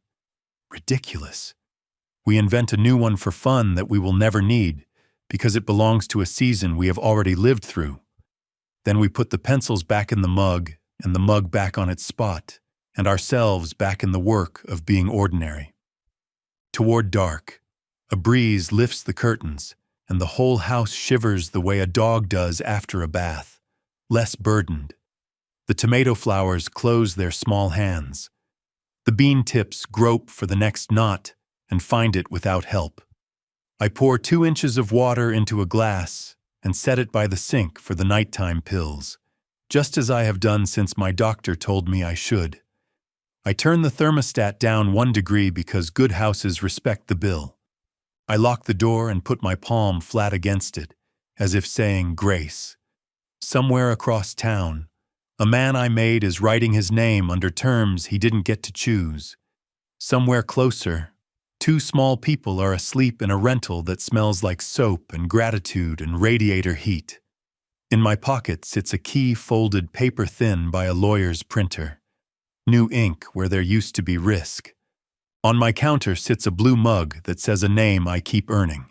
Ridiculous. We invent a new one for fun that we will never need because it belongs to a season we have already lived through. Then we put the pencils back in the mug and the mug back on its spot and ourselves back in the work of being ordinary. Toward dark, a breeze lifts the curtains and the whole house shivers the way a dog does after a bath. Less burdened. The tomato flowers close their small hands. The bean tips grope for the next knot and find it without help. I pour 2 inches of water into a glass and set it by the sink for the nighttime pills, just as I have done since my doctor told me I should. I turn the thermostat down 1 degree because good houses respect the bill. I lock the door and put my palm flat against it, as if saying grace. Somewhere across town, a man I made is writing his name under terms he didn't get to choose. Somewhere closer, two small people are asleep in a rental that smells like soap and gratitude and radiator heat. In my pocket sits a key folded paper-thin by a lawyer's printer. New ink where there used to be risk. On my counter sits a blue mug that says a name I keep earning.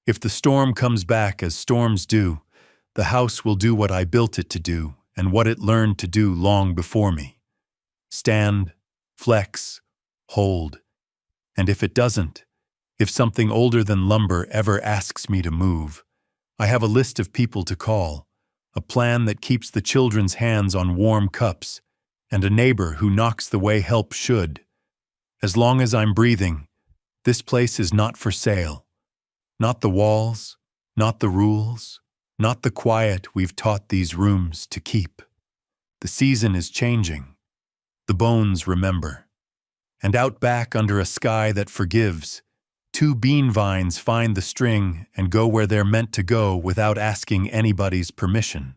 If the storm comes back as storms do, the house will do what I built it to do and what it learned to do long before me. Stand, flex, hold. And if it doesn't, if something older than lumber ever asks me to move, I have a list of people to call, a plan that keeps the children's hands on warm cups, and a neighbor who knocks the way help should. As long as I'm breathing, this place is not for sale. Not the walls, not the rules, not the quiet we've taught these rooms to keep. The season is changing. The bones remember. And out back under a sky that forgives, two bean vines find the string and go where they're meant to go without asking anybody's permission.